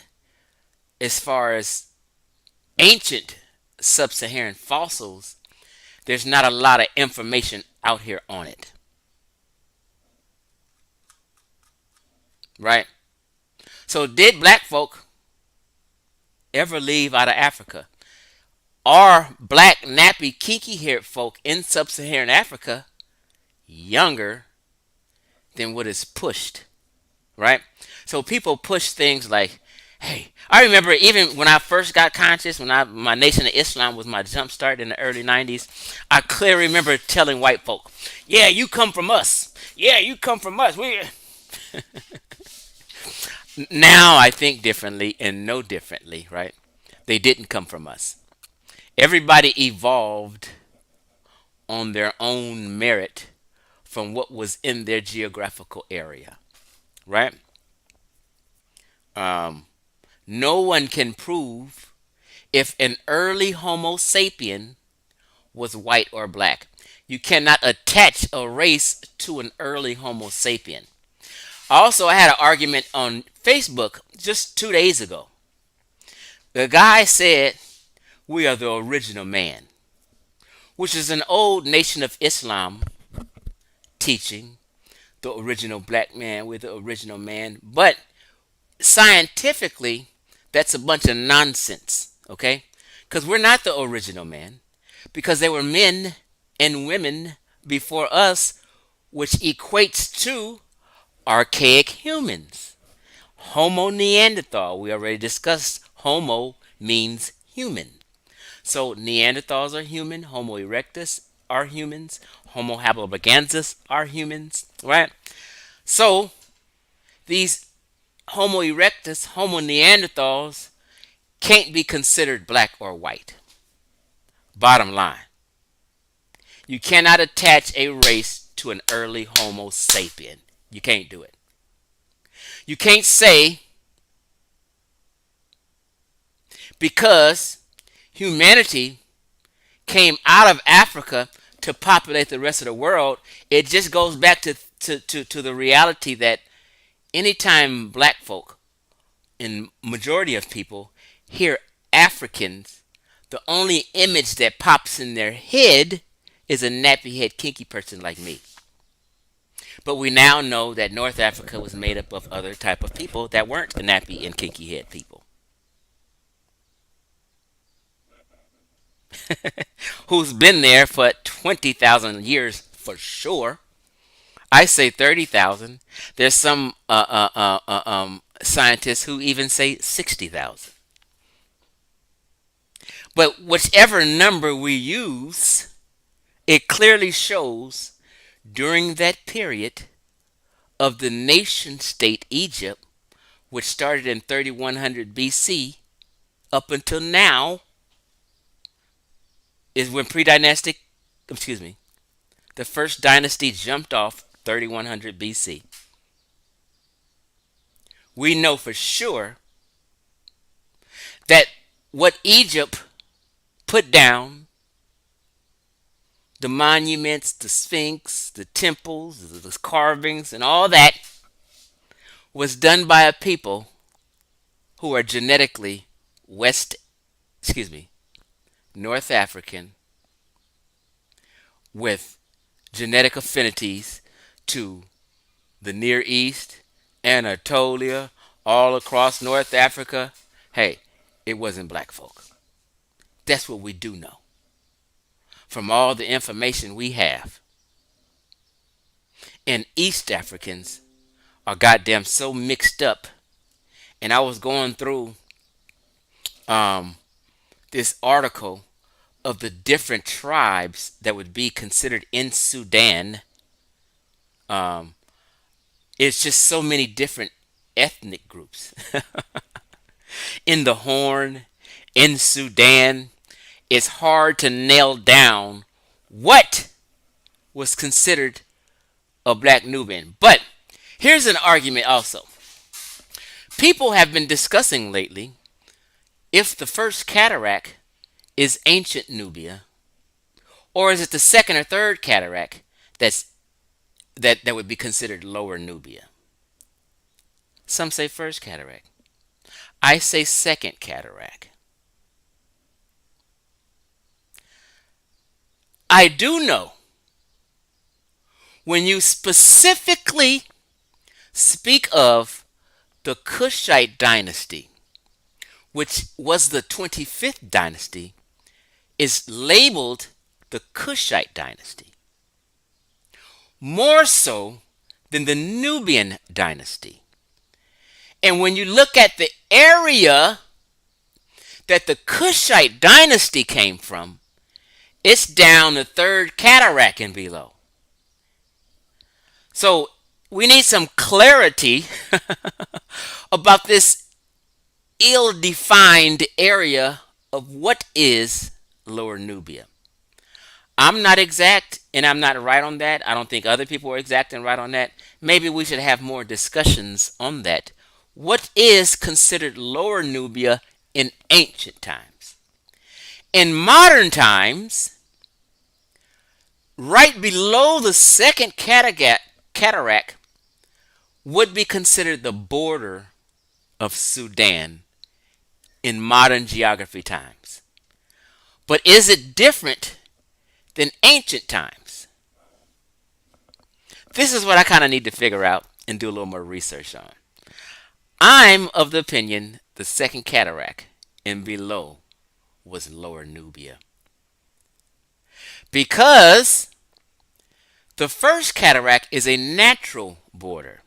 as far as ancient sub Saharan fossils, there's not a lot of information out here on it, right? So, did black folk ever leave out of Africa? Are black, nappy, kinky haired folk in sub Saharan Africa younger than what is pushed, right? So people push things like, hey, I remember even when I first got conscious, when my Nation of Islam was my jump start in the early 90s, I clearly remember telling white folk, yeah, you come from us. Yeah, you come from us. Now I think differently and know differently, right? They didn't come from us. Everybody evolved on their own merit from what was in their geographical area, right? Um, no one can prove if an early Homo sapien was white or black. You cannot attach a race to an early Homo sapien. Also, I had an argument on Facebook just 2 days ago. The guy said, we are the original man, which is an old Nation of Islam teaching, the original black man, we're the original man. But scientifically, That's a bunch of nonsense, okay? Because we're not the original man, because there were men and women before us, which equates to archaic humans. Homo Neanderthal, we already discussed Homo means human. So Neanderthals are human, Homo erectus are humans, Homo habilis are humans, right? So these Homo erectus, Homo Neanderthals can't be considered black or white. Bottom line, you cannot attach a race to an early Homo sapien. You can't do it. You can't say because humanity came out of Africa to populate the rest of the world, it just goes back to the reality that anytime black folk and majority of people hear Africans, the only image that pops in their head is a nappy head kinky person like me. But we now know that North Africa was made up of other type of people that weren't the nappy and kinky head people. Who's been there for 20,000 years for sure. I say 30,000. There's some scientists who even say 60,000. But whichever number we use, it clearly shows during that period of the nation state Egypt, which started in 3100 BC up until now, is when pre-dynastic, excuse me, the first dynasty jumped off 3100 BC. We know for sure that what Egypt put down, the monuments, the Sphinx, the temples, the carvings, and all that, was done by a people who are genetically West, excuse me, North African with genetic affinities to the Near East, Anatolia, all across North Africa. Hey, it wasn't black folk. That's what we do know from all the information we have. And East Africans are goddamn so mixed up. And I was going through um, this article of the different tribes that would be considered in Sudan. Um, it's just so many different ethnic groups in the Horn, in Sudan. It's hard to nail down what was considered a black Nubian. But here's an argument also. People have been discussing lately if the first cataract is ancient Nubia, or is it the second or third cataract that would be considered lower Nubia. Some say first cataract. I say second cataract. I do know when you specifically speak of the Kushite dynasty, which was the 25th dynasty, is labeled the Kushite dynasty, more so than the Nubian dynasty. And when you look at the area that the Kushite dynasty came from, it's down the third cataract and below. So we need some clarity about this ill-defined area of what is Lower Nubia. I'm not exact and I'm not right on that. I don't think other people are exact and right on that. Maybe we should have more discussions on that. What is considered Lower Nubia in ancient times? In modern times, right below the second cataract would be considered the border of Sudan in modern geography times. But is it different than ancient times? This is what I kind of need to figure out and do a little more research on. I'm of the opinion the second cataract, and below was Lower Nubia. Because the first cataract is a natural border.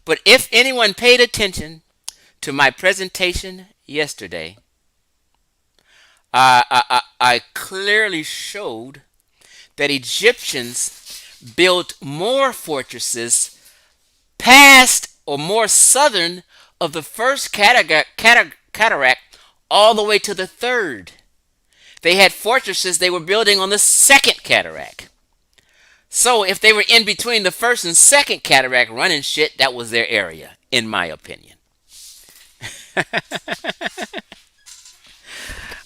But if anyone paid attention to my presentation yesterday, I clearly showed that Egyptians built more fortresses past or more southern of the first cataract all the way to the third. They had fortresses they were building on the second cataract. So if they were in between the first and second cataract running shit, that was their area, in my opinion.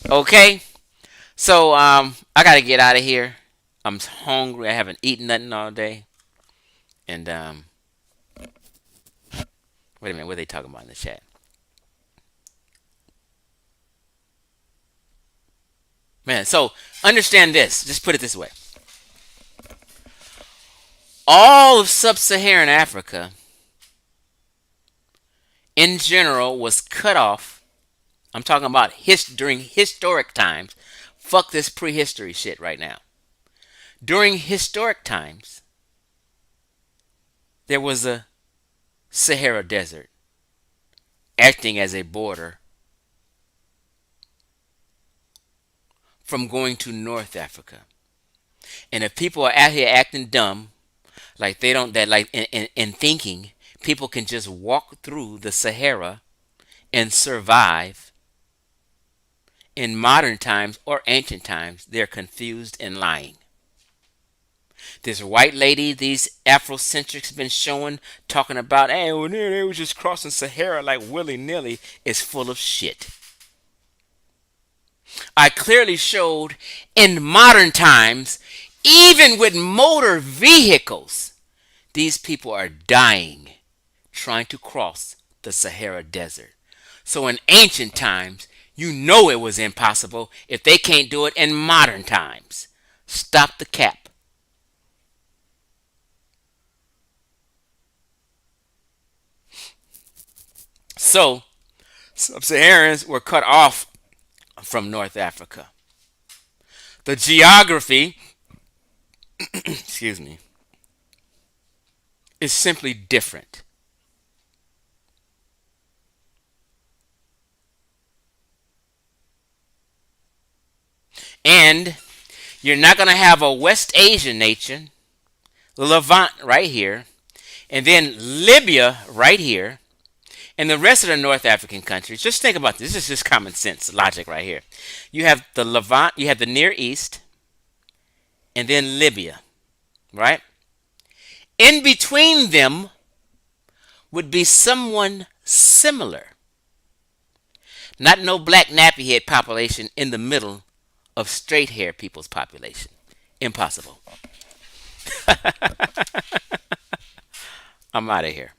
Okay, so I gotta get out of here. I'm hungry. I haven't eaten nothing all day. And wait a minute, what are they talking about in the chat? Man, so understand this. Just put it this way. All of sub-Saharan Africa in general was cut off. I'm talking about during historic times. Fuck this prehistory shit right now. During historic times, there was a Sahara Desert acting as a border from going to North Africa. And if people are out here acting dumb, like they don't, that like in thinking, people can just walk through the Sahara and survive in modern times or ancient times, they're confused and lying. This white lady, these Afrocentrics been showing, talking about, hey, well, they was just crossing Sahara like willy-nilly, is full of shit. I clearly showed in modern times, even with motor vehicles, these people are dying trying to cross the Sahara Desert. So in ancient times, you know it was impossible if they can't do it in modern times. Stop the cap. So, sub-Saharans were cut off from North Africa. The geography, excuse me, is simply different. And you're not going to have a West Asian nation, Levant right here, and then Libya right here, and the rest of the North African countries. Just think about this. This is just common sense logic right here. You have the Levant, you have the Near East, and then Libya, right? In between them would be someone similar. Not no black nappy head population in the middle of straight hair people's population. Impossible. I'm out of here.